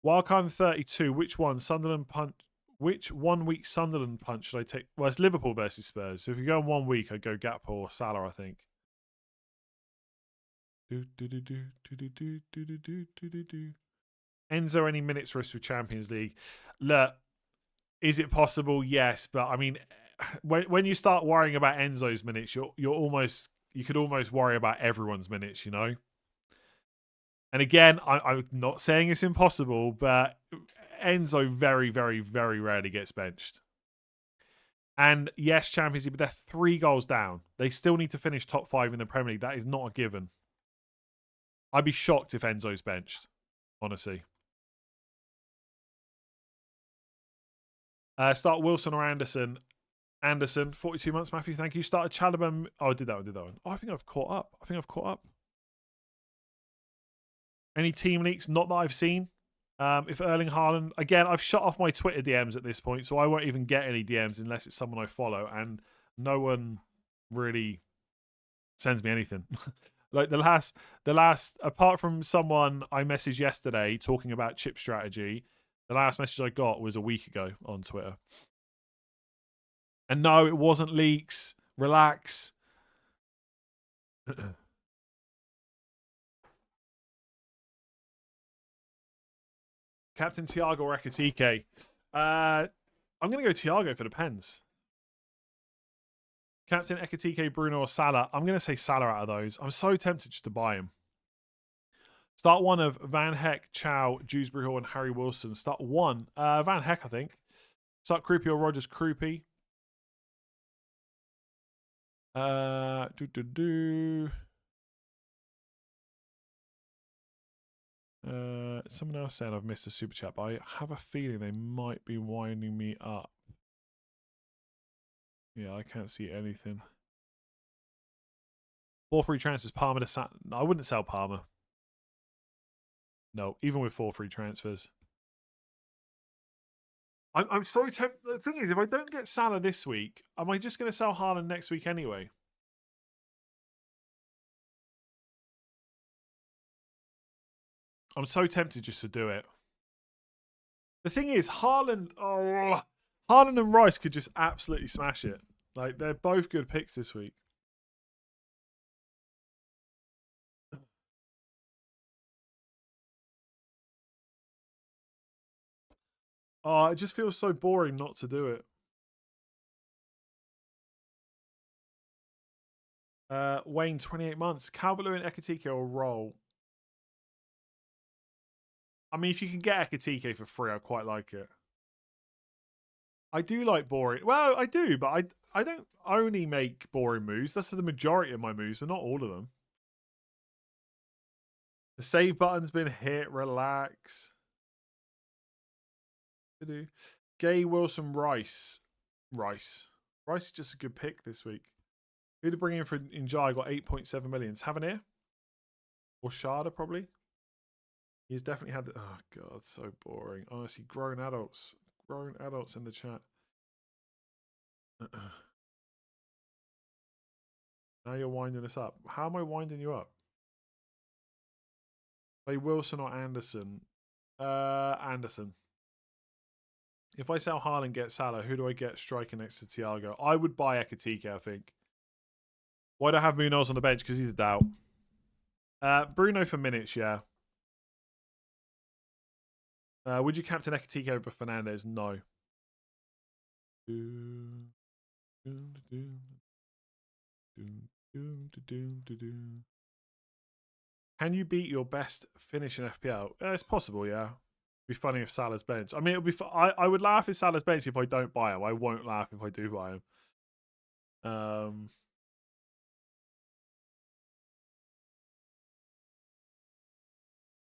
Wildcard 32. Which one? Sunderland punch. Which 1 week Sunderland punch should I take? Well, it's Liverpool versus Spurs. So if you go in 1 week, I'd go Gakpo or Salah, I think. Enzo, any minutes risk with Champions League? Look, is it possible? Yes, but I mean, when you start worrying about Enzo's minutes, you could almost worry about everyone's minutes, you know. And again, I'm not saying it's impossible, but Enzo very, very, very rarely gets benched. And yes, Champions League, but they're 3 goals down. They still need to finish top 5 in the Premier League. That is not a given. I'd be shocked if Enzo's benched, honestly. Start Wilson or Anderson. Anderson, 42 months, Matthew. Thank you. Started Chalobah. Oh, I did that one. Oh, I think I've caught up. Any team leaks? Not that I've seen. If Erling Haaland... Again, I've shut off my Twitter DMs at this point, so I won't even get any DMs unless it's someone I follow, and no one really sends me anything. Like the last, apart from someone I messaged yesterday talking about chip strategy, the last message I got was a week ago on Twitter. And no, it wasn't leaks. Relax. Captain Thiago or Ekitike? I'm going to go Thiago for the pens. Captain Ekitike, Bruno or Salah? I'm going to say Salah out of those. I'm so tempted just to buy him. Start 1 of Van Heck, Chow, Dewsbury Hall, and Harry Wilson. Start 1. Van Heck, I think. Start Croupy or Rogers Croupy. Someone else said I've missed a super chat, but I have a feeling they might be winding me up. Yeah, I can't see anything. 4 free transfers, Palmer to Sat. No, I wouldn't sell Palmer. No, even with 4 free transfers. I'm so tempted. The thing is, if I don't get Salah this week, am I just going to sell Haaland next week anyway? I'm so tempted just to do it. The thing is, Haaland and Rice could just absolutely smash it. Like, they're both good picks this week. Oh, it just feels so boring not to do it. Wayne, 28 months. Calvert-Lewin, Ekitike or Roll? I mean, if you can get Ekitike for free, I quite like it. I do like boring. Well, I do, but I don't only make boring moves. That's the majority of my moves, but not all of them. The save button's been hit. Relax. Gay, Wilson, Rice. Rice is just a good pick this week. Who to bring in for Njai got 8.7 million. Tavernier? Or Sharda, probably? He's definitely had... Oh, God, so boring. Honestly, grown adults. Grown adults in the chat. Now you're winding us up. How am I winding you up? Play Wilson or Anderson? Anderson. If I sell Haaland and get Salah, who do I get striking next to Thiago? I would buy Ekitike, I think. Why do I have Munoz on the bench? Because he's a doubt. Bruno for minutes, yeah. Would you captain Ekitike over Fernandes? No. Can you beat your best finish in FPL? It's possible, yeah. It'd be funny if Salah's bench. I mean, it'll be. I would laugh if Salah's bench if I don't buy him. I won't laugh if I do buy him.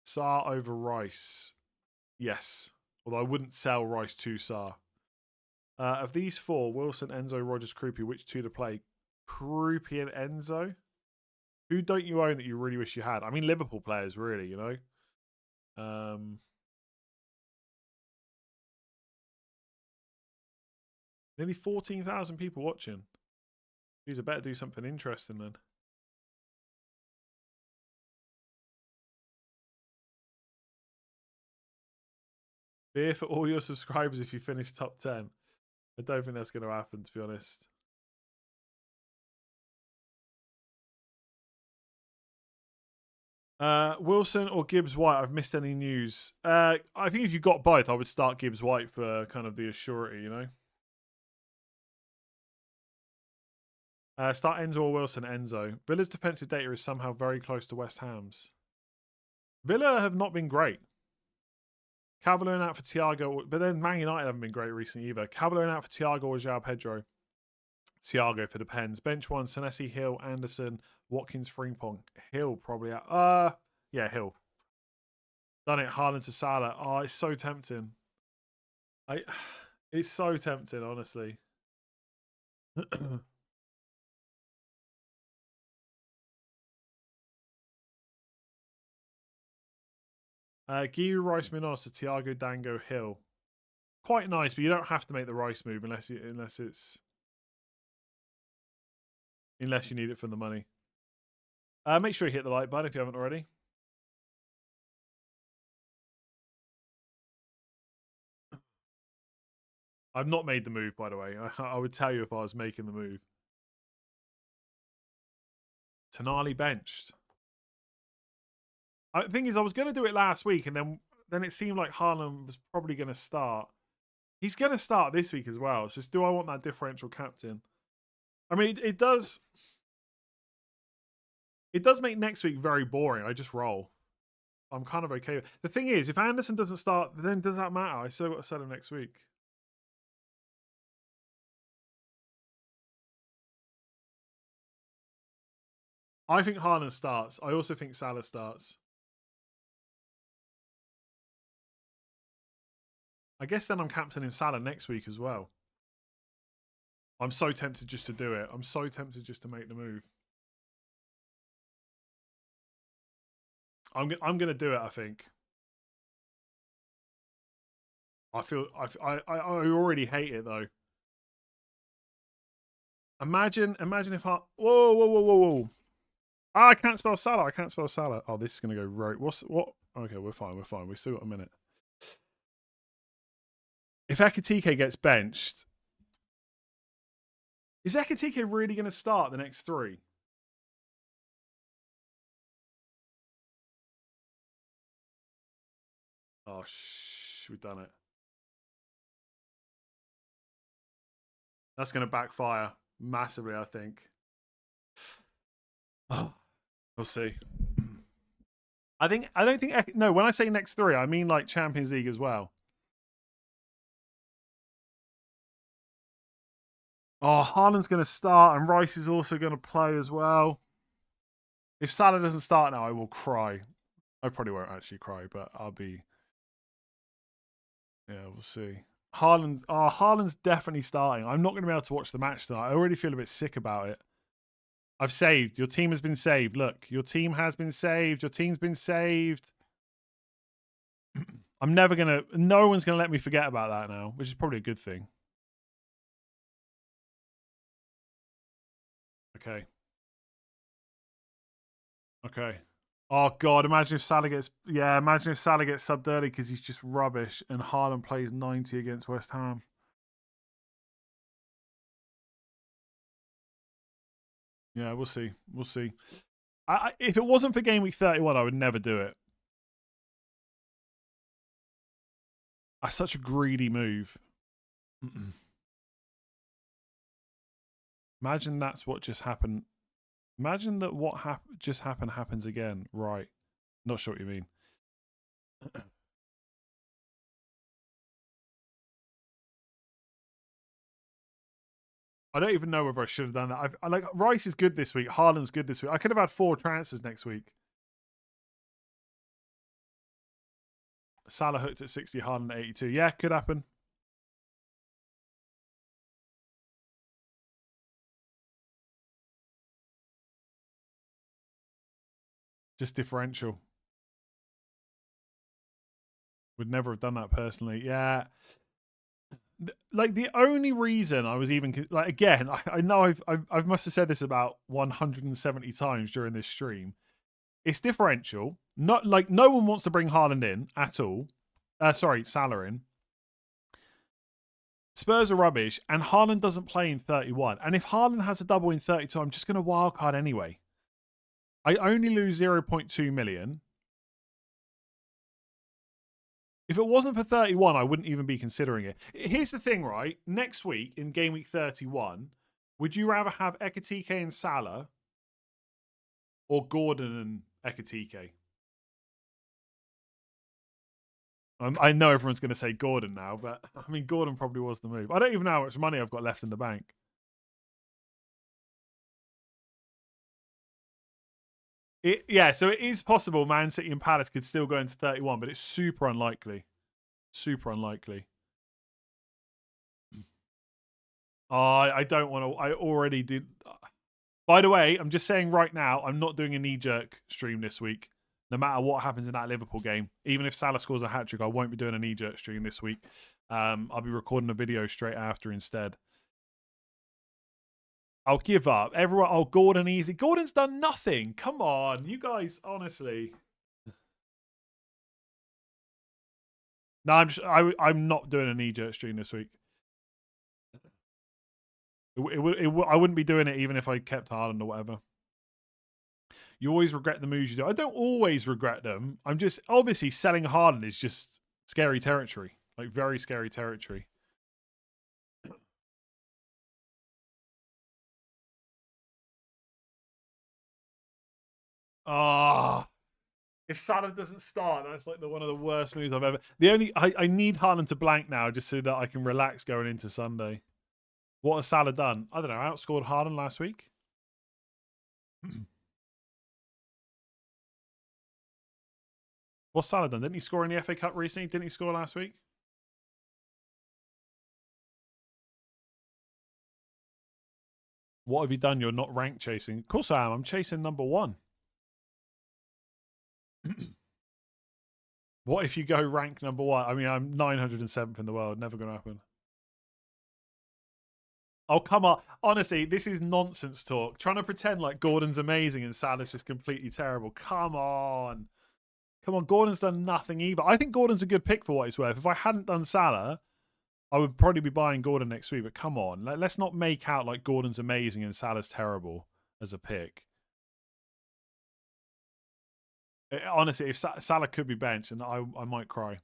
Saar over Rice. Yes. Although I wouldn't sell Rice to Saar. Of these four, Wilson, Enzo, Rogers, Kroupy, which two to play? Kroupy and Enzo? Who don't you own that you really wish you had? I mean, Liverpool players, really, you know? Nearly 14,000 people watching. Jeez, I better do something interesting then. Beer for all your subscribers if you finish top 10. I don't think that's going to happen, to be honest. Wilson or Gibbs White? I've missed any news. I think if you got both, I would start Gibbs White for kind of the assurity, you know? Start Enzo or Wilson, Enzo. Villa's defensive data is somehow very close to West Ham's. Villa have not been great. Cavalier out for Thiago, but then Man United haven't been great recently either. Cavalier out for Thiago or João Pedro. Thiago for depends. Bench one, Senesi, Hill, Anderson, Watkins, Frimpong. Hill probably out. Yeah, Hill. Done it. Haaland to Salah. Oh, it's so tempting. It's so tempting, honestly. Giroud, Rice, Minos to Thiago, Dango, Hill. Quite nice, but you don't have to make the Rice move unless you need it for the money. Make sure you hit the like button if you haven't already. I've not made the move, by the way. I would tell you if I was making the move. Tonali benched. The thing is, I was going to do it last week, and then it seemed like Haaland was probably going to start. He's going to start this week as well. So do I want that differential captain? I mean, it does. It does make next week very boring. I just roll. I'm kind of okay. The thing is, if Anderson doesn't start, then does that matter? I still got to sell him next week. I think Haaland starts. I also think Salah starts. I guess then I'm captaining Salah next week as well. I'm so tempted just to do it. I'm so tempted just to make the move. I'm gonna do it. I think. I already hate it though. Imagine if whoa. Ah, I can't spell Salah. I can't spell Salah. Oh, this is gonna go right. What? Okay, we're fine. We're fine. We've still got a minute. If Ekitike gets benched, is Ekitike really going to start the next three? Oh, we've done it. That's going to backfire massively, I think. Oh, we'll see. I don't think. No, when I say next three, I mean like Champions League as well. Oh, Haaland's going to start, and Rice is also going to play as well. If Salah doesn't start now, I will cry. I probably won't actually cry, but I'll be. Yeah, we'll see. Haaland's definitely starting. I'm not going to be able to watch the match tonight. I already feel a bit sick about it. I've saved. Your team has been saved. Look, your team has been saved. Your team's been saved. I'm never going to... No one's going to let me forget about that now, which is probably a good thing. Okay. Okay. Oh, God. Imagine if Salah gets... Yeah, imagine if Salah gets subbed early because he's just rubbish and Haaland plays 90 against West Ham. Yeah, we'll see. We'll see. If it wasn't for Game Week 31, I would never do it. That's such a greedy move. Imagine that's what just happened. Imagine that what just happened happens again. Right. Not sure what you mean. I don't even know whether I should have done that. I like Rice is good this week. Haaland's good this week. I could have had 4 transfers next week. Salah hooked at 60, Haaland at 82. Yeah, could happen. Just differential. Would never have done that personally. Yeah. Like the only reason I was even like, again, I know I must have said this about 170 times during this stream. It's differential. Not like no one wants to bring Haaland in at all. Sorry, Salah in. Spurs are rubbish, and Haaland doesn't play in 31. And if Haaland has a double in 32, I'm just going to wildcard anyway. I only lose 0.2 million. If it wasn't for 31, I wouldn't even be considering it. Here's the thing, right? Next week in game week 31, would you rather have Ekitike and Salah or Gordon and Ekitike? I know everyone's going to say Gordon now, but I mean, Gordon probably was the move. I don't even know how much money I've got left in the bank. Yeah, so it is possible Man City and Palace could still go into 31, but it's super unlikely. Super unlikely. Oh, I don't want to. I already did. By the way, I'm just saying right now, I'm not doing a knee-jerk stream this week. No matter what happens in that Liverpool game, even if Salah scores a hat-trick, I won't be doing a knee-jerk stream this week. I'll be recording a video straight after instead. I'll give up. Everyone, oh, Gordon easy. Gordon's done nothing. Come on, you guys, honestly. No, I'm not doing a knee-jerk stream this week. I wouldn't be doing it even if I kept Haaland or whatever. You always regret the moves you do. I don't always regret them. I'm just obviously selling Haaland is just scary territory, like very scary territory. Ah, if Salah doesn't start, that's like one of the worst moves I've ever. I need Haaland to blank now just so that I can relax going into Sunday. What has Salah done? I don't know. Outscored Haaland last week. What's Salah done? Didn't he score in the FA Cup recently? Didn't he score last week? What have you done? You're not rank chasing. Of course I am. I'm chasing number 1. What if you go rank number 1? I mean, I'm 907th in the world. Never going to happen. Oh, come on. Honestly, this is nonsense talk. Trying to pretend like Gordon's amazing and Salah's just completely terrible. Come on. Come on. Gordon's done nothing either. I think Gordon's a good pick for what it's worth. If I hadn't done Salah, I would probably be buying Gordon next week. But come on. Let's not make out like Gordon's amazing and Salah's terrible as a pick. Honestly, if Salah could be benched, and I might cry.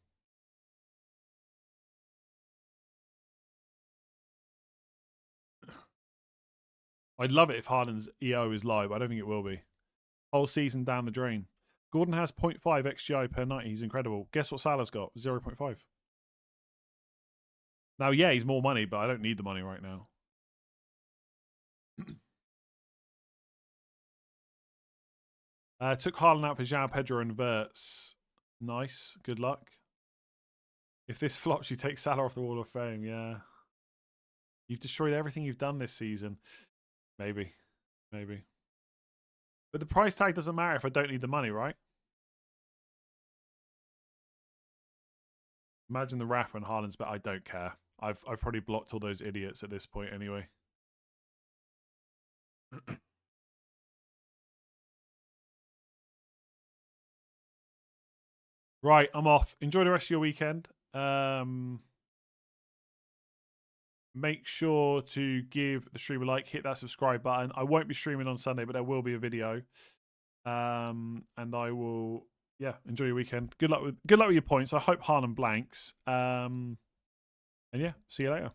I'd love it if Haaland's EO is low, but I don't think it will be. Whole season down the drain. Gordon has 0.5 XGI per night. He's incredible. Guess what Salah's got? 0.5. Now, yeah, he's more money, but I don't need the money right now. Took Haaland out for João Pedro and Verts. Nice. Good luck. If this flops, you take Salah off the Wall of Fame. Yeah. You've destroyed everything you've done this season. Maybe. Maybe. But the price tag doesn't matter if I don't need the money, right? Imagine the Rafa and Haaland's, but I don't care. I've probably blocked all those idiots at this point anyway. Right, I'm off. Enjoy the rest of your weekend. Make sure to give the stream a like, hit that subscribe button. I won't be streaming on Sunday, but there will be a video. And I will yeah, enjoy your weekend. Good luck with your points. I hope Haaland blanks. And yeah, see you later.